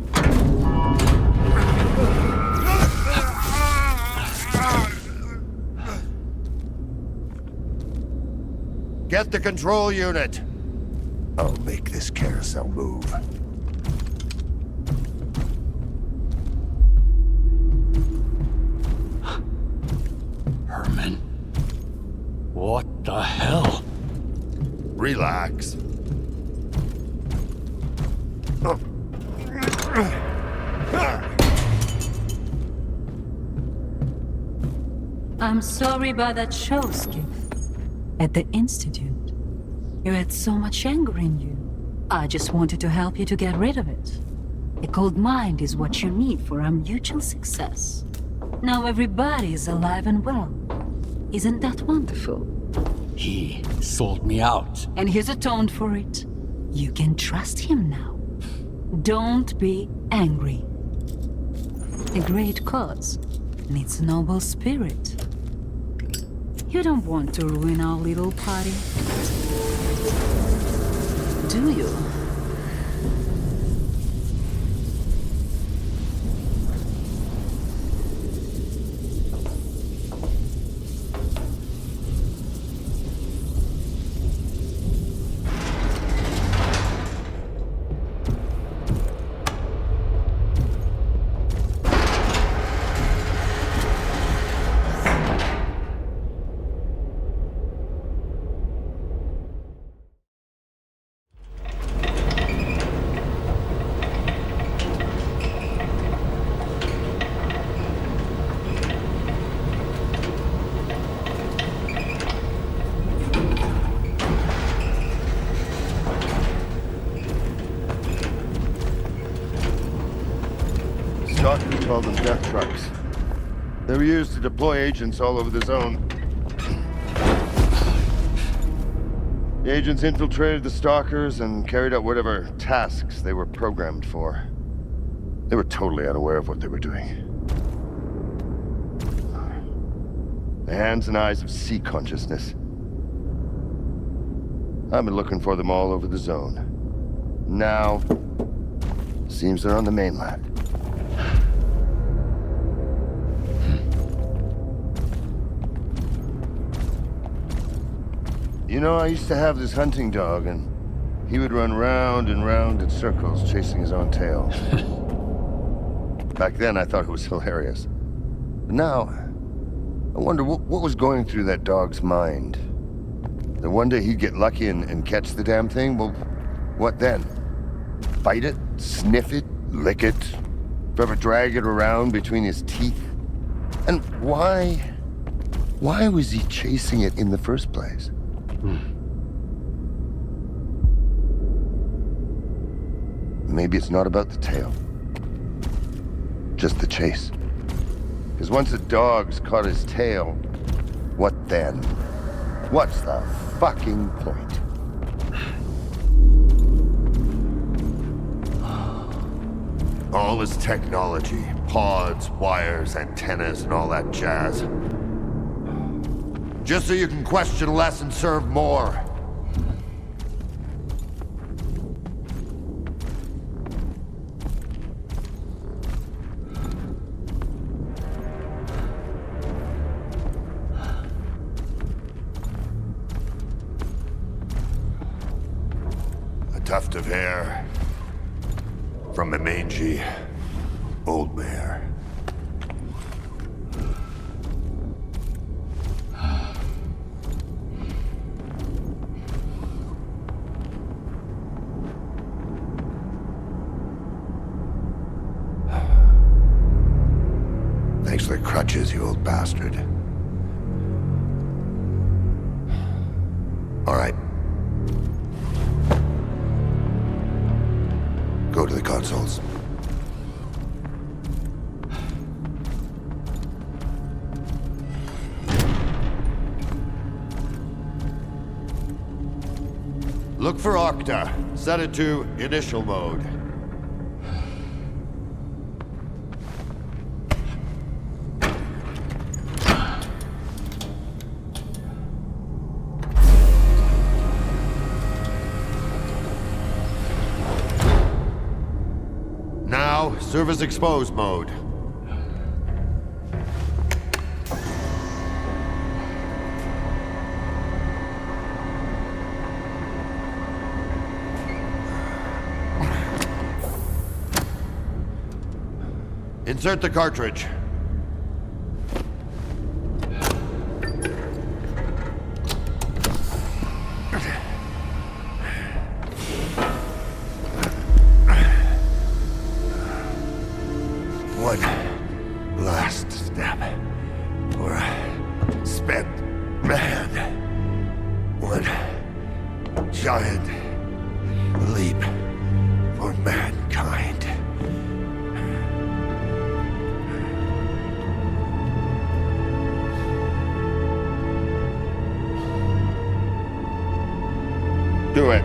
Get the control unit. I'll make this carousel move. Herman? What the hell? Relax. I'm sorry about that show, Skip. At the Institute, you had so much anger in you. I just wanted to help you to get rid of it. A cold mind is what you need for our mutual success. Now everybody is alive and well. Isn't that wonderful? He sold me out. And he's atoned for it. You can trust him now. Don't be angry. A great cause needs noble spirit. You don't want to ruin our little party, do you? Stalker called them death trucks. They were used to deploy agents all over the zone. The agents infiltrated the Stalkers and carried out whatever tasks they were programmed for. They were totally unaware of what they were doing. The hands and eyes of sea consciousness. I've been looking for them all over the zone. Now, seems they're on the mainland. You know, I used to have this hunting dog, and he would run round and round in circles, chasing his own tail. Back then, I thought it was hilarious. But now, I wonder what was going through that dog's mind. That one day he'd get lucky and catch the damn thing? Well, what then? Bite it? Sniff it? Lick it? Forever drag it around between his teeth? And why was he chasing it in the first place? Maybe it's not about the tail. Just the chase. Because once a dog's caught his tail, what then? What's the fucking point? All this technology, pods, wires, antennas, and all that jazz. Just so you can question less and serve more. A tuft of hair from a mangy old mare. Thanks for the crutches, you old bastard. All right. Go to the consoles. Look for Octa. Set it to initial mode. service exposed mode. Insert the cartridge. One last step for a spent man. One giant leap for mankind. Do it.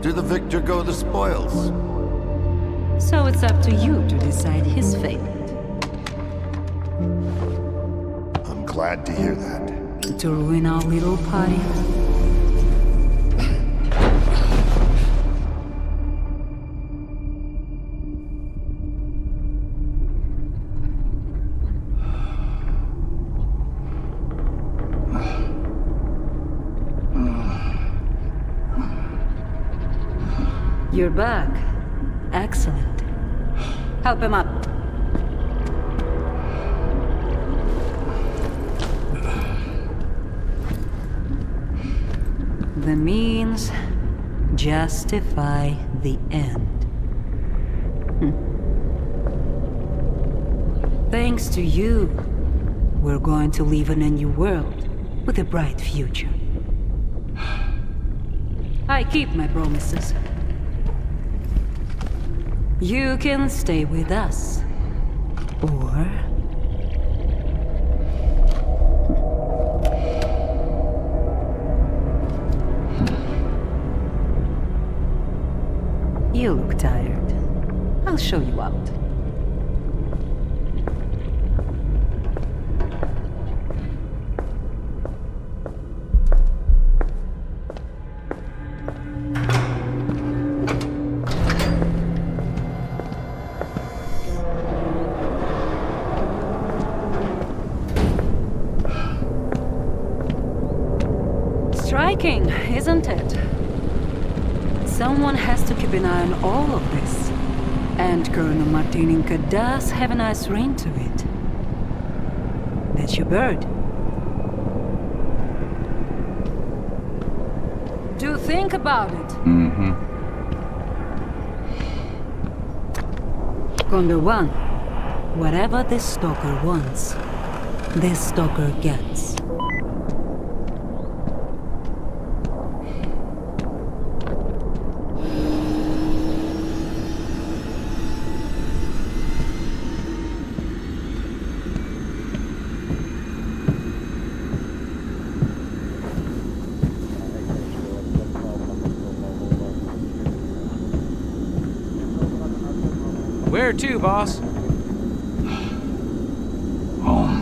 To the victor go the spoils. So it's up to you to decide his fate. I'm glad to hear that. To ruin our little party. You're back. Excellent. Help him up. The means justify the end. Thanks to you, we're going to live in a new world with a bright future. I keep my promises. You can stay with us, or... You look tired. I'll show you out. Striking, isn't it? Someone has to keep an eye on all of this. And Colonel Martininka does have a nice ring to it. That's your bird. Do think about it. Mm-hmm. Condor 1, whatever this stalker wants, this stalker gets. Where to, boss? Home.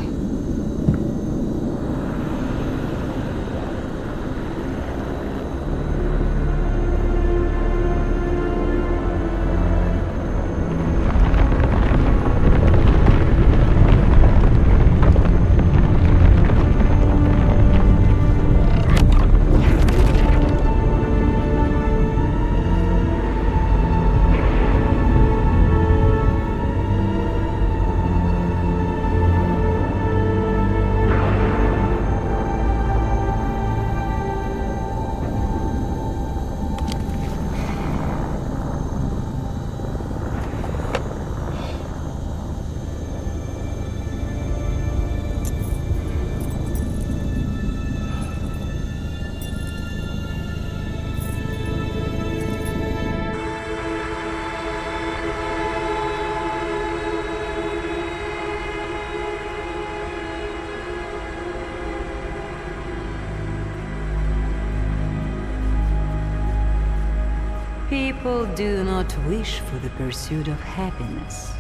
People do not wish for the pursuit of happiness.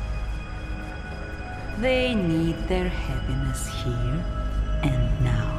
They need their happiness here and now.